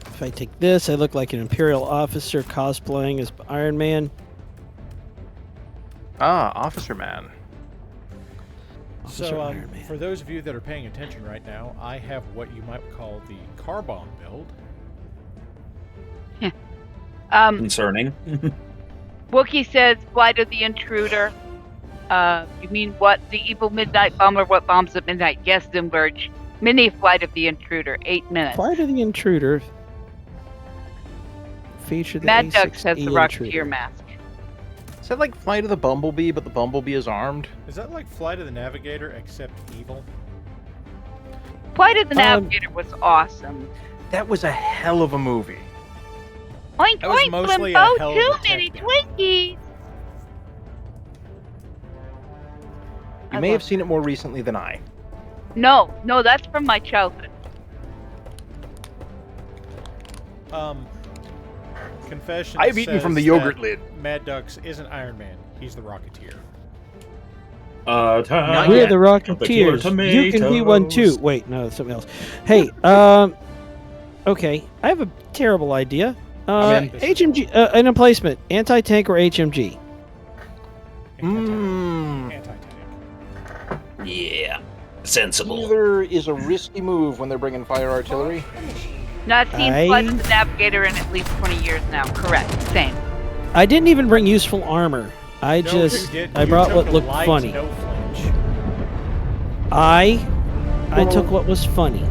Speaker 1: If I take this, I look like an Imperial officer cosplaying as Iron Man.
Speaker 3: Ah, Officer Man.
Speaker 1: Officer
Speaker 5: So,
Speaker 1: Iron Man.
Speaker 5: for those of you that are paying attention right now, I have what you might call the car bomb build.
Speaker 2: Concerning.
Speaker 4: Wookie says, "Flight of the Intruder." You mean what? The evil midnight bomber? What bombs at midnight? Yes, Zimberge. Mini Flight of the Intruder. 8 minutes.
Speaker 1: Flight of the Intruder. Feature the
Speaker 4: MadDucks has
Speaker 1: A6E
Speaker 4: the Rocketeer
Speaker 1: Intruder.
Speaker 4: mask.
Speaker 3: Is that like Flight of the Bumblebee, but the Bumblebee is armed?
Speaker 5: Is that like Flight of the Navigator except evil?
Speaker 4: Flight of the Navigator was awesome.
Speaker 3: That was a hell of a movie.
Speaker 4: Oink,
Speaker 5: That was
Speaker 4: oink,
Speaker 5: mostly
Speaker 4: Blimbo,
Speaker 5: a hell of
Speaker 4: too
Speaker 5: a
Speaker 4: many
Speaker 5: tech
Speaker 4: Twinkies.
Speaker 3: You
Speaker 4: I
Speaker 3: may have
Speaker 4: love
Speaker 3: seen it more recently than I.
Speaker 4: No, that's from my childhood.
Speaker 5: Confession.
Speaker 3: I've eaten from the
Speaker 5: says
Speaker 3: yogurt
Speaker 5: that
Speaker 3: lid.
Speaker 5: MadDucks isn't Iron Man. He's the Rocketeer.
Speaker 3: Not
Speaker 1: We're
Speaker 3: yet.
Speaker 1: the Rocketeers. You can be one too. Wait, no, that's something else. Hey, okay, I have a terrible idea.
Speaker 3: I'm in.
Speaker 1: HMG, an emplacement, anti-tank or HMG?
Speaker 5: Anti-tank.
Speaker 2: Yeah. Sensible.
Speaker 3: Either is a risky move when they're bringing fire artillery.
Speaker 4: Not seen Flight of the Navigator in at least 20 years now. Correct. Same.
Speaker 1: I didn't even bring useful armor. I
Speaker 5: No,
Speaker 1: just,
Speaker 5: you didn't.
Speaker 1: I
Speaker 5: You
Speaker 1: brought
Speaker 5: took
Speaker 1: what
Speaker 5: the
Speaker 1: looked
Speaker 5: light,
Speaker 1: funny.
Speaker 5: No flinch.
Speaker 1: I took what was funny.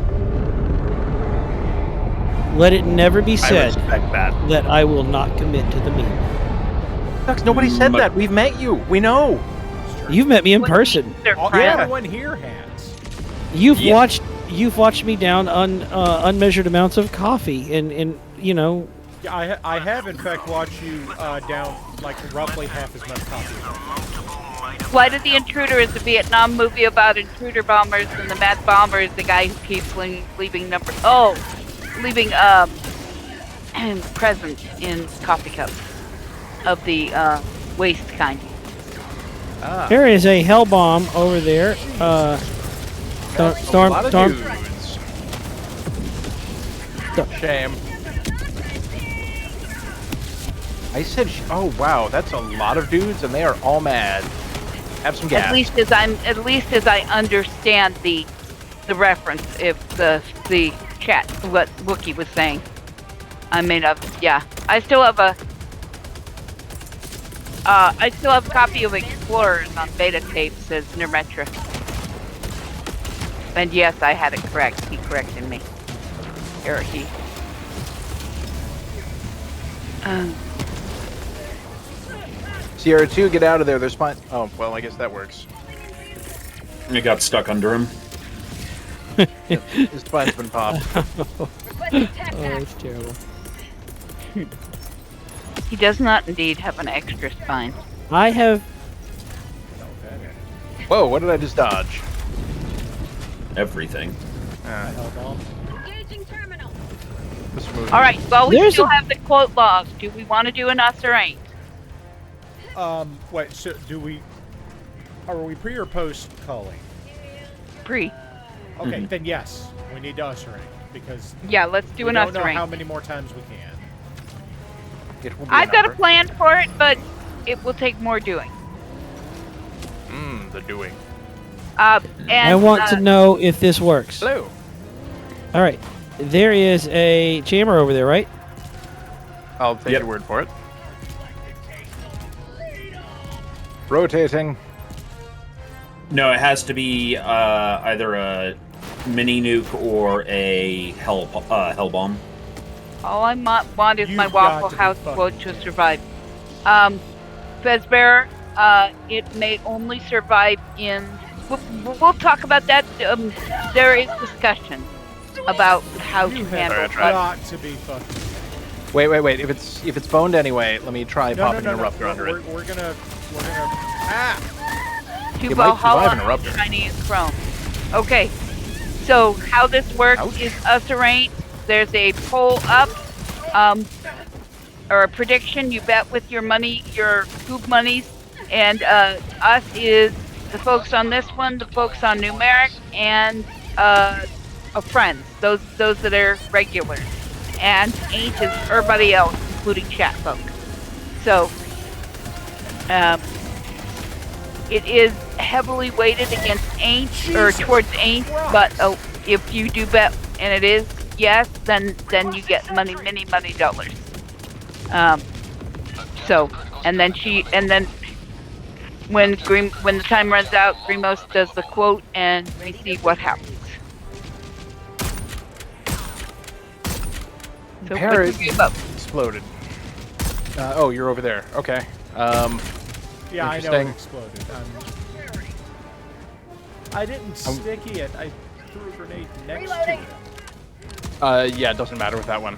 Speaker 1: Let it never be
Speaker 3: I
Speaker 1: said
Speaker 3: respect that.
Speaker 1: that I will not commit to the meme.
Speaker 3: Ducks, nobody said that. We've met you. We know.
Speaker 1: You've met me in person.
Speaker 4: They're
Speaker 5: All,
Speaker 4: friends.
Speaker 5: Everyone here has.
Speaker 1: You've watched me down unmeasured amounts of coffee, and you know.
Speaker 5: Yeah, I have in fact watched you down like roughly half as much coffee.
Speaker 4: Flight of the Intruder is a Vietnam movie about intruder bombers, and the Mad Bomber is the guy who keeps leaving presents in coffee cups of the waste kind.
Speaker 1: There is a hell bomb over there. Storm.
Speaker 3: Dudes. Shame. I said, oh wow, that's a lot of dudes, and they are all mad. Have some gas.
Speaker 4: At least as I understand the reference, if the chat, what Wookie was saying. I mean, yeah. I still have a copy of Explorers on beta tape, says Nermetra. And yes, I had it correct. He corrected me. Or he.
Speaker 3: Sierra 2, get out of there. There's spine. Oh, well, I guess that works.
Speaker 2: You got stuck under him.
Speaker 3: His spine's been popped.
Speaker 1: Oh, it's terrible.
Speaker 4: He does not indeed have an extra spine.
Speaker 1: I have.
Speaker 3: Whoa, what did I just dodge?
Speaker 2: Everything.
Speaker 5: Hell bomb.
Speaker 8: Engaging terminal.
Speaker 3: Smooth.
Speaker 4: All right. Well, we
Speaker 1: There's
Speaker 4: still
Speaker 1: a-
Speaker 4: have the quote log. Do we want to do an us or ain't?
Speaker 5: Wait. So do we? Are we pre or post calling?
Speaker 4: Pre.
Speaker 5: Okay, then yes, we need to usher in because
Speaker 4: Yeah, let's do
Speaker 5: we
Speaker 4: an
Speaker 5: don't
Speaker 4: us
Speaker 5: know
Speaker 4: or
Speaker 5: how
Speaker 4: ain't.
Speaker 5: many more times we can.
Speaker 3: It will be
Speaker 4: I've got a
Speaker 3: number.
Speaker 4: plan for it, but it will take more doing.
Speaker 3: The doing.
Speaker 4: And
Speaker 1: I want to know if this works.
Speaker 3: Hello.
Speaker 1: All right. There is a jammer over there, right?
Speaker 3: I'll take
Speaker 2: Yep.
Speaker 3: your word for it. Rotating.
Speaker 2: No, it has to be either a mini nuke or a hell bomb.
Speaker 4: All I want is my
Speaker 5: You've got
Speaker 4: Waffle
Speaker 5: to be
Speaker 4: House
Speaker 5: fucking
Speaker 4: quote to survive. Fezbearer, it may only survive in. We'll talk about that. There is discussion about how to handle
Speaker 3: Alright,
Speaker 4: it.
Speaker 3: try.
Speaker 5: Got to be fucking.
Speaker 3: Wait. If it's boned anyway, let me try
Speaker 5: No,
Speaker 3: popping
Speaker 5: no,
Speaker 3: an
Speaker 5: no.
Speaker 3: eruptor under it.
Speaker 5: We're gonna. Ah!
Speaker 4: To
Speaker 3: You might survive
Speaker 4: Valhalla,
Speaker 3: an eruptor.
Speaker 4: Chinese Chrome. Okay, so how this works
Speaker 3: Ouch.
Speaker 4: is us or ain't. There's a poll up, or a prediction. You bet with your money, your goop monies, and us is the folks on this one, the folks on numeric, and friends. Those that are regulars, and ain't is everybody else, including chat folk. So, it is heavily weighted against ain't or towards ain't, but if you do bet and it is yes, then you get many dollars. So and then When the time runs out, Grimos does the quote, and we see what happens. So
Speaker 3: Parrot
Speaker 4: quick review up.
Speaker 3: exploded. Oh, you're over there. Okay.
Speaker 5: Yeah, I know it
Speaker 3: Interesting.
Speaker 5: exploded. I didn't sticky it. I threw a grenade next to it.
Speaker 3: Yeah, it doesn't matter with that one.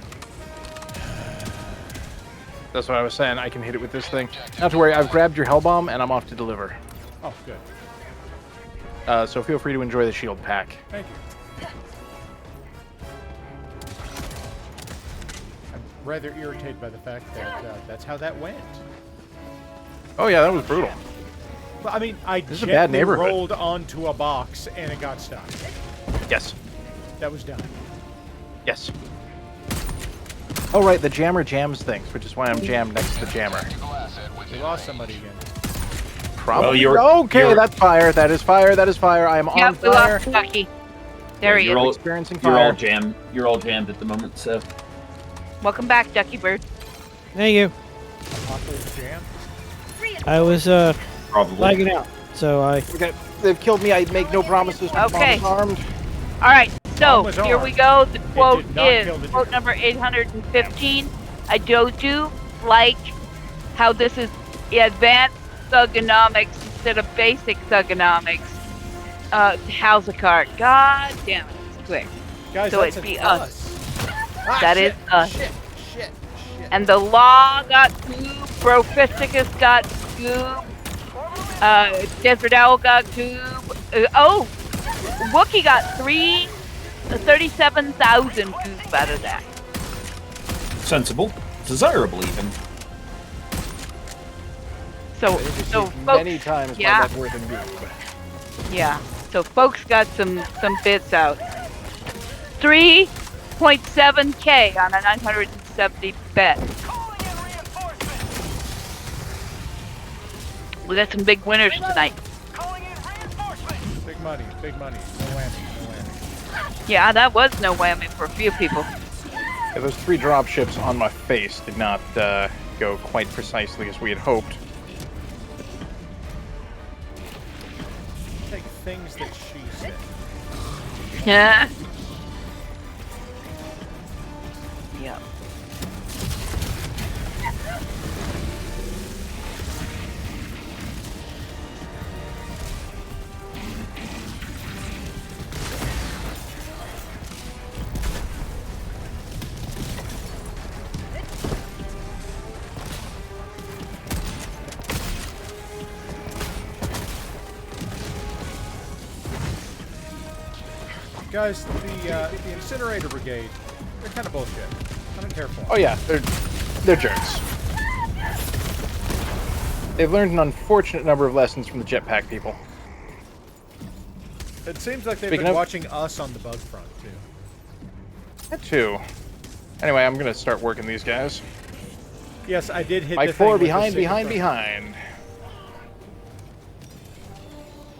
Speaker 3: That's what I was saying. I can hit it with this thing. Not to worry, I've grabbed your hell bomb and I'm off to deliver.
Speaker 5: Oh, good.
Speaker 3: So feel free to enjoy the shield pack.
Speaker 5: Thank you. I'm rather irritated by the fact that that's how that went.
Speaker 3: Oh yeah, that was brutal.
Speaker 5: But, I mean, I
Speaker 3: This is a
Speaker 5: gently
Speaker 3: bad neighborhood.
Speaker 5: rolled onto a box and it got stuck.
Speaker 3: Yes.
Speaker 5: That was done.
Speaker 3: Yes. Oh right, the jammer jams things, which is why I'm jammed next to the jammer.
Speaker 5: We lost somebody again.
Speaker 3: Probably.
Speaker 2: Well, you're-
Speaker 3: that's fire. That is fire. That is fire. I am on
Speaker 4: Yep, we
Speaker 3: fire.
Speaker 4: lost Ducky. There he
Speaker 2: You're
Speaker 4: is.
Speaker 2: all-
Speaker 3: Experiencing
Speaker 2: You're
Speaker 3: fire.
Speaker 2: all jammed. You're all jammed at the moment. So
Speaker 4: Welcome back, Ducky Bird.
Speaker 1: Thank you.
Speaker 5: Apocalypse Jam.
Speaker 1: I was
Speaker 2: probably.
Speaker 1: lagging out, so I.
Speaker 3: Okay, they've killed me. I make no promises. My
Speaker 4: Okay.
Speaker 3: mom is armed.
Speaker 4: All right, so
Speaker 5: One was
Speaker 4: here
Speaker 5: armed.
Speaker 4: we go. The quote
Speaker 5: did not kill
Speaker 4: is
Speaker 5: the
Speaker 4: quote number 815. I do like how this is advanced thugonomics instead of basic thugonomics. How's the card? God damn it, it's quick.
Speaker 5: Guys,
Speaker 4: So
Speaker 5: that's
Speaker 4: it'd be
Speaker 5: an
Speaker 4: us.
Speaker 5: Ah,
Speaker 4: That
Speaker 5: shit,
Speaker 4: is us.
Speaker 5: Shit, shit, shit.
Speaker 4: And the Law got Goob, Profisticus got Goob, Desert Owl got Goob. Wookie got 37,000 Goob out of that.
Speaker 2: Sensible, desirable even.
Speaker 4: So
Speaker 3: Received
Speaker 4: folks,
Speaker 3: many times
Speaker 4: yeah.
Speaker 3: my net worth in goob.
Speaker 4: Yeah. So folks got some bits out. 3.7K on a 970 bet. We got some big winners tonight.
Speaker 5: Big money, big money. No whammy, no whammy.
Speaker 4: Yeah, that was no whammy for a few people.
Speaker 3: Yeah, those 3 drop ships on my face did not go quite precisely as we had hoped.
Speaker 5: Take things that she said.
Speaker 4: Yeah. Yeah.
Speaker 5: Guys, the incinerator brigade, they're kind of bullshit. I don't care for them.
Speaker 3: Oh yeah, they're jerks. They've learned an unfortunate number of lessons from the jetpack people.
Speaker 5: It seems like they've
Speaker 3: Speaking
Speaker 5: been
Speaker 3: of-
Speaker 5: watching us on the bug front, too.
Speaker 3: That too. Anyway, I'm gonna start working these guys.
Speaker 5: Yes, I did hit
Speaker 3: Mike
Speaker 5: the thing
Speaker 3: 4
Speaker 5: with the
Speaker 3: behind,
Speaker 5: stick
Speaker 3: behind,
Speaker 5: in front.
Speaker 3: behind.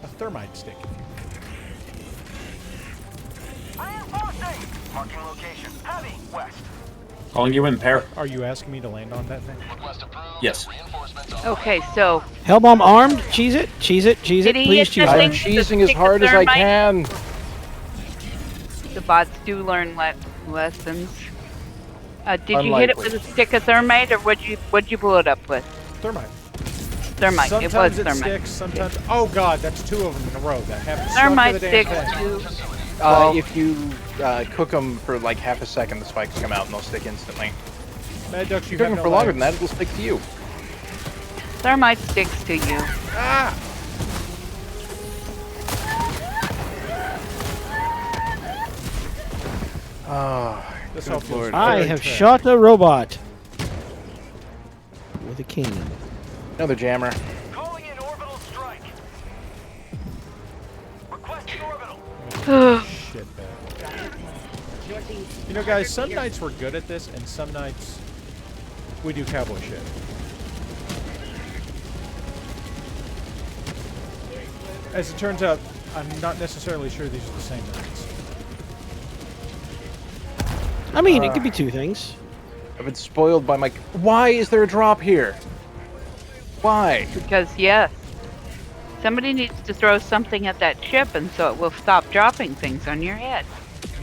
Speaker 5: A thermite stick, if you
Speaker 9: Marking location. Heavy west.
Speaker 2: Calling you in, pair.
Speaker 5: will. Are you asking me to land on that thing?
Speaker 9: Request approved.
Speaker 2: Yes.
Speaker 9: Reinforcements on
Speaker 4: Okay, so
Speaker 1: Hellbomb armed. Cheese it. Cheese it. Cheese it.
Speaker 4: Did he
Speaker 1: Please
Speaker 4: hit
Speaker 1: cheese
Speaker 4: the
Speaker 1: it.
Speaker 4: thing?
Speaker 3: I'm cheesing as
Speaker 4: stick
Speaker 3: hard
Speaker 4: the
Speaker 3: as I
Speaker 4: thermite?
Speaker 3: can.
Speaker 4: the bots do learn lessons. Did you hit it
Speaker 3: Unlikely.
Speaker 4: with a stick of thermite, or what'd you blow it up with?
Speaker 5: Thermite.
Speaker 4: Thermite.
Speaker 5: Sometimes
Speaker 4: it was
Speaker 5: it
Speaker 4: thermite.
Speaker 5: sticks, sometimes... Oh god, that's 2 of them in a row. That happens to
Speaker 4: Thermite
Speaker 5: the damn
Speaker 4: sticks
Speaker 5: thing.
Speaker 4: too.
Speaker 3: If you cook them for like half a second, the spikes come out and they'll stick instantly.
Speaker 5: MadDucks,
Speaker 3: If
Speaker 5: you
Speaker 3: you cook
Speaker 5: have
Speaker 3: them
Speaker 5: no
Speaker 3: for longer than
Speaker 5: legs.
Speaker 3: that, it'll stick to you.
Speaker 4: Thermite sticks to you.
Speaker 5: Ah!
Speaker 3: Oh,
Speaker 5: This
Speaker 3: good
Speaker 5: all feels
Speaker 3: lord.
Speaker 1: I
Speaker 5: very
Speaker 1: have
Speaker 5: trash.
Speaker 1: shot a robot with a cannon.
Speaker 3: Another jammer.
Speaker 9: Calling in orbital strike. Requesting orbital.
Speaker 5: Shit bag. You know, guys, some nights we're good at this, and some nights we do cowboy shit. As it turns out, I'm not necessarily sure these are the same nights.
Speaker 1: I mean, it could be 2 things.
Speaker 3: I've been spoiled by my... Why is there a drop here? Why?
Speaker 4: Because yes. Somebody needs to throw something at that ship, and so it will stop dropping things on your head.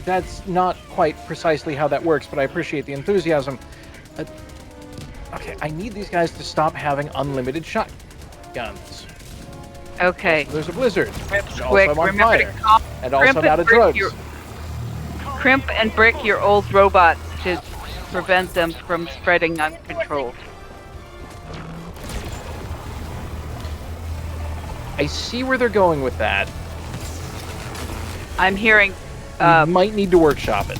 Speaker 3: That's not quite precisely how that works, but I appreciate the enthusiasm. Okay, I need these guys to stop having unlimited shotguns.
Speaker 4: Okay.
Speaker 3: There's a blizzard.
Speaker 4: Crimp's
Speaker 3: And also
Speaker 4: quick.
Speaker 3: I'm on
Speaker 4: Remember
Speaker 3: fire.
Speaker 4: to calm.
Speaker 3: And also I'm out of drugs.
Speaker 4: Crimp and brick your old robots to prevent them from spreading uncontrolled.
Speaker 3: I see where they're going with that.
Speaker 4: I'm hearing.
Speaker 3: We might need to workshop it.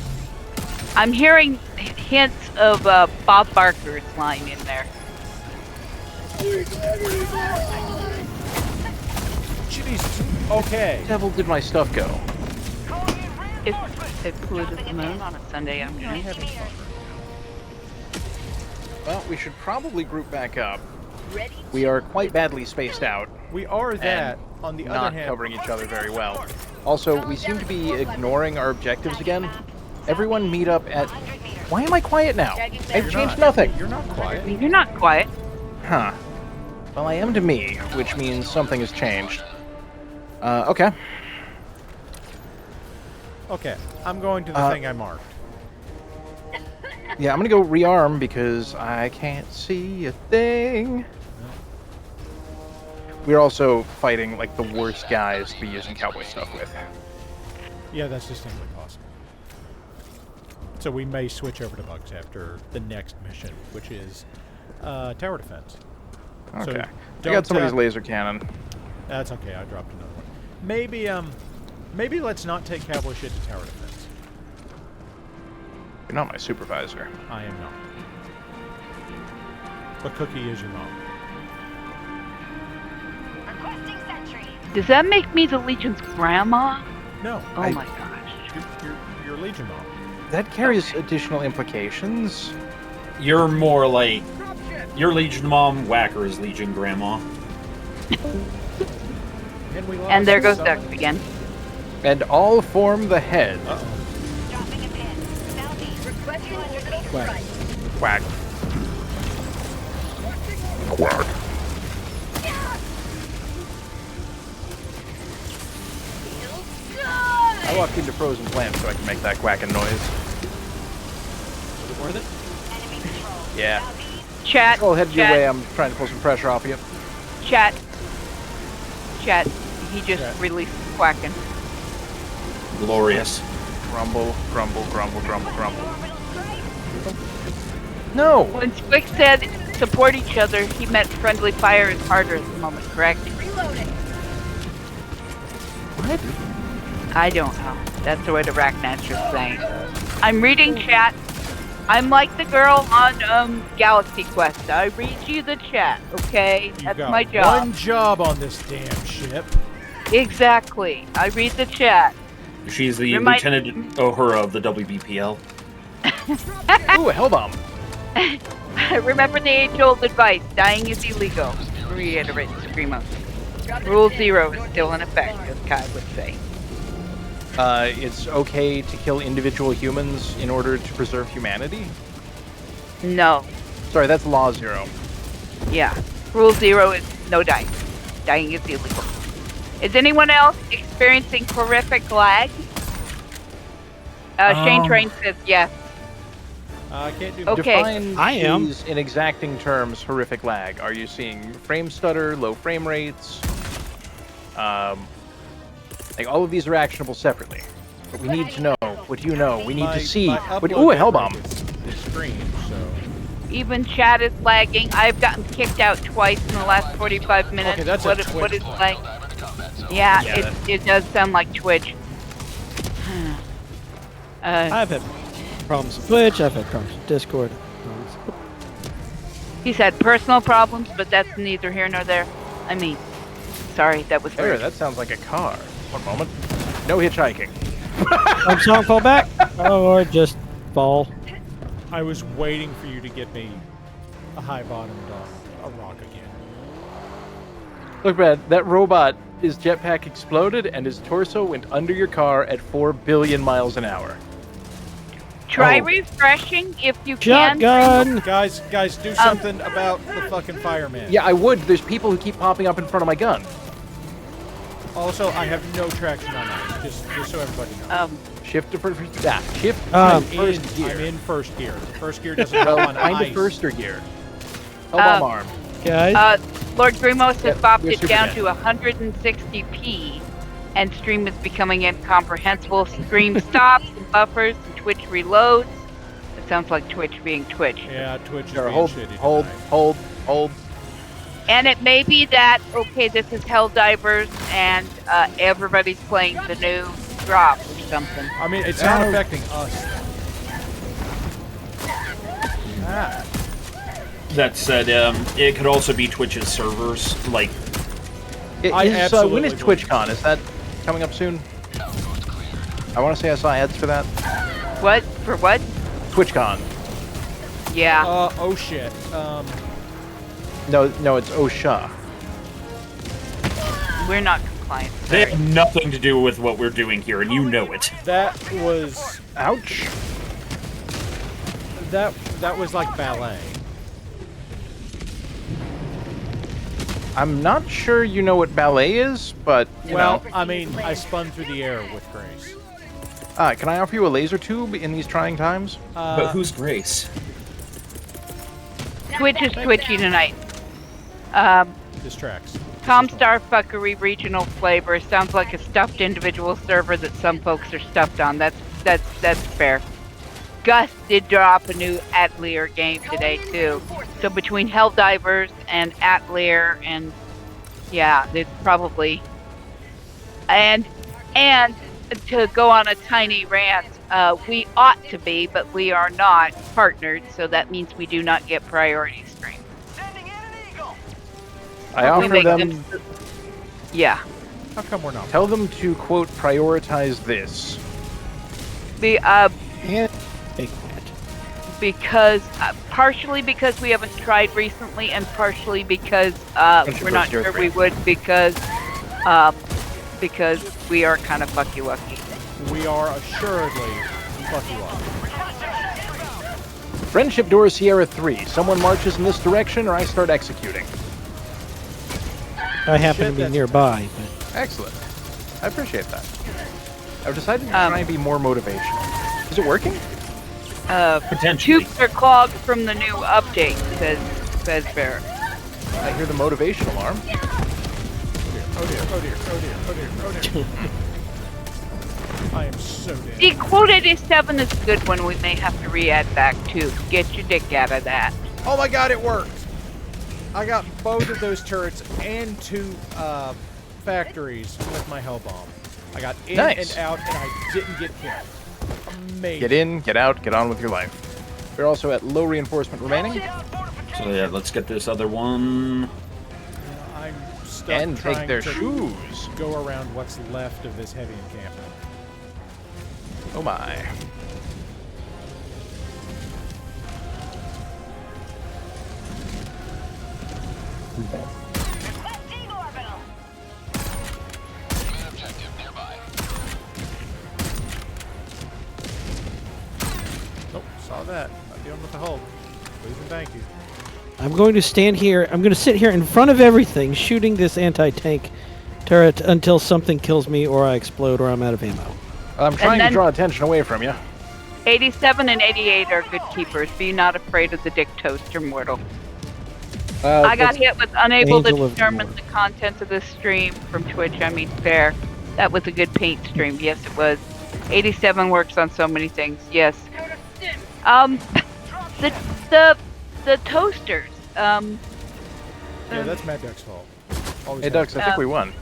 Speaker 4: I'm hearing hints of Bob Barker's line in there.
Speaker 5: Jesus. Okay.
Speaker 3: Where the devil did my stuff go?
Speaker 4: It polluted the moon on a Sunday afternoon.
Speaker 3: Well, we should probably group back up. We are quite badly spaced out.
Speaker 5: We are that. On the
Speaker 3: Not
Speaker 5: other hand,
Speaker 3: covering each other very well. Also, we seem to be ignoring our objectives again. Everyone meet up at... Why am I quiet now? I've changed nothing.
Speaker 5: you're not quiet.
Speaker 4: You're not quiet.
Speaker 3: Huh. Well, I am to me, which means something has changed. Okay.
Speaker 5: Okay, I'm going to the thing I marked.
Speaker 3: Yeah, I'm gonna go rearm because I can't see a thing. We're also fighting, like, the worst guys to be using cowboy stuff with.
Speaker 5: Yeah, that's distinctly possible. So we may switch over to bugs after the next mission, which is tower defense.
Speaker 3: Okay.
Speaker 5: So
Speaker 3: I got somebody's laser cannon.
Speaker 5: That's okay, I dropped another one. Maybe let's not take cowboy shit to tower defense.
Speaker 3: You're not my supervisor.
Speaker 5: I am not. But Cookie is your mom.
Speaker 4: Does that make me the Legion's grandma?
Speaker 5: No.
Speaker 4: Oh my gosh.
Speaker 5: You're Legion mom.
Speaker 3: That carries additional implications.
Speaker 2: You're more like your Legion mom, Whacker is Legion grandma.
Speaker 4: And there goes Duck again.
Speaker 3: And all form the head.
Speaker 8: Quack.
Speaker 3: Quack. Quack. I walked into frozen plants so I can make that quacking noise.
Speaker 1: Was it worth it?
Speaker 3: Yeah.
Speaker 4: Chat.
Speaker 3: Go head your
Speaker 4: chat,
Speaker 3: way. I'm trying to pull some pressure off you.
Speaker 4: Chat. He just released quacking.
Speaker 2: Glorious.
Speaker 3: Grumble, grumble, grumble, grumble, grumble. No!
Speaker 4: When Squick said support each other, he meant friendly fire is harder at the moment, correct?
Speaker 3: What?
Speaker 4: I don't know. That's what Arachnats are saying. I'm reading chat. I'm like the girl on Galaxy Quest. I read you the chat, okay? That's my job.
Speaker 5: One job on this damn ship.
Speaker 4: Exactly. I read the chat.
Speaker 2: She's the Lieutenant Uhura of the WBPL.
Speaker 3: Ooh, a hell bomb.
Speaker 4: Remember the age-old advice, dying is illegal. Reiterate Screamo. Rule 0 is still in effect, as Kai would say.
Speaker 3: It's okay to kill individual humans in order to preserve humanity?
Speaker 4: No.
Speaker 3: Sorry, that's Law 0.
Speaker 4: Yeah. Rule 0 is no dying. Dying is illegal. Is anyone else experiencing horrific lag? Shane Train says yes.
Speaker 5: I can't do
Speaker 4: Okay.
Speaker 3: Define
Speaker 1: I am.
Speaker 3: these in exacting terms, horrific lag. Are you seeing frame stutter, low frame rates? Like, all of these are actionable separately. But we need to know. What do you know? We need to see. Ooh, a hell bomb.
Speaker 5: The screen, so.
Speaker 4: Even chat is lagging. I've gotten kicked out twice in the last 45 minutes.
Speaker 5: Okay, that's a
Speaker 4: what
Speaker 5: Twitch
Speaker 4: is
Speaker 5: lag.
Speaker 4: like? Yeah, it does sound like Twitch.
Speaker 1: I've had problems with Twitch. I've had problems with Discord.
Speaker 4: He's had personal problems, but that's neither here nor there. I mean, sorry, that was
Speaker 3: There,
Speaker 4: rude.
Speaker 3: that sounds like a car. One moment. No hitchhiking.
Speaker 1: Song fall back, or just fall.
Speaker 5: I was waiting for you to get me a high bottomed a rock again.
Speaker 3: Look, Brad, that robot, his jetpack exploded and his torso went under your car at 4 billion miles an hour.
Speaker 4: Try
Speaker 3: Oh.
Speaker 4: refreshing if you can.
Speaker 1: Shotgun.
Speaker 5: Guys, do something about the fucking fireman.
Speaker 3: Yeah, I would. There's people who keep popping up in front of my gun.
Speaker 5: Also, I have no traction on ice, just so everybody knows.
Speaker 3: Shift to first. Shift.
Speaker 1: Um,
Speaker 3: first gear.
Speaker 5: I'm in first gear. First gear doesn't help on
Speaker 3: Find
Speaker 5: ice.
Speaker 3: a firster gear. Hellbomb arm.
Speaker 1: Guys,
Speaker 4: Lord Grimos has
Speaker 3: Yep,
Speaker 4: bopped
Speaker 3: you're
Speaker 4: it down
Speaker 3: Superman.
Speaker 4: to 160p, and stream is becoming incomprehensible. Stream stops and buffers, and Twitch reloads. It sounds like Twitch being Twitch.
Speaker 5: Yeah, Twitch is
Speaker 3: Sure,
Speaker 5: being
Speaker 3: hold,
Speaker 5: shitty
Speaker 3: hold,
Speaker 5: tonight.
Speaker 3: hold.
Speaker 4: And it may be that, okay, this is Helldivers, and everybody's playing the new drop or something.
Speaker 5: I mean, it's not affecting us. Ah.
Speaker 2: That said, it could also be Twitch's servers. Like,
Speaker 5: I
Speaker 3: When
Speaker 5: absolutely
Speaker 3: is TwitchCon? Is that coming up soon? I want to say I saw ads for that.
Speaker 4: What? For what?
Speaker 3: TwitchCon.
Speaker 4: Yeah.
Speaker 5: Oh shit.
Speaker 3: No, it's OSHA.
Speaker 4: We're not compliant.
Speaker 2: they have nothing to do with what we're doing here, and you know it.
Speaker 5: That was
Speaker 3: Ouch.
Speaker 5: that was like ballet.
Speaker 3: I'm not sure you know what ballet is, but you
Speaker 5: Well,
Speaker 3: know.
Speaker 5: I mean, I spun through the air with grace.
Speaker 3: Can I offer you a laser tube in these trying times?
Speaker 2: But who's Grace?
Speaker 4: Twitch is twitchy tonight.
Speaker 5: Distracts.
Speaker 4: Comstar fuckery regional flavor sounds like a stuffed individual server that some folks are stuffed on. That's fair. Gus did drop a new Atelier game today too. So between Helldivers and Atelier and yeah, it's probably and to go on a tiny rant, we ought to be, but we are not partnered, so that means we do not get priority stream.
Speaker 3: I
Speaker 4: We
Speaker 3: offer
Speaker 4: make
Speaker 3: them.
Speaker 4: Yeah.
Speaker 5: How come we're not?
Speaker 3: Tell them to quote prioritize this.
Speaker 4: The
Speaker 1: and take that.
Speaker 4: because partially because we haven't tried recently, and partially because we're not sure we would because we are kind of fucky wucky.
Speaker 5: We are assuredly fuck you up.
Speaker 3: Friendship door Sierra 3. Someone marches in this direction, or I start executing.
Speaker 1: I happen
Speaker 5: Shit,
Speaker 1: to be
Speaker 5: that's-
Speaker 1: nearby, but
Speaker 3: Excellent. I appreciate that. I've decided to try and be more motivational. Is it working?
Speaker 2: Potentially.
Speaker 4: Tubes are clogged from the new update, says Barrett.
Speaker 3: I hear the motivation alarm.
Speaker 5: Oh dear, oh dear, oh dear, oh dear, oh dear. I am so dead.
Speaker 4: The quote 87 is a good one we may have to re-add back to. Get your dick out of that.
Speaker 5: Oh my god, it worked! I got both of those turrets and 2 factories with my hell bomb. I got in
Speaker 3: Nice.
Speaker 5: and out, and I didn't get killed. Amazing.
Speaker 3: Get in, get out, get on with your life. We're also at low reinforcement remaining.
Speaker 2: So yeah, let's get this other one.
Speaker 5: I'm stuck
Speaker 3: And take
Speaker 5: trying
Speaker 3: their
Speaker 5: to
Speaker 3: shoes.
Speaker 5: go around what's left of this heavy encampment.
Speaker 3: Oh my.
Speaker 5: Nope, saw that. Not dealing with the Hulk. Please and thank you.
Speaker 1: I'm going to stand here. I'm going to sit here in front of everything, shooting this anti-tank turret until something kills me, or I explode, or I'm out of ammo.
Speaker 3: I'm trying to
Speaker 4: then-
Speaker 3: draw attention away from you.
Speaker 4: 87 and 88 are good keepers. Be not afraid of the dick toaster, mortal.
Speaker 3: Uh,
Speaker 4: I got hit with unable to
Speaker 1: Angel of
Speaker 4: determine
Speaker 1: War.
Speaker 4: the content of this stream from Twitch. I mean, fair. That was a good paint stream. Yes, it was. 87 works on so many things. Yes. The toasters.
Speaker 5: Yeah, that's MadDucks' fault. Always
Speaker 3: Hey,
Speaker 5: has
Speaker 3: Ducks, I
Speaker 5: been.
Speaker 3: think we won.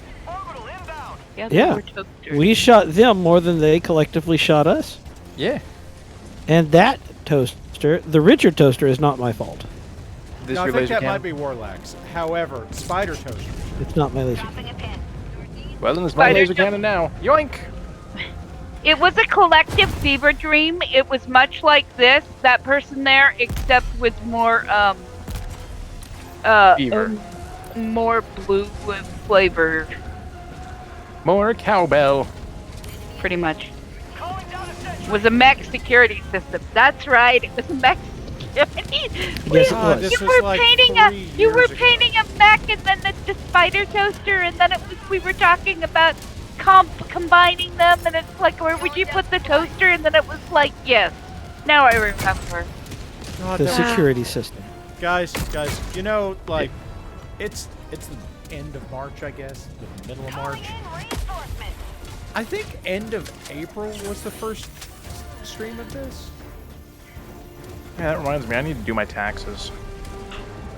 Speaker 4: Yeah. They
Speaker 1: Yeah.
Speaker 4: were toasters.
Speaker 1: We shot them more than they collectively shot us.
Speaker 3: Yeah.
Speaker 1: And that toaster, the Richard toaster, is not my fault.
Speaker 3: This
Speaker 5: No, I
Speaker 3: your
Speaker 5: think
Speaker 3: laser
Speaker 5: that
Speaker 3: cannon?
Speaker 5: might be Warlax. However, Spider Toaster.
Speaker 1: It's not my laser.
Speaker 3: Well, then it's my
Speaker 4: Spider
Speaker 3: laser
Speaker 4: jump-
Speaker 3: cannon now. Yoink!
Speaker 4: It was a collective fever dream. It was much like this, that person there, except with more
Speaker 3: Fever.
Speaker 4: more blue flavor,
Speaker 3: More cowbell.
Speaker 4: pretty much. It was a mech security system. That's right. It was a mech
Speaker 1: Yes, it was.
Speaker 5: This
Speaker 4: You
Speaker 5: was
Speaker 4: were
Speaker 5: like
Speaker 4: painting
Speaker 5: 3
Speaker 4: you were
Speaker 5: years ago.
Speaker 4: painting a mech and then the spider toaster, and then we were talking about combining them, and it's like, where would you put the toaster? And then it was like, yes. Now I remember.
Speaker 5: God,
Speaker 1: The
Speaker 5: that was-
Speaker 1: security system.
Speaker 5: guys, you know, like, it's the end of March, I guess, the middle of March. I think end of April was the first stream of this.
Speaker 3: Yeah, that reminds me. I need to do my taxes.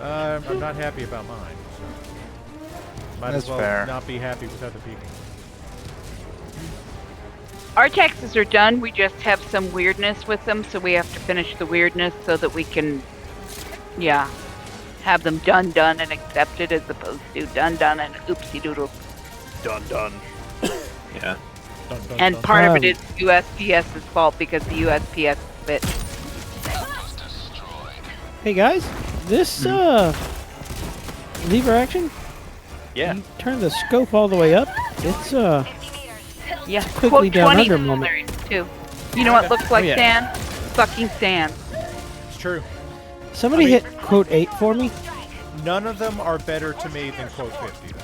Speaker 5: I'm not happy about mine. So might
Speaker 3: That's
Speaker 5: as well
Speaker 3: fair.
Speaker 5: not be happy with other people.
Speaker 4: Our taxes are done. We just have some weirdness with them, so we have to finish the weirdness so that we can, have them done and accepted, as opposed to done and oopsie doodle.
Speaker 3: Done.
Speaker 2: Yeah.
Speaker 5: Dun, dun,
Speaker 4: And
Speaker 5: dun.
Speaker 4: part of it is USPS's fault because the USPS bit.
Speaker 1: Hey guys, this lever action.
Speaker 3: Yeah.
Speaker 1: You turn the scope all the way up. It's
Speaker 4: Yeah,
Speaker 1: quickly
Speaker 4: quote
Speaker 1: down
Speaker 4: 20
Speaker 1: under moment.
Speaker 4: hilarious too. You know what looks like
Speaker 3: yeah.
Speaker 4: sand? Fucking sand.
Speaker 5: It's true.
Speaker 1: Somebody hit quote 8 for me.
Speaker 5: None of them are better to me than quote 50.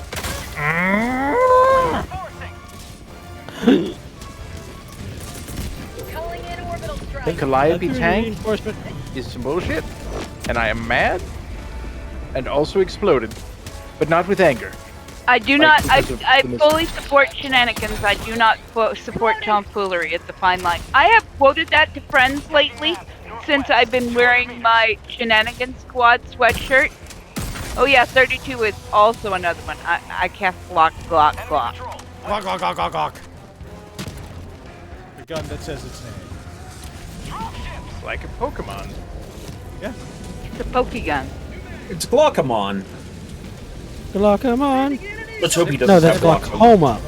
Speaker 8: Calling in orbital strike.
Speaker 3: The Calliope
Speaker 1: That's
Speaker 3: tank
Speaker 1: reinforcement.
Speaker 3: is some bullshit, and I am mad, and also exploded, but not with anger.
Speaker 4: I do
Speaker 3: Like,
Speaker 4: not. I
Speaker 3: because of
Speaker 4: I
Speaker 3: the
Speaker 4: fully support shenanigans. I do not support tomfoolery. It's a fine line. I have quoted that to friends lately, since I've been wearing my shenanigans squad sweatshirt. Oh yeah, 32 is also another one. I cast Glock.
Speaker 5: Glock, glock, glock, glock, glock. The gun that says its name.
Speaker 3: Like a Pokemon.
Speaker 5: Yeah.
Speaker 4: It's a Pokegun.
Speaker 2: It's Glaucomon.
Speaker 1: Glaucomon.
Speaker 2: Let's hope he doesn't
Speaker 1: No, that's
Speaker 2: have Glaucoma.
Speaker 1: glaucoma.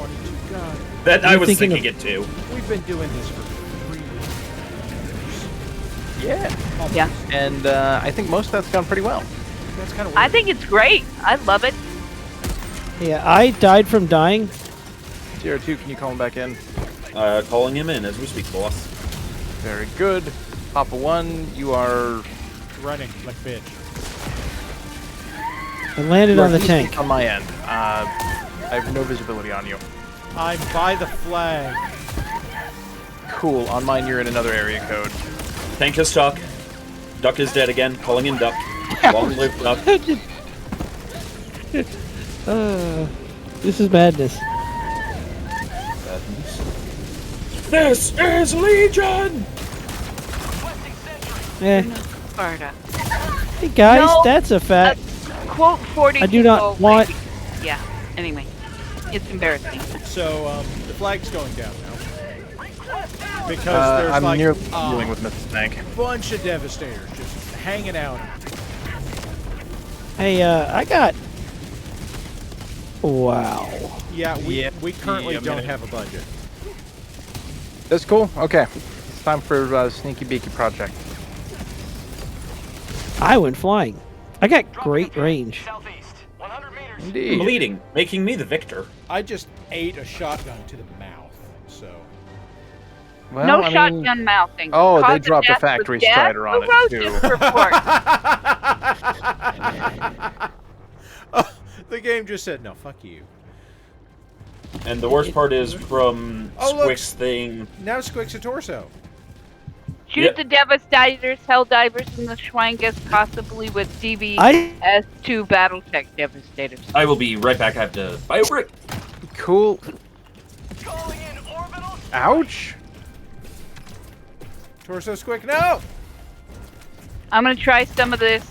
Speaker 2: That I
Speaker 1: You're
Speaker 2: was
Speaker 1: thinking
Speaker 2: thinking it too.
Speaker 5: We've been doing this for 3 years.
Speaker 3: Yeah.
Speaker 4: Yeah.
Speaker 3: And I think most of that's gone pretty well.
Speaker 5: That's kind of weird.
Speaker 4: I think it's great. I love it.
Speaker 1: Yeah, I died from dying.
Speaker 3: TR2, can you call him back in?
Speaker 2: Calling him in as we speak, boss.
Speaker 3: Very good. Papa 1, you are...
Speaker 5: running like bitch.
Speaker 1: I landed
Speaker 3: you are
Speaker 1: on the
Speaker 3: easy
Speaker 1: tank.
Speaker 3: on my end. I have no visibility on you.
Speaker 5: I'm by the flag.
Speaker 3: Cool. On mine, you're in another area code.
Speaker 2: Tank is stuck. Duck is dead again. Calling in Duck. Long live Duck.
Speaker 1: This is madness.
Speaker 2: This is Legion!
Speaker 1: Eh.
Speaker 4: Sparta.
Speaker 1: Hey guys,
Speaker 4: No,
Speaker 1: that's a fact.
Speaker 4: Quote 42.
Speaker 1: I do not
Speaker 4: oh,
Speaker 1: want-
Speaker 4: wait. Yeah. Anyway, it's embarrassing.
Speaker 5: So, the flag's going down now. Because there's
Speaker 3: I'm
Speaker 5: like
Speaker 3: nearly
Speaker 5: a
Speaker 3: dealing with Mrs. Tank.
Speaker 5: bunch of Devastators just hanging out.
Speaker 1: Hey, I got. Wow.
Speaker 5: Yeah, we currently
Speaker 3: Yeah,
Speaker 5: don't
Speaker 3: minute.
Speaker 5: have a budget.
Speaker 3: That's cool. Okay. It's time for Sneaky Beaky Project.
Speaker 1: I went flying. I got great range.
Speaker 9: Southeast, 100 meters.
Speaker 3: Indeed.
Speaker 2: Bleeding, making me the victor.
Speaker 5: I just ate a shotgun to the mouth, so.
Speaker 3: Well,
Speaker 4: No
Speaker 3: I mean-
Speaker 4: shotgun mouthing.
Speaker 3: Oh,
Speaker 4: Cause
Speaker 3: they
Speaker 4: of
Speaker 3: dropped a
Speaker 4: death was
Speaker 3: factory
Speaker 4: death.
Speaker 3: strider on it,
Speaker 4: Ferocious
Speaker 3: too.
Speaker 4: report.
Speaker 5: Oh, the game just said, no, fuck you.
Speaker 2: And the worst part is from
Speaker 5: Oh, look.
Speaker 2: Squick's thing.
Speaker 5: Now Squick's a torso.
Speaker 4: Shoot
Speaker 2: Yep.
Speaker 4: the Devastators, Helldivers, and the Schwangus, possibly with
Speaker 1: I-
Speaker 4: DVS2 Battletech Devastators.
Speaker 2: I will be right back. I have to buy a brick.
Speaker 3: Cool.
Speaker 9: Calling in orbital.
Speaker 3: Ouch.
Speaker 5: Torso Squick, no!
Speaker 4: I'm gonna try some of this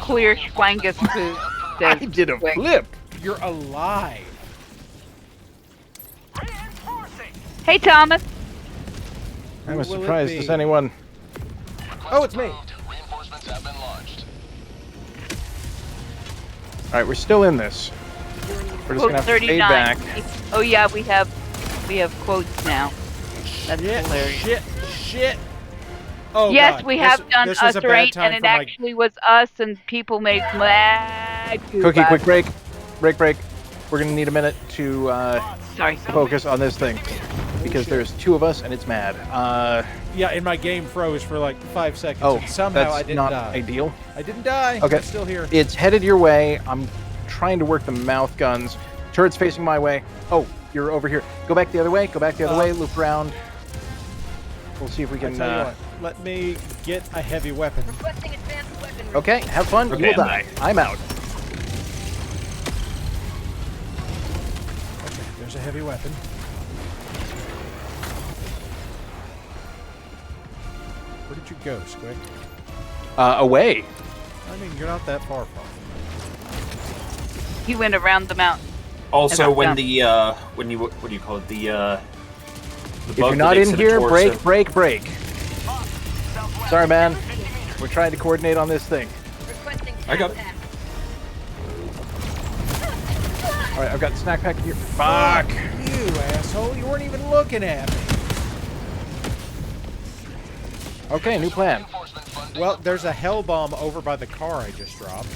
Speaker 4: clear Schwangus food.
Speaker 3: I did a flip.
Speaker 5: You're alive.
Speaker 9: Reinforcing.
Speaker 4: Hey, Thomas.
Speaker 3: I'm as
Speaker 5: Who will it
Speaker 3: surprised
Speaker 5: be?
Speaker 3: as anyone.
Speaker 5: Oh, it's me.
Speaker 9: Reinforcements have been launched.
Speaker 3: Alright, we're still in this. We're just
Speaker 4: Quote
Speaker 3: gonna have to fade
Speaker 4: 39.
Speaker 3: back.
Speaker 4: Oh yeah, we have quotes now. That's
Speaker 5: Shit,
Speaker 4: hilarious.
Speaker 5: shit. Oh,
Speaker 4: Yes,
Speaker 5: God.
Speaker 4: we have done
Speaker 5: this was
Speaker 4: Us
Speaker 5: a
Speaker 4: or
Speaker 5: bad
Speaker 4: Ain't,
Speaker 5: time
Speaker 4: and it
Speaker 5: for my-
Speaker 4: actually was Us, and people made mad.
Speaker 3: Cookie, quick break. Break. We're gonna need a minute to
Speaker 4: Sorry.
Speaker 3: focus on this thing. because there's 2 of us and it's mad.
Speaker 5: Yeah, and my game froze for like 5 seconds.
Speaker 3: Oh,
Speaker 5: and somehow
Speaker 3: that's
Speaker 5: I didn't
Speaker 3: not
Speaker 5: die.
Speaker 3: ideal.
Speaker 5: I didn't die.
Speaker 3: Okay.
Speaker 5: I'm still here.
Speaker 3: It's headed your way. I'm trying to work the mouth guns. Turret's facing my way. Oh, you're over here. Go back the other way. Go back the other way. Loop around. We'll see if we
Speaker 5: I
Speaker 3: can.
Speaker 5: tell you what, let me get a heavy weapon.
Speaker 8: Requesting advanced weaponry.
Speaker 3: Okay, have fun.
Speaker 2: Okay,
Speaker 3: You will
Speaker 2: I'm
Speaker 3: die.
Speaker 2: back.
Speaker 3: I'm out.
Speaker 5: Okay, there's a heavy weapon. Where did you go, Squick?
Speaker 3: Away.
Speaker 5: I mean, you're not that far from.
Speaker 4: He went around the mountain.
Speaker 2: Also,
Speaker 4: got
Speaker 2: when
Speaker 4: down.
Speaker 2: the when you what do you call it? The
Speaker 3: If
Speaker 2: bug
Speaker 3: you're not
Speaker 2: that makes
Speaker 3: in
Speaker 2: it a
Speaker 3: here,
Speaker 2: torso.
Speaker 3: break. Sorry, man. We're trying to coordinate on this thing.
Speaker 8: Requesting
Speaker 2: I got it.
Speaker 8: pack.
Speaker 3: All right, I've got snack pack here. Fuck.
Speaker 5: You asshole! You weren't even looking at me.
Speaker 3: Okay, new plan.
Speaker 5: Well, there's a hell bomb over by the car I just dropped.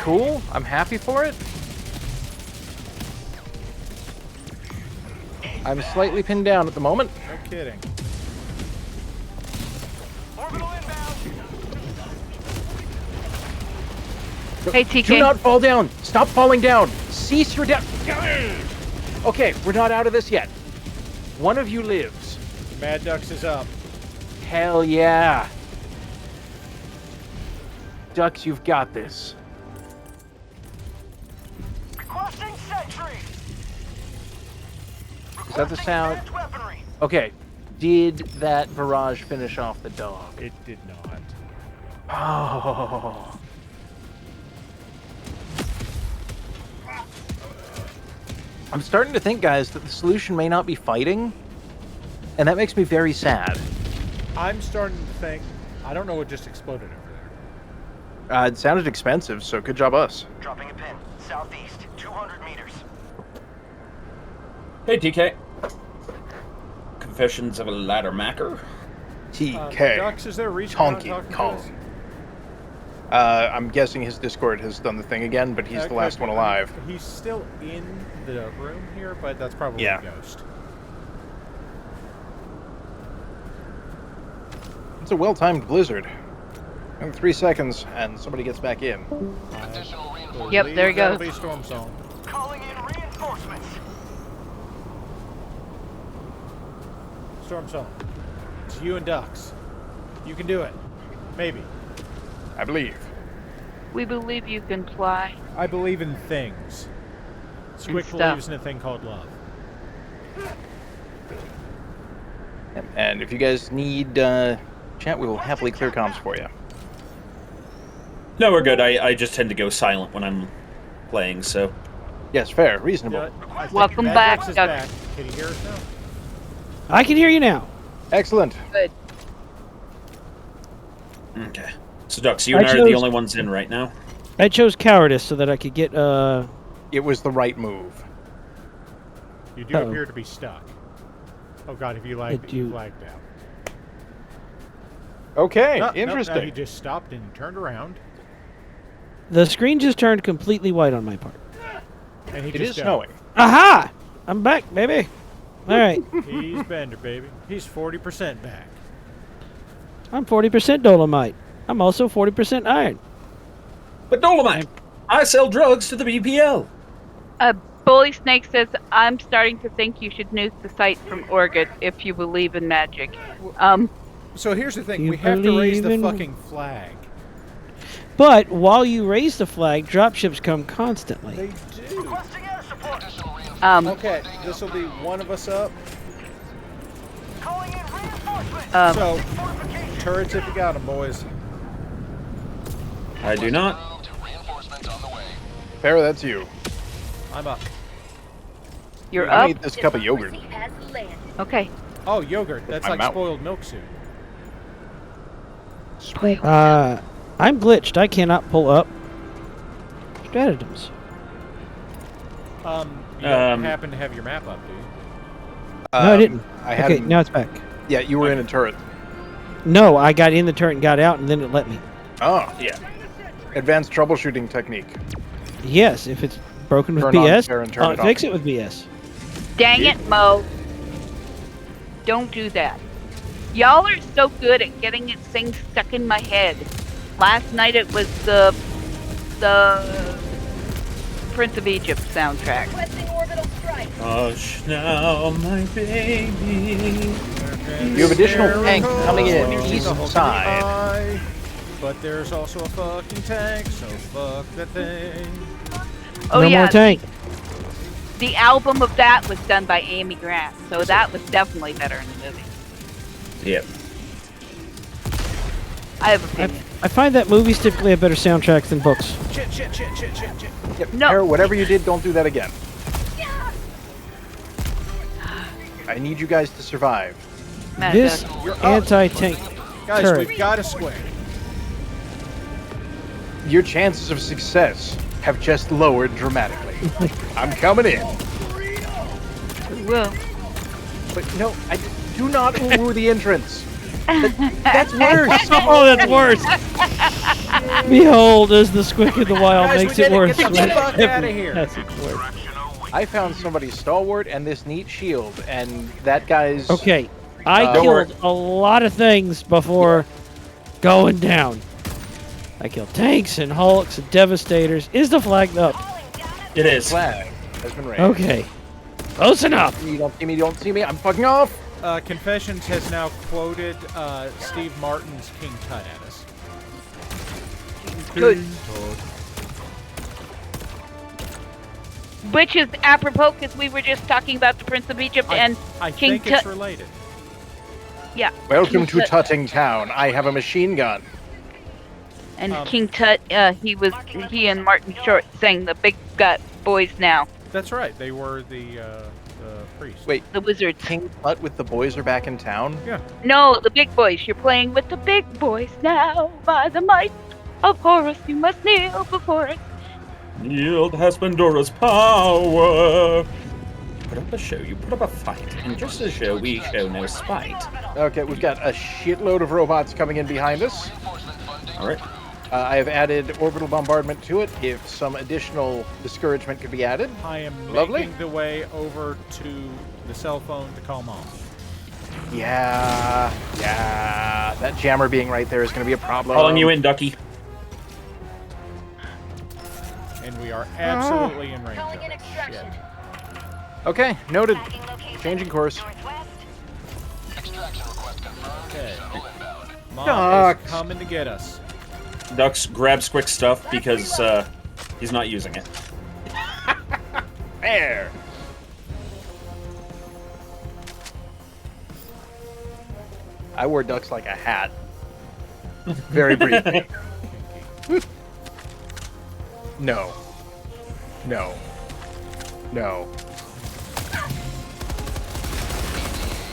Speaker 3: Cool. I'm happy for it. I'm slightly pinned down at the moment.
Speaker 5: No kidding.
Speaker 4: Hey, TK.
Speaker 3: Do not fall down. Stop falling down. Cease your down. Okay, we're not out of this yet. One of you lives.
Speaker 5: MadDucks is up.
Speaker 3: Hell yeah. Ducks, you've got this.
Speaker 9: Requesting sentry.
Speaker 3: Is that the sound?
Speaker 9: Advanced weaponry.
Speaker 3: Okay. Did that barrage finish off the dog?
Speaker 5: It did not.
Speaker 3: Oh. I'm starting to think, guys, that the solution may not be fighting, and that makes me very sad.
Speaker 5: I'm starting to think. I don't know what just exploded over there.
Speaker 3: It sounded expensive, so good job us.
Speaker 9: Dropping a pin. Southeast. 200 meters.
Speaker 2: Hey, TK. Confessions of a Ladder Macker.
Speaker 3: TK.
Speaker 5: Ducks, is there a reason you're not
Speaker 3: Tonky
Speaker 5: talking to
Speaker 3: Kong.
Speaker 5: us?
Speaker 3: I'm guessing his Discord has done the thing again, but he's the last one alive.
Speaker 5: He's still in the room here, but that's probably
Speaker 3: Yeah.
Speaker 5: a ghost.
Speaker 3: It's a well-timed blizzard. In 3 seconds, and somebody gets back in.
Speaker 9: Additional reinforcements.
Speaker 4: Yep, there he
Speaker 5: That'll
Speaker 4: goes.
Speaker 5: be Storm Zone.
Speaker 9: Calling in reinforcements.
Speaker 5: Storm Zone. It's you and Ducks. You can do it. Maybe.
Speaker 3: I believe.
Speaker 4: We believe you can fly.
Speaker 5: I believe in things. Squick
Speaker 4: stuff.
Speaker 5: believes in a thing called love.
Speaker 3: And if you guys need chat, we will happily clear comms for you.
Speaker 2: No, we're good. I just tend to go silent when I'm playing, so.
Speaker 3: Yes, fair,
Speaker 5: You know
Speaker 3: reasonable.
Speaker 5: what? I think
Speaker 4: Welcome
Speaker 5: MadDucks
Speaker 4: back,
Speaker 5: is
Speaker 4: Ducks.
Speaker 5: back. Can you hear us now?
Speaker 1: I can hear you now.
Speaker 3: Excellent.
Speaker 4: Good.
Speaker 2: Okay. So, Ducks, you and I are the only ones in right now.
Speaker 1: I chose cowardice so that I could get
Speaker 3: It was the right move.
Speaker 5: You do
Speaker 1: Uh-oh.
Speaker 5: appear to be stuck. Oh god, if you lagged,
Speaker 1: Did
Speaker 5: you
Speaker 1: you-
Speaker 5: lagged out.
Speaker 3: Okay,
Speaker 5: No,
Speaker 3: interesting.
Speaker 5: No, he just stopped and turned around,
Speaker 1: the screen just turned completely white on my part.
Speaker 5: and he
Speaker 3: It
Speaker 5: just
Speaker 3: is
Speaker 5: dove.
Speaker 3: snowing.
Speaker 1: Aha! I'm back, baby. All right.
Speaker 5: He's Bender, baby. He's 40% back.
Speaker 1: I'm 40% Dolomite. I'm also 40% iron.
Speaker 2: But Dolomite, I sell drugs to the BPL.
Speaker 4: Bully Snake says, I'm starting to think you should nuke the site from orbit if you believe in magic.
Speaker 5: So here's the thing:
Speaker 1: You
Speaker 5: we have to raise the
Speaker 1: believe in-
Speaker 5: fucking flag.
Speaker 1: But while you raise the flag, dropships come constantly.
Speaker 5: They do.
Speaker 9: Requesting air support.
Speaker 5: Okay, this will be one of us up.
Speaker 9: Calling in reinforcements.
Speaker 5: So, turrets if you got them, boys.
Speaker 2: I do not.
Speaker 9: Reinforcements on the way.
Speaker 3: Farrah, that's you.
Speaker 5: I'm up.
Speaker 4: You're
Speaker 3: I
Speaker 4: up?
Speaker 3: need this cup of yogurt.
Speaker 8: Has landed.
Speaker 4: Okay.
Speaker 5: Oh, yogurt. That's
Speaker 3: I'm
Speaker 5: like
Speaker 3: out.
Speaker 5: spoiled milk soup.
Speaker 1: I'm glitched. I cannot pull up stratagems.
Speaker 5: You don't happen to have your map up, do you?
Speaker 1: No, I didn't.
Speaker 3: I
Speaker 1: Okay,
Speaker 3: hadn't.
Speaker 1: now it's back.
Speaker 3: Yeah, you were in a turret.
Speaker 1: No, I got in the turret and got out, and then it let me.
Speaker 3: Oh,
Speaker 2: Yeah.
Speaker 3: advanced troubleshooting technique.
Speaker 1: Yes, if it's broken with
Speaker 3: Turn on,
Speaker 1: BS,
Speaker 3: tear, and turn it
Speaker 1: fix
Speaker 3: off.
Speaker 1: it with BS.
Speaker 4: Dang it, Mo. Don't do that. Y'all are so good at getting things stuck in my head. Last night it was the Prince of Egypt soundtrack.
Speaker 8: Requesting orbital strike.
Speaker 2: Hush now, my baby.
Speaker 3: You have additional tanks coming in
Speaker 5: Near
Speaker 3: east
Speaker 5: the Hulk
Speaker 3: side.
Speaker 5: eye, but there's also a fucking tank, so fuck that thing.
Speaker 4: Oh
Speaker 1: no
Speaker 4: yeah,
Speaker 1: more tank.
Speaker 4: the album of that was done by Amy Grant, so that was definitely better in the movie.
Speaker 2: Yep.
Speaker 4: I have opinions.
Speaker 1: I find that movies typically have better soundtracks than books.
Speaker 5: Shit.
Speaker 3: Yep.
Speaker 4: No.
Speaker 3: Tara, whatever you did, don't do that again. I need you guys to survive.
Speaker 1: This
Speaker 4: MadDucks.
Speaker 1: anti-tank
Speaker 5: Guys,
Speaker 1: turret.
Speaker 5: we've got a square.
Speaker 3: Your chances of success have just lowered dramatically. I'm coming in.
Speaker 4: Well,
Speaker 3: But no, I do not woo the entrance. That's worse.
Speaker 1: Oh, that's worse. Behold, as the squick in the wild
Speaker 5: Guys,
Speaker 1: makes
Speaker 5: we
Speaker 1: it
Speaker 5: did it.
Speaker 1: worse.
Speaker 5: Get the fuck outta here.
Speaker 1: That's worse.
Speaker 3: I found somebody stalwart and this neat shield, and that guy's...
Speaker 1: Okay, I
Speaker 3: Don't worry.
Speaker 1: killed a lot of things before going down. I killed tanks and hulks and devastators. Is the flag up?
Speaker 2: It is.
Speaker 3: flag has been raised.
Speaker 1: Okay, close enough.
Speaker 3: You don't see me, I'm fucking off.
Speaker 5: Confessions has now quoted Steve Martin's King Tut at us.
Speaker 4: good. Which is apropos because we were just talking about the Prince of Egypt and
Speaker 5: I
Speaker 4: King
Speaker 5: think it's
Speaker 4: Tut.
Speaker 5: related.
Speaker 4: Yeah.
Speaker 3: Welcome to
Speaker 4: King Tut.
Speaker 3: Tutting Town. I have a machine gun.
Speaker 4: And King Tut, he and Martin Short sang the Big Gut Boys Now,
Speaker 5: That's right. They were the priest.
Speaker 3: Wait,
Speaker 4: the wizards.
Speaker 3: King Tut with the boys are back in town?
Speaker 5: Yeah.
Speaker 4: No, the big boys. You're playing with the big boys now. By the might of Horus, you must kneel before us.
Speaker 2: Yield has Pandora's power. Put up a show, you put up a fight. And just as show, we show no spite.
Speaker 3: Okay, we've got a shitload of robots coming in behind us.
Speaker 2: Alright.
Speaker 3: I have added orbital bombardment to it if some additional discouragement could be added.
Speaker 5: I am
Speaker 3: Lovely.
Speaker 5: making the way over to the cell phone to call Mom.
Speaker 3: Yeah. That jammer being right there is going to be a problem.
Speaker 2: Calling you in, Ducky.
Speaker 5: And we are absolutely in range of
Speaker 8: Calling in
Speaker 5: it.
Speaker 8: extraction.
Speaker 3: Okay, noted.
Speaker 8: Tagging location.
Speaker 3: Changing course.
Speaker 8: Northwest.
Speaker 9: Extraction request confirmed.
Speaker 5: Okay.
Speaker 9: Shuttle inbound.
Speaker 5: Mom
Speaker 3: Ducks.
Speaker 5: is coming to get us.
Speaker 2: Ducks grabs quick stuff because he's not using it.
Speaker 3: There. I wore ducks like a hat. Very briefly. No. No. No.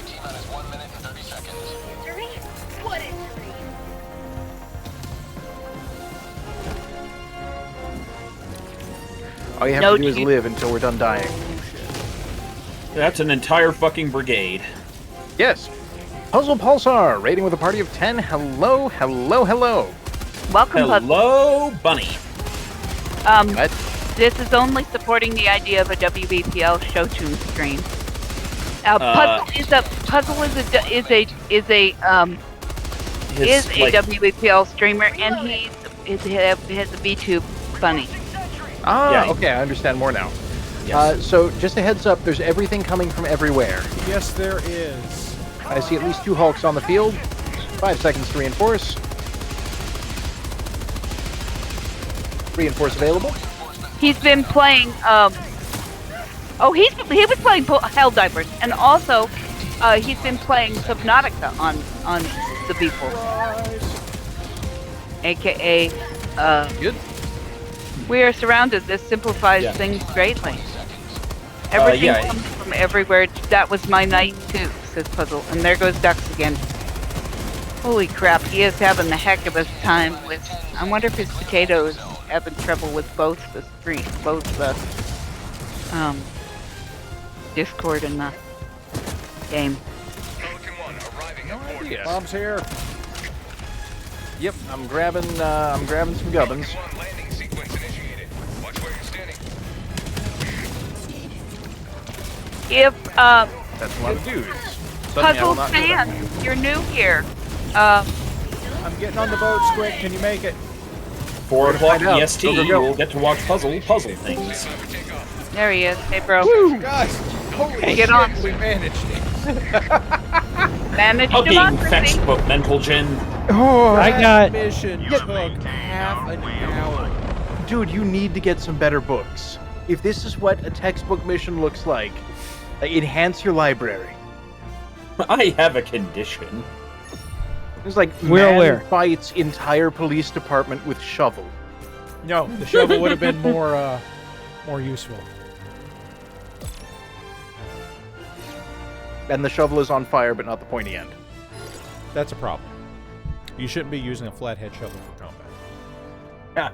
Speaker 9: T-minus 1 minute and 30 seconds.
Speaker 8: Injury? What injury?
Speaker 3: All you have
Speaker 4: No,
Speaker 3: to do is
Speaker 4: you-
Speaker 3: live until we're done dying.
Speaker 2: That's an entire fucking brigade.
Speaker 3: Yes. Puzzle Pulsar, rating with a party of 10. Hello, hello, hello.
Speaker 4: Welcome, Puzzle.
Speaker 2: Hello, Bunny.
Speaker 3: What?
Speaker 4: This is only supporting the idea of a WBPL show tune stream. Puzzle is a WBPL streamer, and he has a VTube bunny.
Speaker 3: Ah,
Speaker 2: Yeah.
Speaker 3: okay, I understand more now.
Speaker 2: Yes.
Speaker 3: So, just a heads up, there's everything coming from everywhere.
Speaker 5: Yes, there is.
Speaker 3: I see at least 2 Hulks on the field. 5 seconds to reinforce. Reinforce available.
Speaker 4: He's been playing. He was playing Helldivers, and also he's been playing Subnautica on the Beeple, aka
Speaker 3: Good.
Speaker 4: We Are Surrounded. This simplifies
Speaker 2: Yeah.
Speaker 4: things greatly. Everything
Speaker 2: yeah.
Speaker 4: comes from everywhere. That was my night too, says Puzzle. And there goes Ducks again. Holy crap, he is having the heck of a time with. I wonder if his potatoes having trouble with both the Discord and the game.
Speaker 9: Pelican 1 arriving at coordinates.
Speaker 5: Mom's here.
Speaker 3: Yep, I'm grabbing some gubbins.
Speaker 9: Pelican 1 landing sequence initiated. Watch where you're standing.
Speaker 4: If
Speaker 3: That's a lot of dudes. Suddenly I will
Speaker 4: Puzzle
Speaker 3: not do that.
Speaker 4: Sand, you're new here.
Speaker 5: I'm getting on the boat, Squick. Can you make it?
Speaker 2: 4 o'clock
Speaker 3: find out.
Speaker 2: EST,
Speaker 3: Go, go,
Speaker 2: you
Speaker 3: go.
Speaker 2: will get to watch puzzle things.
Speaker 4: There he is. Hey, bro.
Speaker 5: Guys, holy
Speaker 4: Get
Speaker 5: shit,
Speaker 4: on.
Speaker 5: we managed it.
Speaker 4: Managed
Speaker 2: Hugging
Speaker 4: democracy.
Speaker 2: textbook mental gin.
Speaker 3: Oh,
Speaker 1: I got.
Speaker 5: Mission took half an hour.
Speaker 3: dude, you need to get some better books. If this is what a textbook mission looks like, enhance your library.
Speaker 2: I have a condition.
Speaker 3: It's like
Speaker 1: We're
Speaker 3: man
Speaker 1: aware.
Speaker 3: fights entire police department with shovel.
Speaker 5: No, the shovel would have been more useful.
Speaker 3: And the shovel is on fire, but not the pointy end.
Speaker 5: That's a problem. You shouldn't be using a flathead shovel for combat.
Speaker 3: Yeah.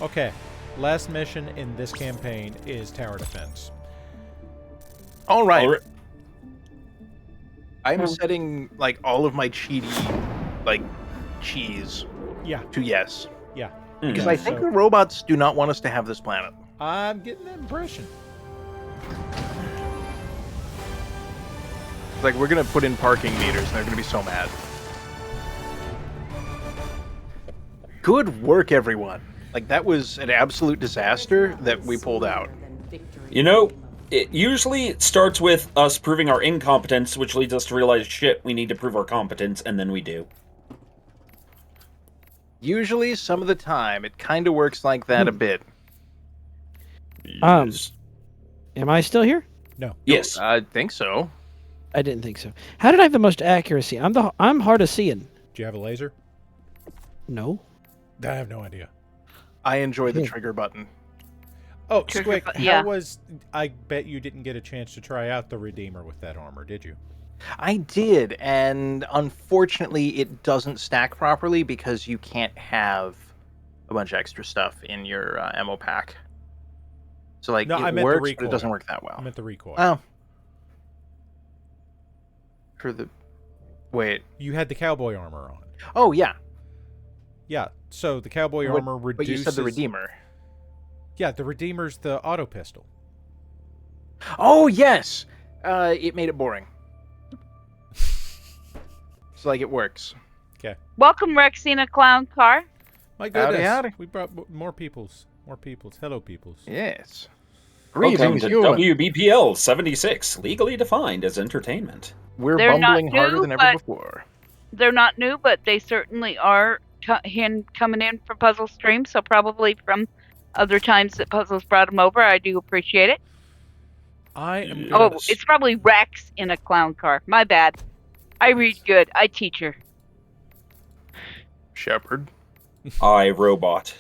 Speaker 5: Okay, last mission in this campaign is tower defense.
Speaker 3: All right.
Speaker 2: Alri-
Speaker 3: I'm setting like all of my cheaty, like cheese
Speaker 5: Yeah,
Speaker 3: to yes,
Speaker 5: yeah.
Speaker 3: because
Speaker 2: Hmm.
Speaker 3: I think
Speaker 5: So-
Speaker 3: the robots do not want us to have this planet.
Speaker 5: I'm getting that impression.
Speaker 3: It's like we're gonna put in parking meters, and they're gonna be so mad. Good work, everyone. Like that was an absolute disaster that we pulled out.
Speaker 2: You know, it usually starts with us proving our incompetence, which leads us to realize, shit, we need to prove our competence, and then we do.
Speaker 3: Usually, some of the time, it kind of works like that a bit.
Speaker 2: Yes.
Speaker 1: Am I still here?
Speaker 5: No.
Speaker 2: Yes.
Speaker 3: I think so.
Speaker 1: I didn't think so. How did I have the most accuracy? I'm hard of seeing.
Speaker 5: Do you have a laser?
Speaker 1: No.
Speaker 5: I have no idea.
Speaker 3: I enjoy the
Speaker 1: Hmm.
Speaker 3: trigger button.
Speaker 5: Oh,
Speaker 4: Trigger
Speaker 5: Squick,
Speaker 4: bu- yeah.
Speaker 5: how was... I bet you didn't get a chance to try out the Redeemer with that armor, did you?
Speaker 3: I did, and unfortunately, it doesn't stack properly because you can't have a bunch of extra stuff in your ammo pack. So, like,
Speaker 5: No, I
Speaker 3: it
Speaker 5: meant the
Speaker 3: works, but
Speaker 5: recoil.
Speaker 3: it doesn't work that well.
Speaker 5: I meant the recoil.
Speaker 3: Oh. For the... Wait.
Speaker 5: You had the cowboy armor on.
Speaker 3: Oh, yeah.
Speaker 5: Yeah, so the cowboy
Speaker 3: But-
Speaker 5: armor reduces...
Speaker 3: But you said the Redeemer.
Speaker 5: Yeah, the Redeemer's the auto pistol.
Speaker 3: Oh, yes! It made it boring. So, like, it works.
Speaker 4: Welcome, Rexina Clown Car.
Speaker 5: My goodness,
Speaker 3: howdy.
Speaker 5: we brought more peoples. Hello, peoples.
Speaker 3: Yes.
Speaker 2: Welcome
Speaker 3: Greetings,
Speaker 2: to
Speaker 3: human.
Speaker 2: WBPL 76, legally defined as entertainment.
Speaker 3: We're
Speaker 4: They're not
Speaker 3: bumbling harder
Speaker 4: new,
Speaker 3: than ever
Speaker 4: but-
Speaker 3: before.
Speaker 4: They're not new, but they certainly are coming in for puzzle streams. So probably from other times that puzzles brought them over, I do appreciate it.
Speaker 5: I am
Speaker 4: Oh,
Speaker 5: gonna...
Speaker 4: it's probably Rex in a clown car. My bad. I read good. I teach her.
Speaker 3: Shepherd.
Speaker 2: I, robot.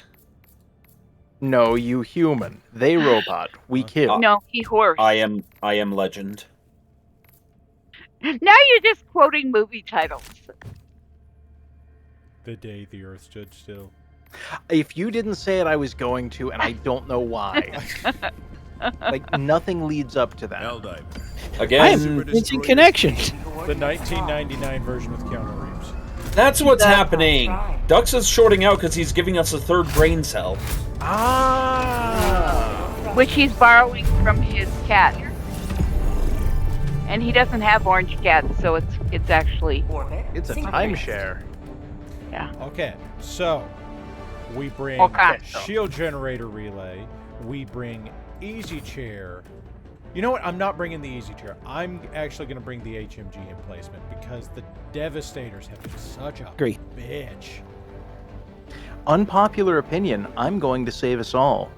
Speaker 3: No, you human. They robot. We kill.
Speaker 4: No, he horse.
Speaker 2: I am legend.
Speaker 4: Now you're just quoting movie titles.
Speaker 5: The day the earth stood still.
Speaker 3: If you didn't say it, I was going to, and I don't know why. Like, nothing leads up to that.
Speaker 7: Helldiver.
Speaker 1: I
Speaker 2: Again,
Speaker 1: am missing connections.
Speaker 5: The 1999 version with Keanu Reeves.
Speaker 2: that's what's happening. Dux is shorting out because he's giving us a third brain cell.
Speaker 3: Ah!
Speaker 4: Which he's borrowing from his cat. And he doesn't have orange cats, so it's actually
Speaker 3: It's a timeshare.
Speaker 5: Okay, so we bring
Speaker 4: Okay.
Speaker 5: shield generator relay. We bring easy chair. You know what? I'm not bringing the easy chair. I'm actually going to bring the HMG emplacement because the Devastators have been such a
Speaker 1: Agree.
Speaker 5: bitch.
Speaker 3: Unpopular opinion, I'm going to save us all.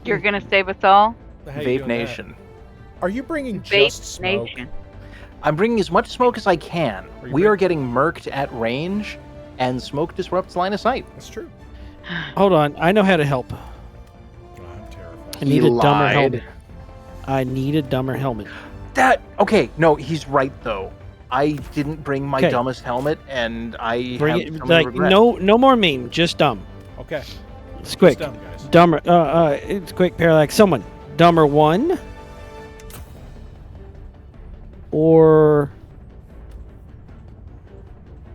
Speaker 4: you're gonna save us all.
Speaker 5: How you
Speaker 3: Vape
Speaker 5: doing
Speaker 3: Nation.
Speaker 5: that? Are you bringing
Speaker 4: Vape
Speaker 5: just smoke?
Speaker 4: Nation.
Speaker 3: I'm bringing as much smoke as I can.
Speaker 5: Are you
Speaker 3: We are
Speaker 5: bringing-
Speaker 3: getting murked at range, and smoke disrupts line of sight.
Speaker 5: That's true.
Speaker 1: Hold on. I know how to help.
Speaker 5: Oh, I'm terrified.
Speaker 1: I need
Speaker 3: He
Speaker 1: a dumber
Speaker 3: lied.
Speaker 1: helmet. I need a dumber helmet.
Speaker 3: Okay, no, he's right though. I didn't bring my
Speaker 1: Okay.
Speaker 3: dumbest helmet, and I
Speaker 1: Bring
Speaker 3: have
Speaker 1: it
Speaker 3: some
Speaker 1: like
Speaker 3: regret.
Speaker 1: no more meme, just dumb.
Speaker 5: Okay,
Speaker 1: It's quick.
Speaker 5: it's done, guys.
Speaker 1: Dumber. It's quick. Parallax. Someone. Dumber 1. Or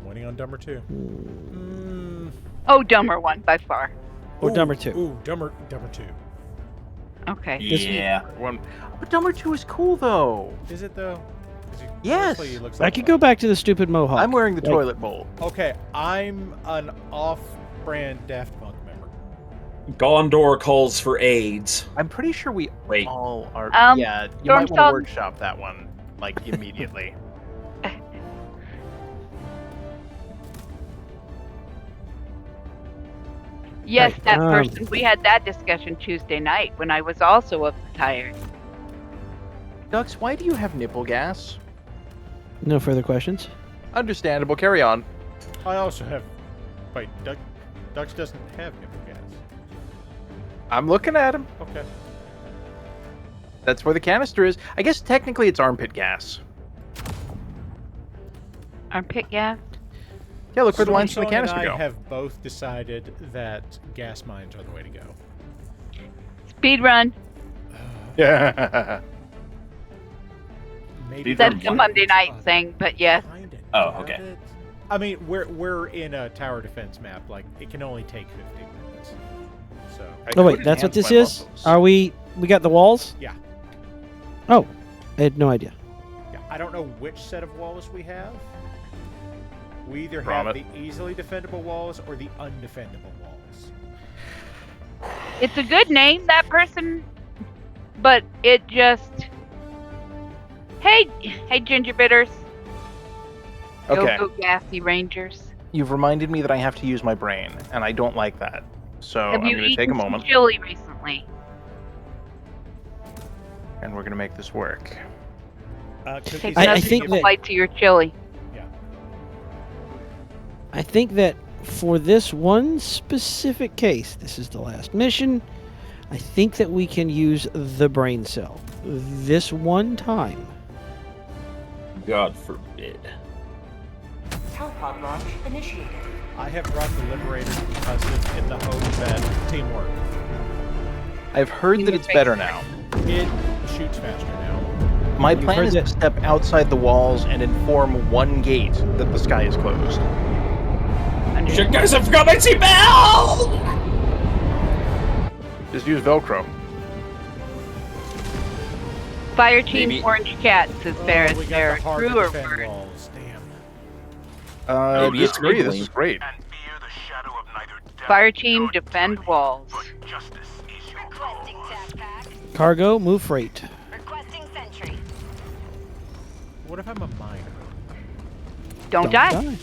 Speaker 5: Waiting on Dumber 2.
Speaker 4: Oh, dumber one by far.
Speaker 1: Dumber 2.
Speaker 5: Ooh, Dumber 2.
Speaker 4: Okay.
Speaker 2: Yeah.
Speaker 3: One. But number 2 is cool though.
Speaker 5: Is it though? 'Cause
Speaker 3: Yes.
Speaker 5: mostly he looks
Speaker 1: I
Speaker 5: like
Speaker 1: could go back to the stupid mohawk.
Speaker 3: I'm wearing the
Speaker 1: Like,
Speaker 3: toilet bowl.
Speaker 5: Okay, I'm an off-brand Daft Punk member.
Speaker 2: Gondor calls for AIDS.
Speaker 3: I'm pretty sure we
Speaker 2: Wait.
Speaker 3: all are.
Speaker 4: Um,
Speaker 3: Yeah, you might want to
Speaker 4: Stormsong-
Speaker 3: workshop that one like immediately.
Speaker 4: Yes,
Speaker 1: Right,
Speaker 4: that person. We had that discussion Tuesday night when I was also of the tired.
Speaker 3: Ducks, why do you have nipple gas?
Speaker 1: No further questions.
Speaker 3: Understandable. Carry on.
Speaker 5: I also have. Wait, Ducks doesn't have nipple gas.
Speaker 3: I'm looking at him.
Speaker 5: Okay.
Speaker 3: That's where the canister is. I guess technically it's armpit gas.
Speaker 4: Armpit gas.
Speaker 3: Yeah, look where the lines from the
Speaker 5: Stormsong
Speaker 3: canister
Speaker 5: and I
Speaker 3: go.
Speaker 5: have both decided that gas mines are the way to go.
Speaker 4: Speed run.
Speaker 3: Yeah.
Speaker 5: Maybe
Speaker 2: These are
Speaker 4: That's a
Speaker 2: one-
Speaker 4: Monday night thing, but yes.
Speaker 5: Kinda
Speaker 2: Oh,
Speaker 5: have
Speaker 2: okay.
Speaker 5: it. I mean, we're in a tower defense map. Like, it can only take 15 minutes. So.
Speaker 1: Oh wait, that's what this is? Are we got the walls?
Speaker 5: Yeah.
Speaker 1: Oh, I had no idea.
Speaker 5: Yeah, I don't know which set of walls we have. We either
Speaker 3: Rom
Speaker 5: have
Speaker 3: it.
Speaker 5: the easily defendable walls or the undefendable walls.
Speaker 4: It's a good name, that person, but it just. Hey, Ginger Bitters.
Speaker 3: Okay.
Speaker 4: Go gassy Rangers.
Speaker 3: You've reminded me that I have to use my brain, and I don't like that. So
Speaker 4: Have
Speaker 3: I'm
Speaker 4: you
Speaker 3: going to take a
Speaker 4: eaten some
Speaker 3: moment,
Speaker 4: chili recently?
Speaker 3: and we're going to make this work.
Speaker 5: Cookies
Speaker 4: Take
Speaker 1: I
Speaker 4: another
Speaker 1: think
Speaker 4: big
Speaker 1: that-
Speaker 4: bite to your chili.
Speaker 1: I think that for this one specific case, this is the last mission. I think that we can use the brain cell this one time.
Speaker 2: God forbid.
Speaker 8: Tower pod launch initiated.
Speaker 5: I have brought the Liberator concussive in the hope that teamwork.
Speaker 3: I've heard that it's better now.
Speaker 5: It shoots faster now.
Speaker 3: My
Speaker 1: You've
Speaker 3: plan
Speaker 1: heard
Speaker 3: is to
Speaker 1: that-
Speaker 3: step outside the walls and inform one gate that the sky is closed.
Speaker 2: Shit, guys, I forgot my seatbelt!
Speaker 3: Just use Velcro.
Speaker 4: Fire team
Speaker 2: Maybe-
Speaker 4: Orange Cat says Barrett
Speaker 5: we got
Speaker 4: there.
Speaker 5: the hard
Speaker 4: True
Speaker 5: to
Speaker 4: or
Speaker 5: defend
Speaker 4: word?
Speaker 5: walls. Damn.
Speaker 2: Maybe it's
Speaker 3: Disagree. This
Speaker 2: Ridley.
Speaker 3: is great.
Speaker 9: And fear the shadow of neither death
Speaker 4: Fire team
Speaker 9: nor
Speaker 4: defend
Speaker 9: dying,
Speaker 4: walls.
Speaker 9: but justice is your
Speaker 8: Requesting tac pack.
Speaker 1: Cargo, move freight.
Speaker 8: Requesting sentry.
Speaker 5: What if I'm a miner?
Speaker 4: Don't die.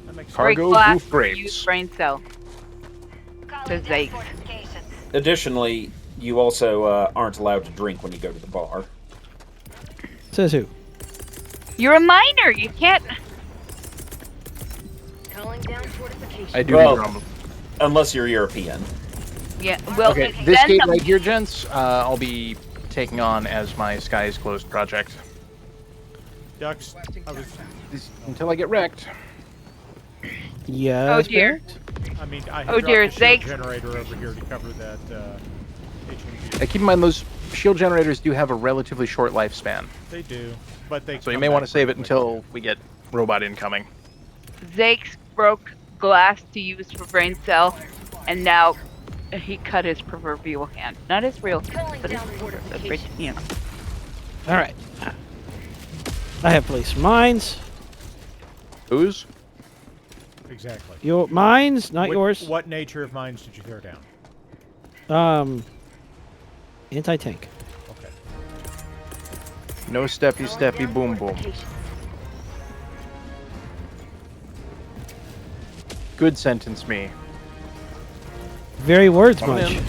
Speaker 5: That makes
Speaker 3: Cargo
Speaker 4: Break glass,
Speaker 3: booth grapes.
Speaker 4: use brain cell.
Speaker 8: Calling
Speaker 4: Says
Speaker 8: down
Speaker 4: they-
Speaker 8: fortifications.
Speaker 2: Additionally, you also aren't allowed to drink when you go to the bar.
Speaker 1: Says who?
Speaker 4: You're a miner. You can't.
Speaker 8: Calling down fortifications.
Speaker 3: I do
Speaker 2: Well-
Speaker 3: need to
Speaker 2: Unless you're European.
Speaker 4: Yeah. Well,
Speaker 3: Okay,
Speaker 4: then
Speaker 3: this gate
Speaker 4: I'm-
Speaker 3: right here, gents, I'll be taking on as my Skies Closed project.
Speaker 5: Ducks. I was.
Speaker 3: Until I get wrecked.
Speaker 1: Yeah.
Speaker 4: Oh dear.
Speaker 5: I mean, I
Speaker 4: Oh,
Speaker 5: have
Speaker 4: dear,
Speaker 5: dropped the shield
Speaker 4: Zake.
Speaker 5: generator over here to cover that HMG.
Speaker 3: Keep in mind, those shield generators do have a relatively short lifespan.
Speaker 5: They do, but they.
Speaker 3: So you
Speaker 5: come
Speaker 3: may want to
Speaker 5: back
Speaker 3: save it
Speaker 5: quickly.
Speaker 3: until we get robot incoming.
Speaker 4: Zakes broke glass to use for brain cell, and now he cut his proverbial hand. Not his real hand,
Speaker 8: Calling
Speaker 4: but his
Speaker 8: down fortifications.
Speaker 4: you know.
Speaker 1: All right. I have placed mines.
Speaker 3: Whose?
Speaker 5: Exactly.
Speaker 1: Your mines, not
Speaker 5: What-
Speaker 1: yours.
Speaker 5: What nature of mines did you tear down?
Speaker 1: Anti-tank.
Speaker 5: Okay.
Speaker 3: No steppy steppy boom boom.
Speaker 8: Fortifications.
Speaker 3: Good sentence, me.
Speaker 1: Very words
Speaker 3: Come
Speaker 1: much.
Speaker 3: in.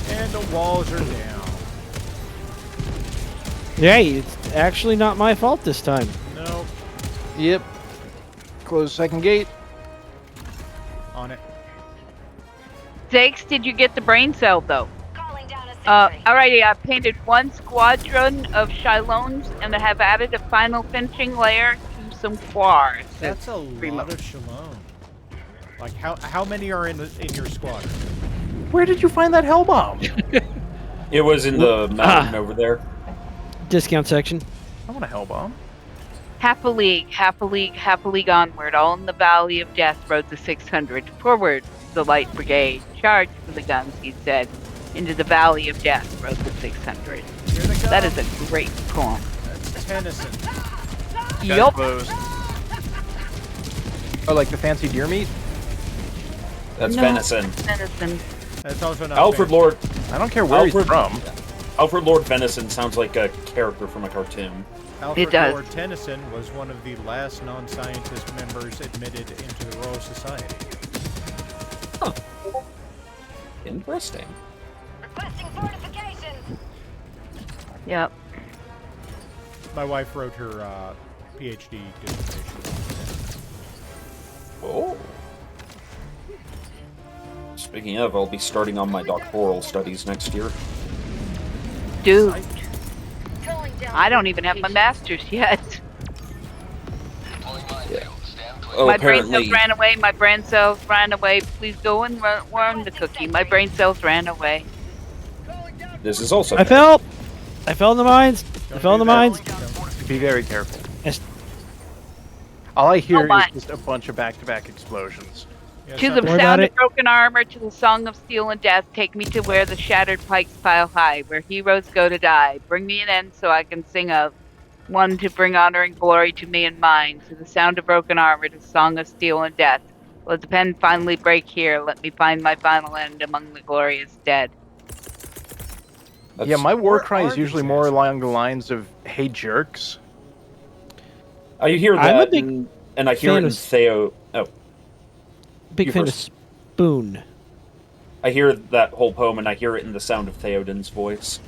Speaker 5: And the walls are down.
Speaker 1: Hey, it's actually not my fault this time.
Speaker 5: No,
Speaker 3: Yep. Close second gate.
Speaker 5: on it.
Speaker 4: Zakes, did you get the brain cell though?
Speaker 8: Calling down a sentry.
Speaker 4: Alrighty, I've painted one squadron of Shilones and I have added a final finishing layer to some quartz.
Speaker 5: That's a lot of Shalom. Like how many are in your squadron?
Speaker 3: Where did you find that hell bomb?
Speaker 2: It was in the mountain over there.
Speaker 1: discount section.
Speaker 3: I want a hell bomb.
Speaker 4: Half a league onward, all in the Valley of Death, road to 600. Forward, the Light Brigade. Charge for the guns, he said. Into the Valley of Death, road to 600.
Speaker 5: Here they come.
Speaker 4: That is a great poem.
Speaker 5: That's Tennyson.
Speaker 4: Yup.
Speaker 3: Closed. Oh, like the fancy deer meat?
Speaker 2: That's
Speaker 4: No.
Speaker 2: venison.
Speaker 4: Venison.
Speaker 5: That's also not
Speaker 2: Alfred
Speaker 5: fancy.
Speaker 2: Lord.
Speaker 3: I don't care where he's
Speaker 2: Alfred-
Speaker 3: from.
Speaker 2: Alfred Lord Venison sounds like a character from a cartoon.
Speaker 5: Alfred
Speaker 4: does.
Speaker 5: Lord Tennyson was one of the last non-scientist members admitted into the Royal Society.
Speaker 2: Interesting.
Speaker 8: Requesting fortifications.
Speaker 4: Yep.
Speaker 5: My wife wrote her PhD dissertation.
Speaker 2: Oh. Speaking of, I'll be starting on my doctoral studies next year.
Speaker 4: Dude,
Speaker 8: Calling down
Speaker 4: I don't even have my
Speaker 8: fortifications.
Speaker 4: master's yet.
Speaker 9: Deploying minefield. Stand clear.
Speaker 2: Oh,
Speaker 4: My brain
Speaker 2: apparently.
Speaker 4: cells ran away. My brain cells ran away. Please go and warm the cookie. My brain cells ran away.
Speaker 2: This is also.
Speaker 1: I fell in the mines. I fell in the mines.
Speaker 3: Be very careful.
Speaker 1: Yes.
Speaker 3: All I hear
Speaker 4: Oh my.
Speaker 3: is just a bunch of back-to-back explosions.
Speaker 5: Yeah,
Speaker 4: To the
Speaker 5: something-
Speaker 1: Worry about
Speaker 4: sound of
Speaker 1: it.
Speaker 4: broken armor, to the song of steel and death, take me to where the shattered pikes pile high, where heroes go to die. Bring me an end so I can sing of one to bring honor and glory to me and mine. To the sound of broken armor, to the song of steel and death. Let the pen finally break here. Let me find my final end among the glorious dead.
Speaker 3: Yeah, my war
Speaker 5: Where
Speaker 3: cry
Speaker 5: are
Speaker 3: is usually
Speaker 5: these
Speaker 3: more
Speaker 5: assholes?
Speaker 3: along the lines of "Hey jerks."
Speaker 2: I hear
Speaker 1: I'm a
Speaker 2: that,
Speaker 1: big
Speaker 2: and I hear
Speaker 1: fan
Speaker 2: it in
Speaker 1: of-
Speaker 2: Theo. Oh,
Speaker 1: Big
Speaker 2: You
Speaker 1: fan of
Speaker 2: first.
Speaker 1: Spoon.
Speaker 2: I hear that whole poem, and I hear it in the sound of Theoden's voice.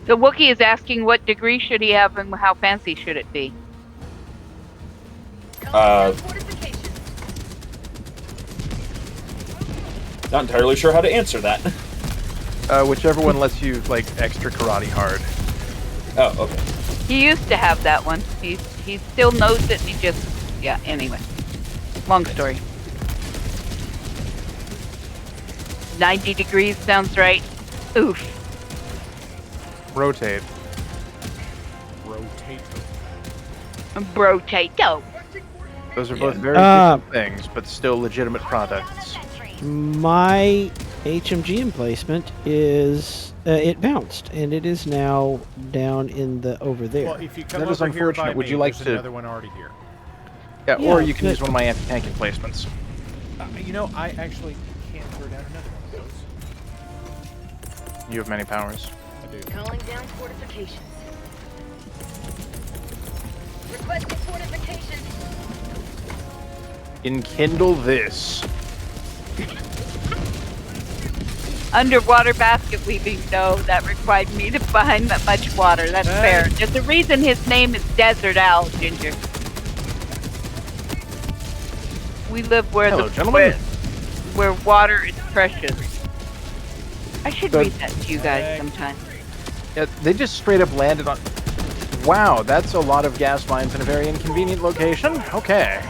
Speaker 4: The Wookiee is asking what degree should he have and how fancy should it be.
Speaker 8: Calling down fortifications.
Speaker 2: Not entirely sure how to answer that.
Speaker 3: Whichever one lets you like extra karate hard.
Speaker 2: Oh, okay.
Speaker 4: He used to have that one. He still knows it and he just... Yeah, anyway. Long story. 90 degrees sounds right. Oof.
Speaker 3: Rotate.
Speaker 5: Rotate.
Speaker 4: Brotato.
Speaker 3: Those are both
Speaker 2: Yeah.
Speaker 3: very
Speaker 1: Uh,
Speaker 3: different things, but still legitimate products.
Speaker 8: Sentry.
Speaker 1: My HMG emplacement is it bounced, and it is now down in the over there.
Speaker 5: Well, if you come
Speaker 3: That is
Speaker 5: over here by
Speaker 3: unfortunate. Would
Speaker 5: me,
Speaker 3: you like
Speaker 5: there's
Speaker 3: to-
Speaker 5: another one already here.
Speaker 3: Yeah,
Speaker 1: Yeah,
Speaker 3: or you can
Speaker 1: but-
Speaker 3: use one of my anti-tank emplacements.
Speaker 5: You know, I actually can't throw down another one of those.
Speaker 3: You have many powers.
Speaker 5: I do.
Speaker 8: Calling down fortifications. Requesting fortifications.
Speaker 3: Enkindle this.
Speaker 4: Underwater basket weaving. No, that required me to find that much water. That's fair. There's a reason his name is Desert Owl, Ginger. We live where
Speaker 3: Hello,
Speaker 4: the
Speaker 3: gentlemen.
Speaker 4: where water is precious. I should
Speaker 3: So-
Speaker 4: read that to you guys sometime.
Speaker 3: Yeah, they just straight up landed on. Wow, that's a lot of gas mines in a very inconvenient location. Okay,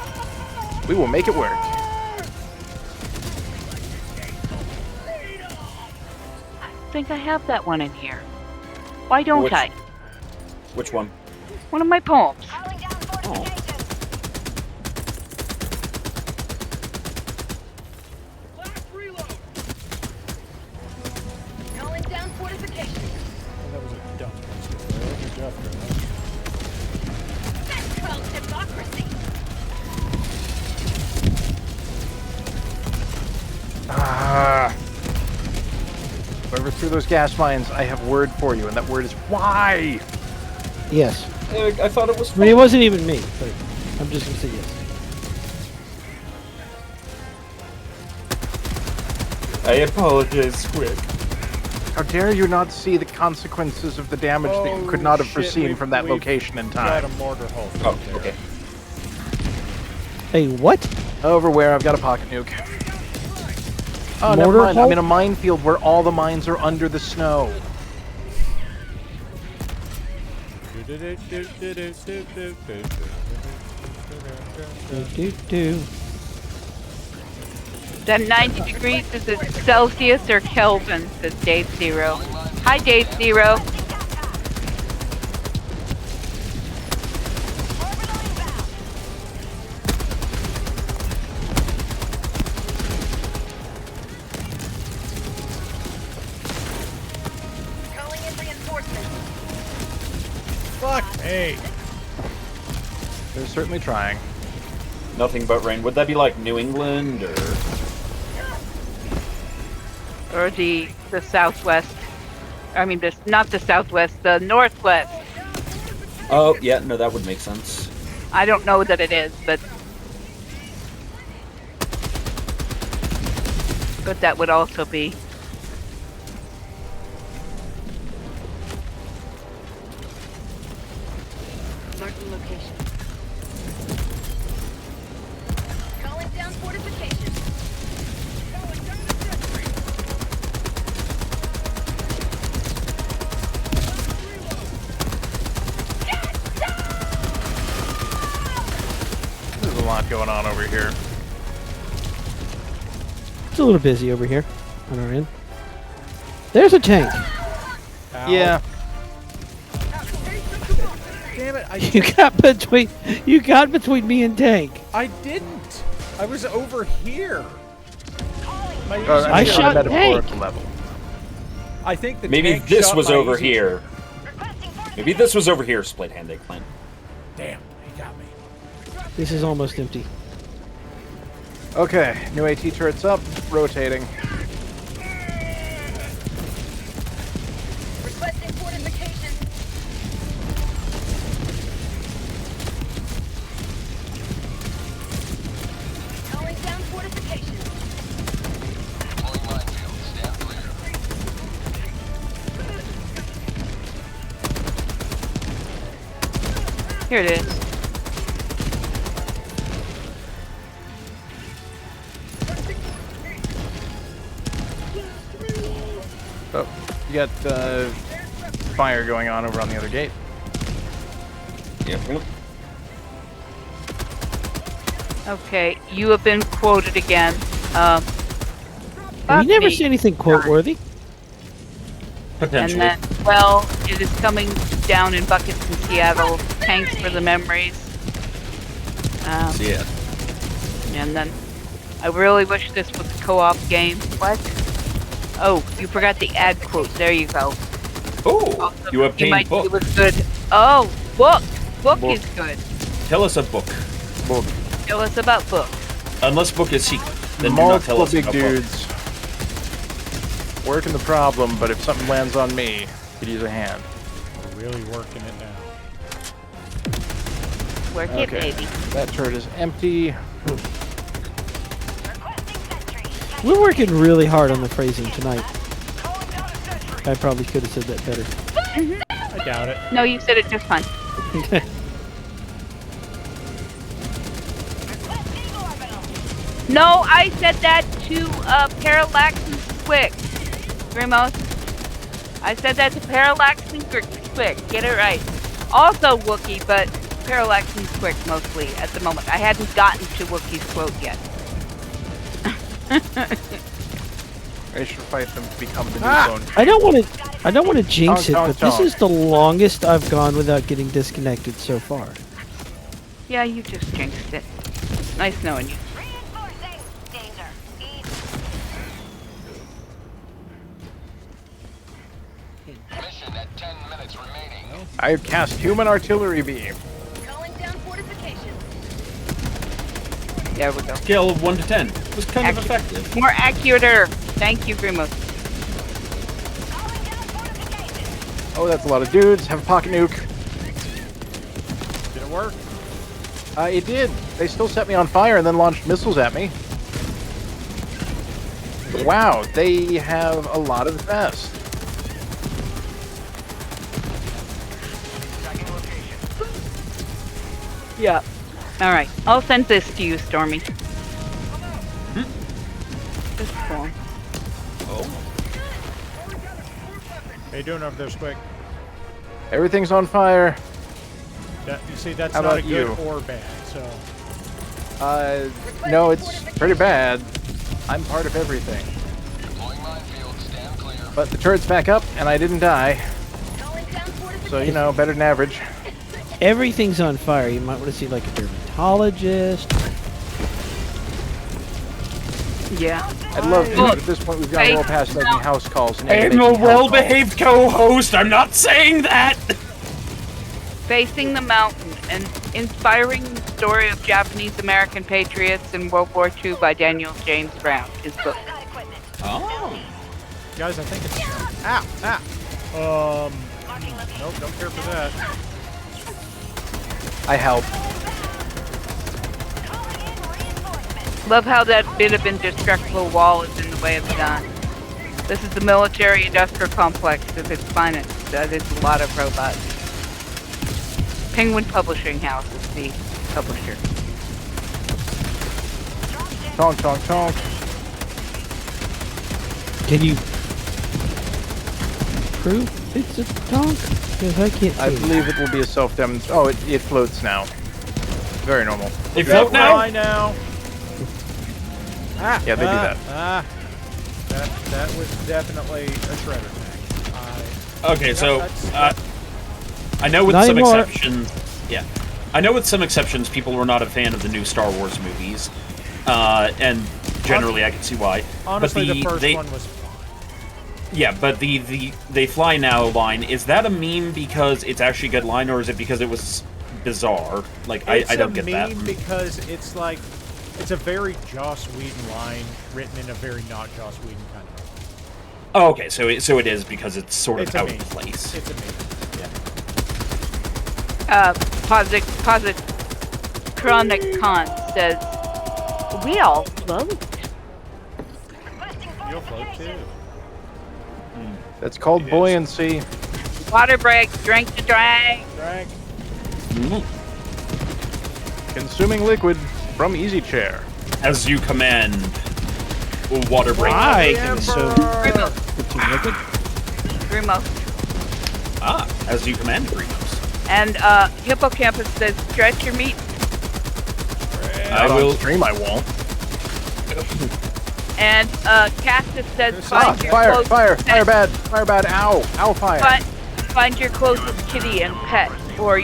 Speaker 3: we will make it work.
Speaker 4: I think I have that one in here. Why don't
Speaker 2: Which-
Speaker 4: I?
Speaker 2: Which one?
Speaker 4: One of my poems.
Speaker 8: Calling down fortifications. Calling down fortifications.
Speaker 5: Well, that was a dumb place to throw. Good job for that.
Speaker 8: Central democracy.
Speaker 3: Ah. Whoever threw those gas mines, I have word for you, and that word is why.
Speaker 1: Yes.
Speaker 2: I thought it was.
Speaker 1: I mean, it wasn't even me, but I'm just gonna say yes.
Speaker 2: I apologize, Squid.
Speaker 3: How dare you not see the consequences of the damage that you could not have
Speaker 5: shit,
Speaker 3: foreseen from that
Speaker 5: we've
Speaker 3: location in
Speaker 5: Got
Speaker 3: time?
Speaker 5: a mortar hole.
Speaker 2: Oh,
Speaker 5: there.
Speaker 2: okay.
Speaker 1: Hey, what?
Speaker 3: Over where? I've got a pocket nuke. Oh, never
Speaker 1: Mortar
Speaker 3: mind. I'm
Speaker 1: hole?
Speaker 3: in a minefield where all the mines are under the snow.
Speaker 1: Do.
Speaker 4: That 90 degrees, is it Celsius or Kelvin, says Dave Zero. Hi, Dave Zero.
Speaker 3: They're certainly trying.
Speaker 2: Nothing but rain. Would that be like New England
Speaker 4: Or the southwest. I mean, not the southwest, the northwest.
Speaker 2: Oh, yeah, no, that would make sense.
Speaker 4: I don't know that it is, but that would also be.
Speaker 8: Marking location. Calling down fortifications.
Speaker 3: There's a lot going on over here.
Speaker 1: It's a little busy over here on our end. There's a tank.
Speaker 5: Ow.
Speaker 3: Yeah.
Speaker 5: Damn it!
Speaker 1: You got between me and tank.
Speaker 5: I didn't. I was over here. My
Speaker 1: I
Speaker 3: mean,
Speaker 1: shot
Speaker 3: on a metaphorical
Speaker 1: tank.
Speaker 3: level.
Speaker 5: I think the
Speaker 2: Maybe
Speaker 5: tank
Speaker 2: this
Speaker 5: shot
Speaker 2: was
Speaker 5: my
Speaker 2: over
Speaker 5: easy-
Speaker 2: here. Maybe this was over here, Split Hand Eggplant.
Speaker 5: Damn, he got me.
Speaker 1: This is almost empty.
Speaker 3: Okay, new AT turrets up, rotating.
Speaker 8: Requesting fortifications. Calling down fortifications.
Speaker 9: Deploying minefield. Stand clear.
Speaker 4: Here it is.
Speaker 3: Oh, you got fire going on over on the other gate.
Speaker 2: Yep.
Speaker 4: Okay, you have been quoted again.
Speaker 1: Have
Speaker 4: Fuck
Speaker 1: you never
Speaker 4: me.
Speaker 1: seen anything quote-worthy?
Speaker 4: And
Speaker 2: Potentially.
Speaker 4: then, well, it is coming down in buckets in Seattle. Thanks for the memories.
Speaker 2: See ya.
Speaker 4: And then, I really wish this was a co-op game. What? Oh, you forgot the ad quote. There you go.
Speaker 2: Oh,
Speaker 4: Also,
Speaker 2: you obtained
Speaker 4: might
Speaker 2: book.
Speaker 4: It was good. Oh, book. Book
Speaker 3: Book.
Speaker 4: is good.
Speaker 2: Tell us a book.
Speaker 3: Well,
Speaker 4: Tell us about book.
Speaker 2: Unless book is secret, then do not tell
Speaker 3: multiple
Speaker 2: us
Speaker 3: big
Speaker 2: about
Speaker 3: dudes working the problem, but if something lands on me, could use a hand.
Speaker 5: We're really working it now.
Speaker 4: Work it,
Speaker 3: Okay,
Speaker 4: baby.
Speaker 3: that turret is empty.
Speaker 8: Requesting sentry.
Speaker 1: We're working really hard on the phrasing tonight. I probably could have said that better.
Speaker 5: I doubt it.
Speaker 4: No, you said it just fine.
Speaker 8: Requesting orbital.
Speaker 4: No, I said that to Parallax and Squick. Grimos. I said that to Parallax and Squick. Get it right. Also Wookiee, but Parallax and Squick mostly at the moment. I hadn't gotten to Wookiee's quote yet.
Speaker 3: I should fight them to become the new phone.
Speaker 1: I don't want to jinx it,
Speaker 3: Don't.
Speaker 1: but this is the longest I've gone without getting disconnected so far.
Speaker 4: Yeah, you just jinxed it. Nice knowing you.
Speaker 8: Reinforcing. Danger.
Speaker 9: Mission at 10 minutes remaining.
Speaker 3: I cast human artillery beam.
Speaker 8: Calling down fortifications.
Speaker 4: There we go.
Speaker 2: Scale of 1 to 10. It was kind of effective.
Speaker 4: More accurate. Thank you, Grimos.
Speaker 8: Calling down fortifications.
Speaker 3: Oh, that's a lot of dudes. Have a pocket nuke.
Speaker 5: Did it work?
Speaker 3: It did. They still set me on fire and then launched missiles at me. Wow, they have a lot of vest.
Speaker 4: Yeah. All right. I'll send this to you, Stormy. Just cool.
Speaker 5: How you doing over there, Squick?
Speaker 3: Everything's on fire.
Speaker 5: That, you see, that's
Speaker 3: How
Speaker 5: not a
Speaker 3: about
Speaker 5: good
Speaker 3: you?
Speaker 5: or bad. So
Speaker 3: No, it's pretty bad. I'm part of everything.
Speaker 9: Deploying minefield. Stand clear.
Speaker 3: But the turret's back up, and I didn't die.
Speaker 8: Calling down fortifications.
Speaker 3: So, you know, better than average.
Speaker 1: Everything's on fire. You might want to see like a dermatologist.
Speaker 4: Yeah.
Speaker 3: I'd love to,
Speaker 4: Look,
Speaker 3: but at this point we've gone well past making house calls. And
Speaker 2: I'm
Speaker 3: making
Speaker 2: a
Speaker 3: house calls.
Speaker 2: well-behaved co-host. I'm not saying that.
Speaker 4: Facing the mountain An inspiring story of Japanese-American patriots in World War II by Daniel James Brown. His book.
Speaker 8: Got equipment.
Speaker 2: Oh.
Speaker 5: Guys, I think it's...
Speaker 8: Marking location.
Speaker 5: Nope, don't care for that.
Speaker 3: I help.
Speaker 8: Calling in reinforcements.
Speaker 4: Love how that bit of indestructible wall is in the way of the gun. This is the military-industrial complex at its finest. It's a lot of robots. Penguin Publishing House is the publisher.
Speaker 3: Tonk, tonk, tonk.
Speaker 1: Can you prove it's a tonk? Because I can't see
Speaker 3: I
Speaker 1: it.
Speaker 3: believe it will be a self-demonstration. Oh, it floats now. Very normal.
Speaker 2: They float now?
Speaker 5: Fly now.
Speaker 3: Yeah, they do that.
Speaker 5: That was definitely a shredder tank.
Speaker 2: Okay, so
Speaker 5: That's-
Speaker 2: I know with
Speaker 1: Not
Speaker 2: some
Speaker 1: anymore.
Speaker 2: exceptions, yeah, I know with some exceptions, people were not a fan of the new Star Wars movies, and generally I can see why.
Speaker 5: Honestly,
Speaker 2: but
Speaker 5: the first
Speaker 2: they,
Speaker 5: one was fine.
Speaker 2: yeah, but the they fly now line, is that a meme because it's actually a good line, or is it because it was bizarre? Like I don't get that.
Speaker 5: It's a meme because it's like it's a very Joss Whedon line written in a very not Joss Whedon kind of way.
Speaker 2: Oh, okay, so it is because it's sort of
Speaker 5: It's a
Speaker 2: out
Speaker 5: meme.
Speaker 2: of place.
Speaker 5: It's a meme.
Speaker 4: Posit Chronic Khan says, we all float.
Speaker 5: You'll float too.
Speaker 3: That's called buoyancy.
Speaker 4: Water break, drink to drag.
Speaker 5: Drag.
Speaker 3: Consuming liquid from Easy Chair.
Speaker 2: As you command, water break.
Speaker 1: I consume
Speaker 4: Primos.
Speaker 1: liquid.
Speaker 4: Primos.
Speaker 2: Ah, as you command, Primos.
Speaker 4: And Hippocampus says, stretch your meat.
Speaker 2: I
Speaker 3: Not
Speaker 2: will.
Speaker 3: on stream, I won't.
Speaker 4: And Cactus says,
Speaker 3: Ah,
Speaker 4: find your
Speaker 3: fire,
Speaker 4: closest
Speaker 3: fire,
Speaker 4: pet.
Speaker 3: fire bad, fire bad, ow, ow, fire.
Speaker 4: Find your closest kitty and pet. Or,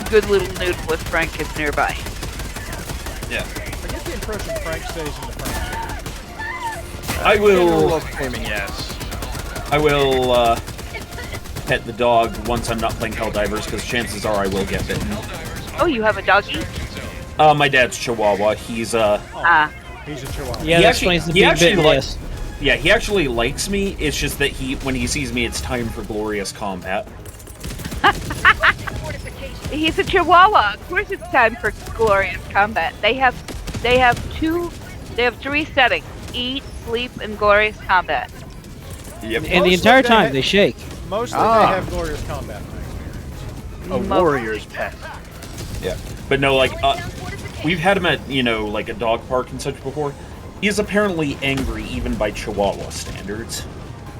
Speaker 4: good little noodle if Frank is nearby.
Speaker 2: Yeah.
Speaker 5: I get the impression Frank stays in the Frank.
Speaker 2: I will.
Speaker 3: Screaming, yes.
Speaker 2: I will pet the dog once I'm not playing Helldivers, because chances are I will get bitten.
Speaker 4: Oh, you have a doggy?
Speaker 2: My dad's Chihuahua. He's
Speaker 5: He's a chihuahua.
Speaker 1: Yeah,
Speaker 2: He
Speaker 1: that
Speaker 2: actually-
Speaker 1: explains the
Speaker 2: he
Speaker 1: big
Speaker 2: actually
Speaker 1: bit.
Speaker 2: like-
Speaker 1: Yes.
Speaker 2: yeah, he actually likes me. It's just that when he sees me, it's time for glorious combat.
Speaker 4: He's a chihuahua. Of course it's time for glorious combat. They have 3 settings. Eat, sleep, and glorious combat.
Speaker 2: Yep.
Speaker 1: And the
Speaker 5: Mostly
Speaker 1: entire
Speaker 5: they
Speaker 1: time
Speaker 5: ha-
Speaker 1: they shake.
Speaker 5: Mostly
Speaker 3: Ah.
Speaker 5: they have glorious combat. in my experience.
Speaker 3: A warrior's pet.
Speaker 2: Yeah. But no, like, we've had him at, like a dog park and such before. He is apparently angry even by Chihuahua standards.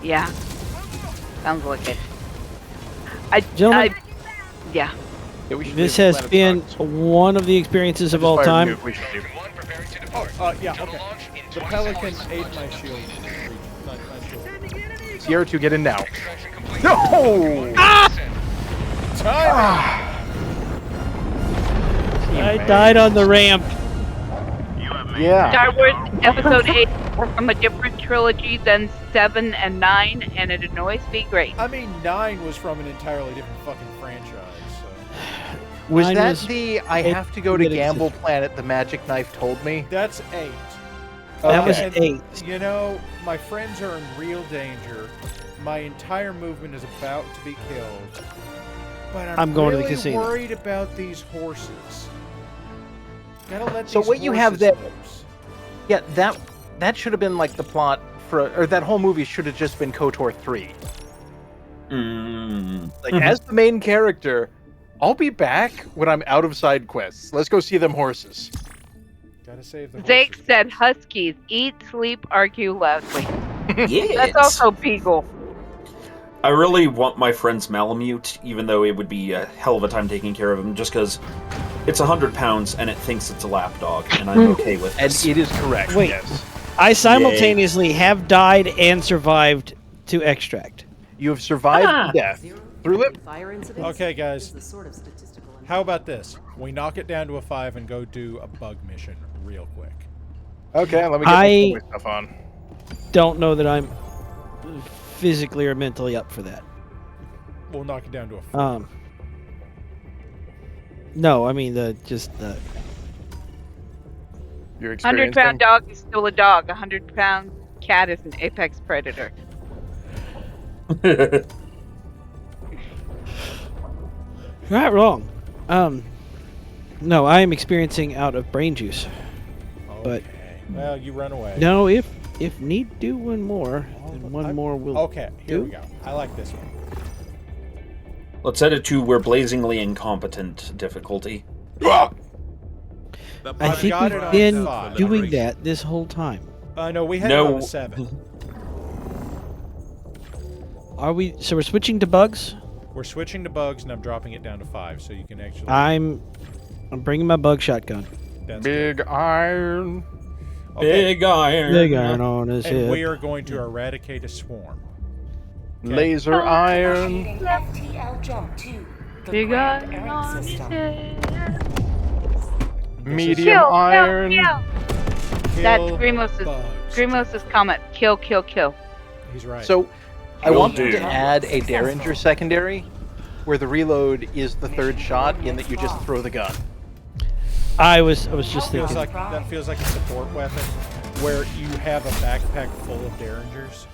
Speaker 4: Yeah. Sounds like it.
Speaker 1: Gentlemen,
Speaker 4: Yeah.
Speaker 3: Yeah, we should
Speaker 1: this
Speaker 3: leave
Speaker 1: has
Speaker 3: Planet
Speaker 1: been
Speaker 3: Ducks.
Speaker 1: one of the experiences of
Speaker 3: Just
Speaker 1: all
Speaker 3: fired
Speaker 1: time.
Speaker 3: nuke, we should leave.
Speaker 9: One preparing to
Speaker 5: Oh,
Speaker 9: depart.
Speaker 5: yeah,
Speaker 9: Shuttle
Speaker 5: okay.
Speaker 9: launch in
Speaker 5: The
Speaker 9: 20
Speaker 5: Pelican
Speaker 9: seconds.
Speaker 5: ate my shield. My shield.
Speaker 3: Sierra 2, get in now.
Speaker 9: Extraction complete.
Speaker 3: No!
Speaker 5: Time!
Speaker 1: I died on the ramp.
Speaker 3: Yeah.
Speaker 4: Star Wars Episode 8 from a different trilogy than 7 and 9, and it annoys me great.
Speaker 5: I mean, 9 was from an entirely different fucking franchise, so...
Speaker 3: Was
Speaker 1: Mine
Speaker 3: that
Speaker 1: was
Speaker 3: the I
Speaker 1: eight
Speaker 3: have to go to
Speaker 1: minutes.
Speaker 3: Gamble Planet the Magic Knife told me?
Speaker 5: That's 8.
Speaker 1: That
Speaker 3: Okay.
Speaker 1: was
Speaker 5: And,
Speaker 1: 8.
Speaker 5: You know, my friends are in real danger. My entire movement is about to be killed. But I'm
Speaker 1: going to the
Speaker 5: really
Speaker 1: casino.
Speaker 5: worried about these horses. Gotta let
Speaker 3: So
Speaker 5: these
Speaker 3: what you have
Speaker 5: horses
Speaker 3: there-
Speaker 5: loose.
Speaker 3: Yeah, that should have been like the plot for, or that whole movie should have just been KOTOR 3. Like, as the main character, I'll be back when I'm out of side quests. Let's go see them horses.
Speaker 5: Gotta save the
Speaker 4: Zake
Speaker 5: horses.
Speaker 4: said Huskies eat, sleep, argue loudly.
Speaker 2: Yes.
Speaker 4: That's also Beagle.
Speaker 2: I really want my friend's Malamute, even though it would be a hell of a time taking care of him, just because it's 100 pounds and it thinks it's a lapdog, and I'm okay with
Speaker 3: And
Speaker 2: this.
Speaker 3: it is correct,
Speaker 1: Wait.
Speaker 3: yes.
Speaker 1: I simultaneously have died and survived to extract.
Speaker 3: You have survived death. Through it?
Speaker 10: Fire incidents
Speaker 5: Okay, guys.
Speaker 10: is the sort of statistical
Speaker 5: How about this? We knock it down to a 5 and go do a bug mission real quick.
Speaker 3: Okay, let me get my stuff on.
Speaker 1: Don't know that I'm physically or mentally up for that.
Speaker 5: We'll knock it down to a 4.
Speaker 1: No, I mean just the.
Speaker 3: Your experience.
Speaker 4: 100-pound dog is still a dog. 100-pound cat is an apex predator.
Speaker 1: You're not wrong. No, I am experiencing out of brain juice. But
Speaker 5: Okay. Well, you run away.
Speaker 1: no, if need do one more, then one more will.
Speaker 5: Okay, here we
Speaker 1: do.
Speaker 5: go. I like this one.
Speaker 2: Let's set it to we're blazingly incompetent difficulty.
Speaker 1: I
Speaker 5: I've
Speaker 1: think
Speaker 5: got it
Speaker 1: we've
Speaker 5: on
Speaker 1: been
Speaker 5: 5.
Speaker 1: doing that this whole time.
Speaker 5: No, we had it on
Speaker 2: No.
Speaker 5: a 7.
Speaker 1: Are we? So we're switching to bugs.
Speaker 5: We're switching to bugs, and I'm dropping it down to 5, so you can actually.
Speaker 1: I'm bringing my bug shotgun.
Speaker 5: That's
Speaker 3: Big iron.
Speaker 5: good. Okay,
Speaker 2: Big iron.
Speaker 1: Big iron on his
Speaker 5: and
Speaker 1: head.
Speaker 5: we are going to eradicate a swarm.
Speaker 3: Laser iron.
Speaker 8: FTL jump to the
Speaker 4: Big
Speaker 8: Grand
Speaker 4: iron
Speaker 8: Airing
Speaker 4: on his
Speaker 8: System.
Speaker 4: head.
Speaker 3: Medium iron.
Speaker 4: That's
Speaker 5: Kill
Speaker 4: Grimos's
Speaker 5: bugs.
Speaker 4: Grimos's comment. Kill, kill, kill.
Speaker 5: He's right.
Speaker 3: So, I
Speaker 2: Will
Speaker 3: want
Speaker 2: do.
Speaker 3: to add a Derringer secondary, where the reload is the third shot, in that you just throw the gun.
Speaker 1: I was just
Speaker 5: feels
Speaker 1: thinking.
Speaker 5: like that feels like a support weapon, where you have a backpack full of Derringers.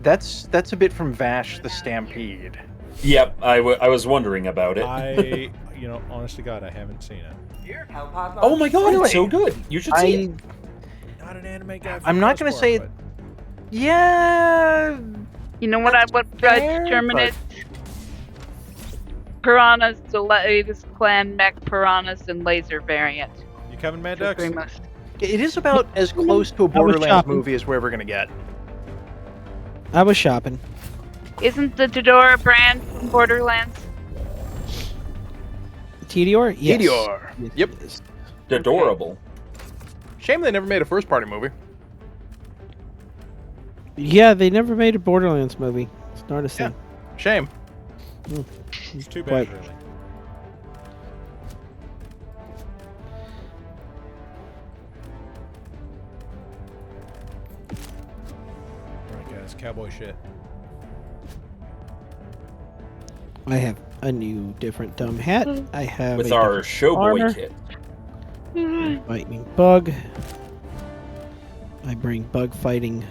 Speaker 3: That's a bit from Vash the Stampede.
Speaker 2: Yep, I was wondering about it.
Speaker 5: Honest to God, I haven't seen it.
Speaker 2: Oh my god,
Speaker 3: Really?
Speaker 2: it's so good. You should see it.
Speaker 5: Not an anime guy.
Speaker 3: I'm not gonna say it. Yeah.
Speaker 4: You know what I would
Speaker 3: fair,
Speaker 4: determine
Speaker 3: but-
Speaker 4: it? Piranhas, the latest clan mech piranhas and laser variant.
Speaker 5: You coming,
Speaker 4: for
Speaker 5: MadDucks?
Speaker 4: Grimos.
Speaker 3: It is about as close to a Borderlands
Speaker 1: shopping.
Speaker 3: movie as we're ever gonna get.
Speaker 1: I was shopping.
Speaker 4: Isn't the Dodora brand from Borderlands?
Speaker 1: TDR? Yes.
Speaker 3: Meteor.
Speaker 1: Yes,
Speaker 3: Yep.
Speaker 1: it is.
Speaker 2: Adorable.
Speaker 3: Shame they never made a first party movie.
Speaker 1: Yeah, they never made a Borderlands movie. It's not a thing.
Speaker 3: Shame.
Speaker 5: It's too bad,
Speaker 1: Quite.
Speaker 5: really. Alright, guys, cowboy shit.
Speaker 1: I have a new, different dumb hat. I have
Speaker 2: With
Speaker 1: a
Speaker 2: our
Speaker 1: different
Speaker 2: showboy
Speaker 1: armor.
Speaker 2: kit.
Speaker 1: Lightning bug. I bring bug fighting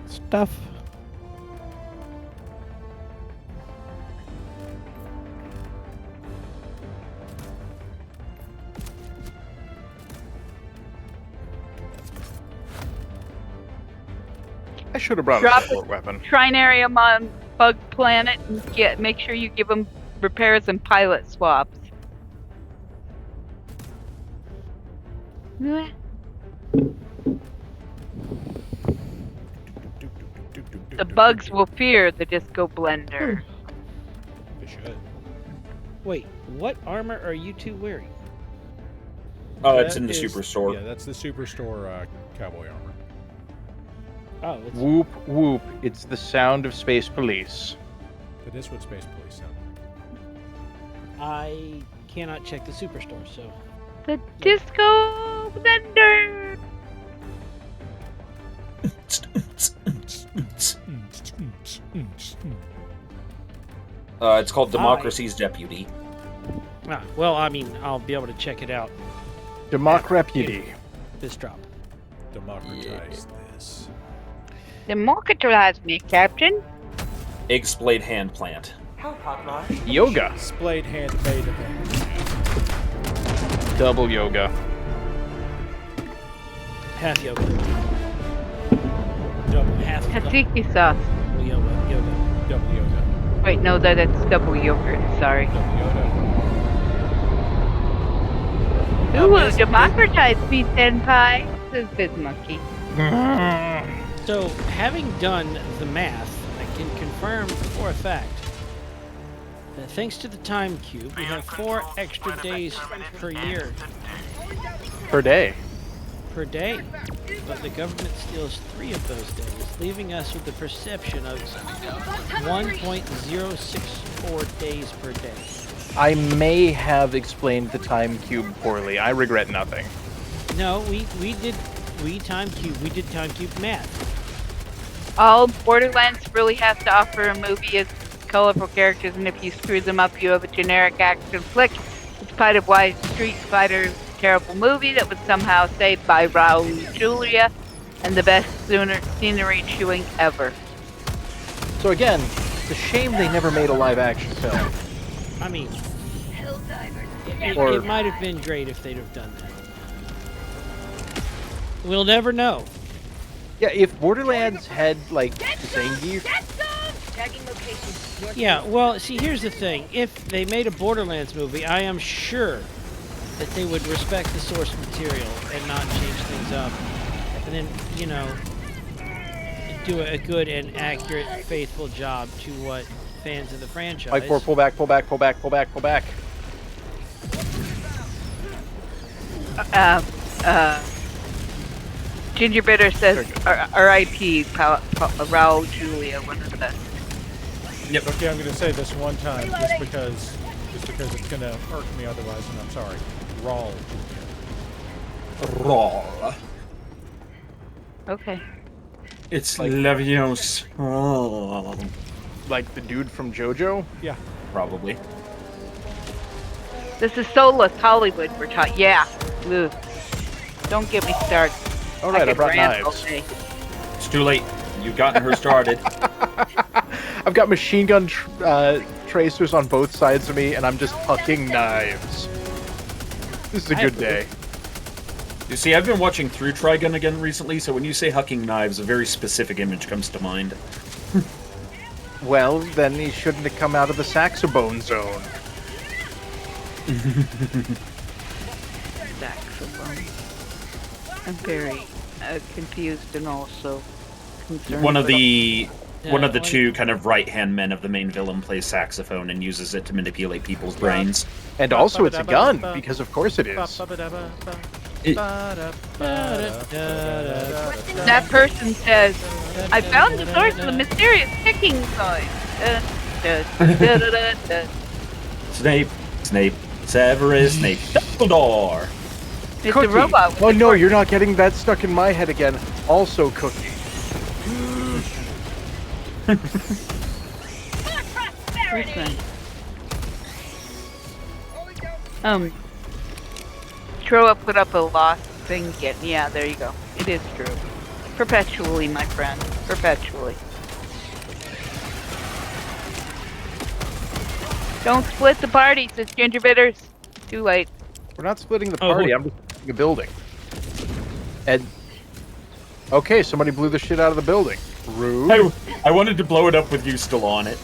Speaker 1: stuff.
Speaker 3: I should have brought
Speaker 4: Drop
Speaker 3: a support weapon.
Speaker 4: Trinarium on Bug Planet and make sure you give them repairs and pilot swaps. Mwah. The bugs will fear the disco blender.
Speaker 5: They should.
Speaker 1: Wait, what armor are you two wearing?
Speaker 2: Oh, it's
Speaker 5: That
Speaker 2: in the
Speaker 5: is-
Speaker 2: superstore.
Speaker 5: Yeah, that's the superstore cowboy armor.
Speaker 1: Oh, it's
Speaker 3: Whoop whoop! It's the sound of space police.
Speaker 5: That is what Space Police sound like.
Speaker 1: I cannot check the superstore, so
Speaker 4: The disco blender.
Speaker 2: It's called Democracy's Deputy.
Speaker 1: well, I mean, I'll be able to check it out
Speaker 3: Democracy.
Speaker 1: this drop.
Speaker 5: Democratize this.
Speaker 4: Democratize me, Captain.
Speaker 2: Egg splayed hand plant.
Speaker 3: Yoga.
Speaker 5: Splayed handmade event.
Speaker 3: Double yoga.
Speaker 1: Half yoga.
Speaker 5: Double,
Speaker 1: Half
Speaker 4: Tzatziki sauce.
Speaker 1: yoga.
Speaker 5: double yoga.
Speaker 4: Wait, no, that's double yogurt. Sorry.
Speaker 5: Double yoga.
Speaker 4: Ooh, democratize me, Senpai. Says Monkey.
Speaker 1: So, having done the math, I can confirm for a fact that thanks to the time cube, we have 4 extra days per year
Speaker 3: Per day.
Speaker 1: per day. But the government steals 3 of those days, leaving us with the perception of 1.064 days per day.
Speaker 3: I may have explained the time cube poorly. I regret nothing.
Speaker 1: No, we did time cube math.
Speaker 4: All Borderlands really has to offer a movie is colorful characters, and if you screw them up, you have a generic action flick. It's part of why Street Fighter's a terrible movie that was somehow saved by Raul Julia and the best scenery chewing ever.
Speaker 3: So again, it's a shame they never made a live-action film.
Speaker 1: I mean,
Speaker 3: Or-
Speaker 1: it might have been great if they'd have done that. We'll never know.
Speaker 3: Yeah, if Borderlands had, like, Zangief,
Speaker 1: Yeah, well, see, here's the thing. If they made a Borderlands movie, I am sure that they would respect the source material and not change things up. And then, you know, do a good and accurate, faithful job to what fans of the franchise...
Speaker 3: Mike 4, pull back, pull back, pull back, pull back, pull back.
Speaker 4: Ginger Bitter says R.I.P. Raul Julia, one of the best.
Speaker 5: Yep. Okay, I'm going to say this one time, just because it's going to irk me otherwise, and I'm sorry. Raul.
Speaker 2: Raw.
Speaker 4: Okay.
Speaker 2: It's Leviosa. Oh.
Speaker 3: Like the dude from JoJo?
Speaker 5: Yeah.
Speaker 2: Probably.
Speaker 4: This is soulless Hollywood we're talking. Yeah. Ugh. Don't get me started.
Speaker 3: All right, I
Speaker 4: could
Speaker 3: brought
Speaker 4: rant all
Speaker 3: knives.
Speaker 4: day.
Speaker 2: It's too late. You've gotten her started.
Speaker 3: I've got machine gun tracers on both sides of me, and I'm just hucking knives. This is a good day.
Speaker 2: You see, I've been watching through Trigun again recently, so when you say hucking knives, a very specific image comes to mind.
Speaker 3: Well, then he shouldn't have come out of the saxophone zone.
Speaker 4: Saxophone. I'm very confused and also concerned.
Speaker 2: One of the
Speaker 1: like-
Speaker 2: two kind of right-hand men of the main villain plays saxophone and uses it to manipulate people's brains.
Speaker 3: And also it's a gun, because of course it is.
Speaker 4: That person says, I found the source of the mysterious ticking noise.
Speaker 2: Snape, Severus Snape, Dumbledore.
Speaker 4: It's
Speaker 3: Cookie.
Speaker 4: a robot. With
Speaker 3: Oh
Speaker 4: a
Speaker 3: no,
Speaker 4: torch.
Speaker 3: you're not getting that stuck in my head again. Also Cookie.
Speaker 4: Troa put up a lost thing again. Yeah, there you go. It is true. Perpetually, my friend. Perpetually. Don't split the party, says Ginger Bitters. Too late.
Speaker 3: We're not splitting the party, I'm just splitting a building. And... Okay, somebody blew the shit out of the building. Rude.
Speaker 2: I wanted to blow it up with you still on it.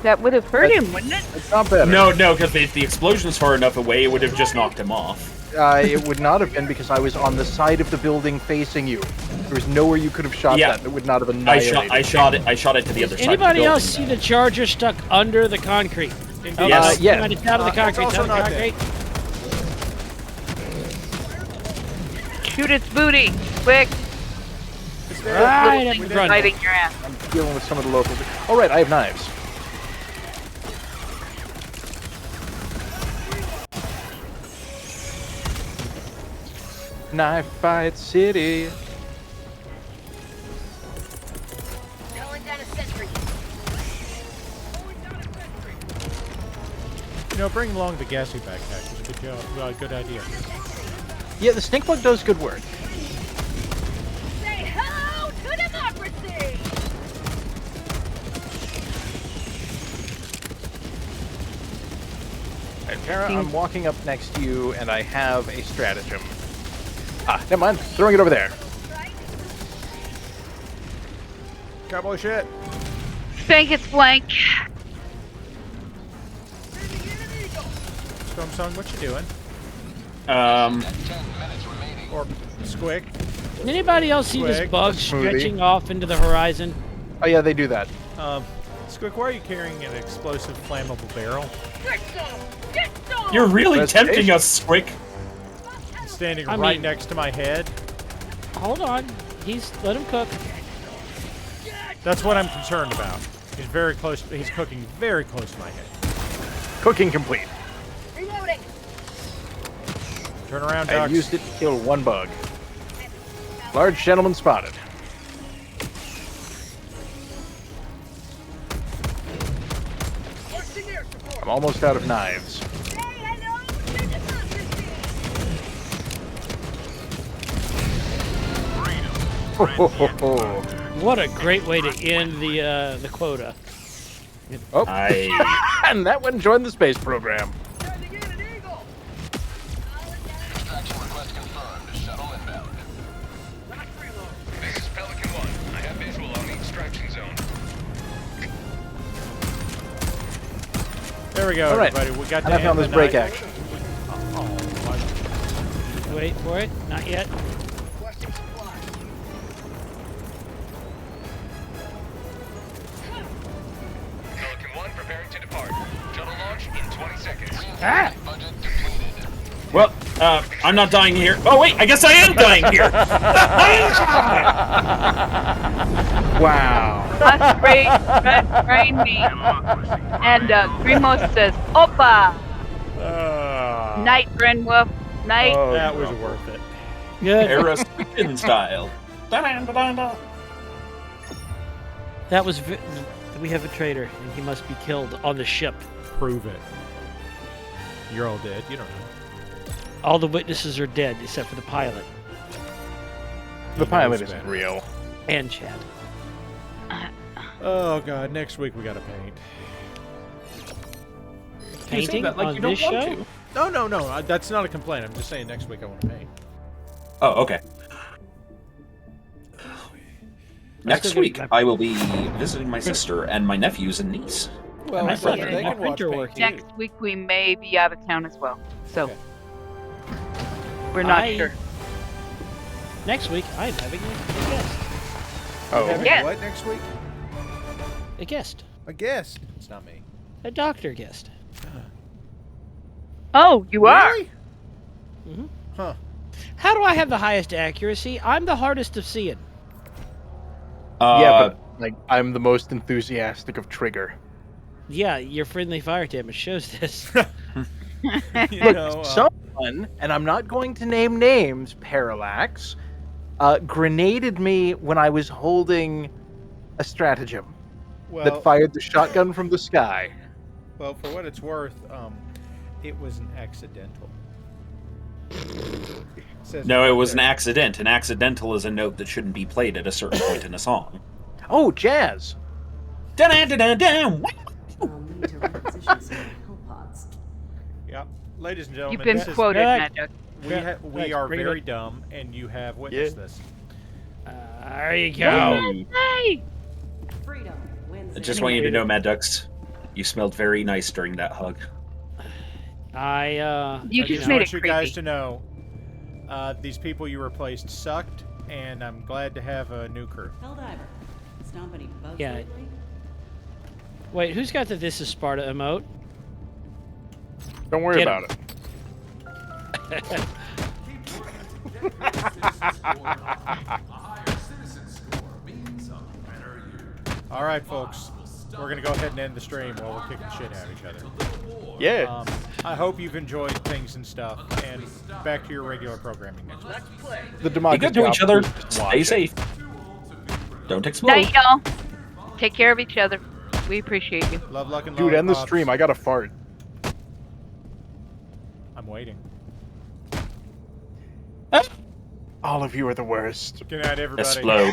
Speaker 4: That would have hurt him, wouldn't it?
Speaker 3: It's not better.
Speaker 2: No, because if the explosion's far enough away, it would have just knocked him off.
Speaker 3: It would not have been because I was on the side of the building facing you. There was nowhere you could have shot that would not have annihilated.
Speaker 2: I shot it to the other side.
Speaker 1: Anybody
Speaker 2: of the
Speaker 1: else see the charger stuck under the concrete?
Speaker 2: Yes.
Speaker 3: Yeah.
Speaker 1: It's out of the concrete.
Speaker 5: it's
Speaker 1: It's out of
Speaker 5: also
Speaker 1: the
Speaker 5: not there.
Speaker 1: concrete.
Speaker 4: Shoot its booty. Quick.
Speaker 1: Right
Speaker 4: Little
Speaker 1: in
Speaker 4: things
Speaker 1: front.
Speaker 4: biting your ass.
Speaker 3: I'm dealing with some of the locals. All right, I have knives. Knife Fight City.
Speaker 5: You know, bring along the gassy backpack. It's a good job. Good idea.
Speaker 3: Yeah, the stink bug does good work.
Speaker 10: Say hello to democracy!
Speaker 3: Alright, Tara, I'm walking up next to you, and I have a stratagem. Ah, never mind. Throwing it over there.
Speaker 5: Cowboy shit.
Speaker 4: Spank its flank.
Speaker 5: Storm Song, what you doing? Or Squick.
Speaker 1: Anybody else see this
Speaker 5: Swig.
Speaker 1: bug
Speaker 3: Smoothie.
Speaker 1: stretching off into the horizon?
Speaker 3: Oh yeah, they do that.
Speaker 5: Squick, why are you carrying an explosive flammable barrel?
Speaker 10: Get some! Get some!
Speaker 2: You're really
Speaker 3: Presentation.
Speaker 2: tempting us, Squick.
Speaker 5: It's standing
Speaker 1: I
Speaker 5: right
Speaker 1: mean-
Speaker 5: next to my head.
Speaker 1: Hold on. Let him cook.
Speaker 5: That's what I'm concerned about. He's very close. He's cooking very close to my head.
Speaker 3: Cooking complete.
Speaker 10: Reloading!
Speaker 5: Turn around,
Speaker 3: I
Speaker 5: Ducks.
Speaker 3: used it to kill one bug. Large gentleman spotted. I'm almost out of knives.
Speaker 10: Say hello to democracy.
Speaker 1: What a great way to end the quota.
Speaker 3: Oh,
Speaker 2: I
Speaker 3: and that one joined the space program.
Speaker 10: Sending in an eagle.
Speaker 9: Extraction request confirmed. Shuttle inbound.
Speaker 10: Rock reload.
Speaker 9: This is Pelican 1. I have visual on the extraction zone.
Speaker 5: There we go,
Speaker 3: All right.
Speaker 5: everybody. We got
Speaker 3: And
Speaker 5: to
Speaker 3: I found
Speaker 5: end
Speaker 3: this
Speaker 5: the
Speaker 3: break
Speaker 5: night.
Speaker 3: action.
Speaker 5: Oh, my.
Speaker 1: Wait for it. Not yet.
Speaker 10: Requesting supply.
Speaker 9: Pelican 1 preparing to depart. Shuttle launch in 20 seconds.
Speaker 1: Ah!
Speaker 9: Budget depleted.
Speaker 2: well, I'm not dying here. Oh wait, I guess I am dying here.
Speaker 3: Wow.
Speaker 4: Us rain me. And Grimos says, Opa! Night, Brenwolf. Night.
Speaker 3: Oh,
Speaker 5: That was worth it.
Speaker 1: Good.
Speaker 2: Aerosmith style. Da-da-da-da-da.
Speaker 1: That was. We have a traitor, and he must be killed on the ship.
Speaker 5: Prove it. You're all dead. You don't know.
Speaker 1: All the witnesses are dead except for the pilot
Speaker 3: The pilot
Speaker 5: knows
Speaker 3: isn't
Speaker 5: better.
Speaker 3: real.
Speaker 1: and Chad.
Speaker 5: Oh god, next week we gotta paint.
Speaker 2: You say
Speaker 1: Painting
Speaker 2: that like
Speaker 1: on
Speaker 2: you don't
Speaker 1: this
Speaker 2: want
Speaker 1: show?
Speaker 2: to.
Speaker 5: No, that's not a complaint. I'm just saying next week I want to paint.
Speaker 2: Oh, okay. Next
Speaker 1: still
Speaker 2: week,
Speaker 1: get-
Speaker 2: I will be visiting my sister and my nephews and niece.
Speaker 5: Well,
Speaker 1: my
Speaker 5: I
Speaker 1: brother
Speaker 5: they
Speaker 1: and my
Speaker 5: can watch
Speaker 1: printer
Speaker 5: paint
Speaker 1: working.
Speaker 5: too.
Speaker 4: Next week we may be out of town as well. So
Speaker 5: Okay.
Speaker 4: we're not
Speaker 1: I-
Speaker 4: sure.
Speaker 1: Next week, I'm having a guest.
Speaker 3: Oh,
Speaker 5: Having
Speaker 4: Yeah.
Speaker 5: what next week?
Speaker 1: A guest.
Speaker 5: A guest. It's not me.
Speaker 1: A doctor guest.
Speaker 4: Oh, you are?
Speaker 5: Really?
Speaker 1: Mhm.
Speaker 5: Huh.
Speaker 1: How do I have the highest accuracy? I'm the hardest of seeing.
Speaker 3: yeah, but like I'm the most enthusiastic of Trigger.
Speaker 1: Yeah, your friendly fire damage shows this.
Speaker 5: You
Speaker 3: Look,
Speaker 5: know,
Speaker 3: someone, and I'm not going to name names, Parallax, grenaded me when I was holding a stratagem
Speaker 5: well,
Speaker 3: that fired the shotgun from the sky.
Speaker 5: well, for what it's worth, it was an accidental. Says
Speaker 2: No, it was
Speaker 5: right
Speaker 2: an
Speaker 5: there.
Speaker 2: accident. An accidental is a note that shouldn't be played at a certain point in a song.
Speaker 3: Oh, jazz!
Speaker 2: Da-da-da-da-da.
Speaker 5: Yep. Ladies and gentlemen,
Speaker 4: You've been
Speaker 5: this is-
Speaker 4: quoted,
Speaker 1: Good.
Speaker 4: MadDucks.
Speaker 5: we
Speaker 1: Thanks,
Speaker 5: are
Speaker 1: bring it
Speaker 5: very
Speaker 1: up.
Speaker 5: dumb, and you have witnessed
Speaker 3: Yeah.
Speaker 5: this.
Speaker 1: There you go.
Speaker 4: Hey!
Speaker 8: Freedom wins.
Speaker 2: I just want you to know, MadDucks, you smelled very nice during that hug.
Speaker 4: You
Speaker 5: I
Speaker 4: just
Speaker 5: just
Speaker 4: made
Speaker 5: want
Speaker 4: it
Speaker 5: you
Speaker 4: creepy.
Speaker 5: guys to know, these people you replaced sucked, and I'm glad to have a new crew.
Speaker 8: Helldiver. Stomp any bugs
Speaker 1: Yeah.
Speaker 8: lately?
Speaker 1: Wait, who's got the This Is Sparta emote?
Speaker 3: Don't worry
Speaker 1: Get
Speaker 3: about it.
Speaker 5: All right, folks, we're gonna go ahead and end the stream while we're kicking shit out of each other.
Speaker 3: Yeah.
Speaker 5: I hope you've enjoyed things and stuff, and back to your regular programming next week.
Speaker 3: The
Speaker 2: Be
Speaker 3: democracy
Speaker 2: good to each other.
Speaker 3: opposition
Speaker 2: Stay
Speaker 3: watching.
Speaker 2: safe. Don't explode.
Speaker 4: Night, y'all. Take care of each other. We appreciate you.
Speaker 5: Love, luck, and
Speaker 3: Dude, end the
Speaker 5: lollipops.
Speaker 3: stream. I got a fart.
Speaker 5: I'm waiting.
Speaker 3: All of you are the worst.
Speaker 5: Good night, everybody.
Speaker 2: Explode.